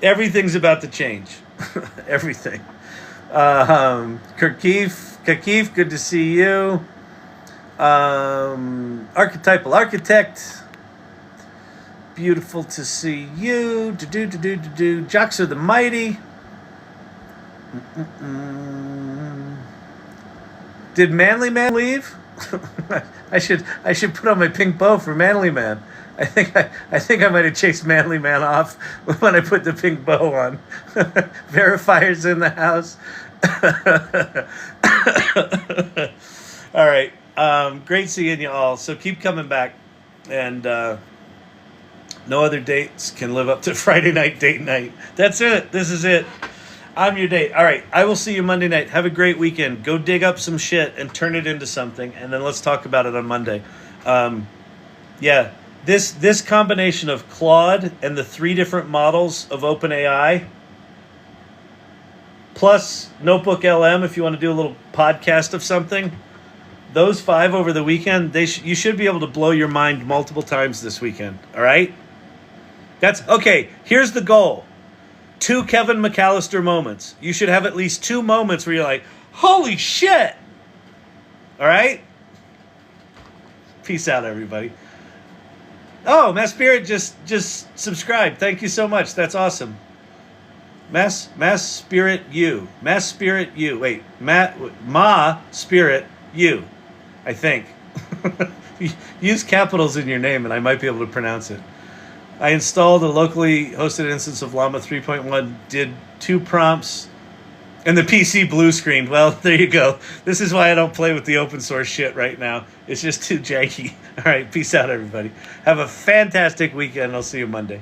everything's about to change. Everything. Kakif, good to see you. Archetypal Architect, beautiful to see you. Joxer the Mighty. Did Manly Man leave? I should put on my pink bow for Manly Man. I think I might have chased Manly Man off when I put the pink bow on. Verifier's in the house. All right. Great seeing you all. So keep coming back, and no other dates can live up to Friday night date night. That's it. This is it. I'm your date. All right. I will see you Monday night. Have a great weekend. Go dig up some shit and turn it into something, and then let's talk about it on Monday. Yeah. This combination of Claude and the 3 different models of OpenAI, plus Notebook LM, if you want to do a little podcast of something, those 5 over the weekend, you should be able to blow your mind multiple times this weekend. All right? That's okay. Here's the goal. 2 Kevin McAllister moments. You should have at least 2 moments where you're like, holy shit. All right? Peace out, everybody. Oh, Mass Spirit just subscribed. Thank you so much. That's awesome. Mass Spirit U. Mass Spirit U. Wait, Ma Spirit U. I think. Use capitals in your name and I might be able to pronounce it. I installed a locally hosted instance of Llama 3.1, did 2 prompts, and the PC blue screened. Well, there you go. This is why I don't play with the open source shit right now. It's just too janky. All right, peace out, everybody. Have a fantastic weekend. I'll see you Monday.